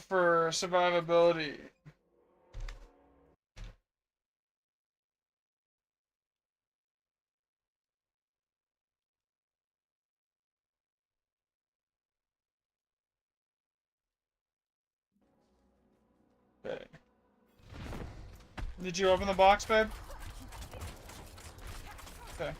Speaker 1: For survivability. Okay. Did you open the box, babe? Okay.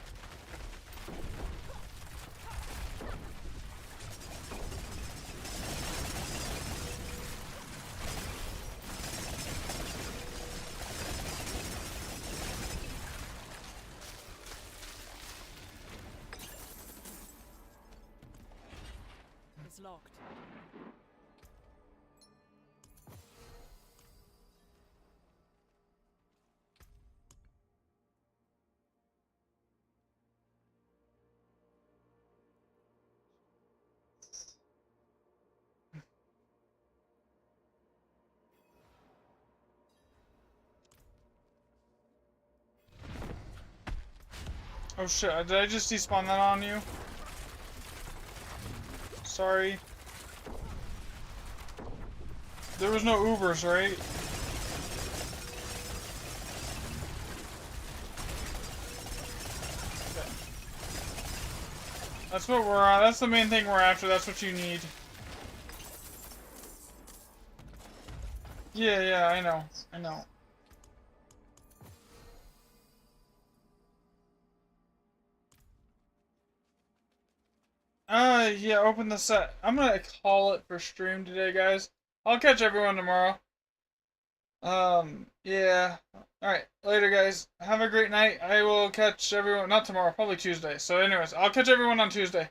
Speaker 3: It's locked.
Speaker 1: Oh shit, did I just despawn that on you? Sorry. There was no Ubers, right? Okay. That's what that's the main thing we're after, that's what you need. Yeah, I know. Yeah, open the set. I'm gonna call it for stream today, guys. I'll catch everyone tomorrow. Yeah. Alright, later, guys. Have a great night. I will catch everyone, not tomorrow, probably Tuesday. So anyways, I'll catch everyone on Tuesday.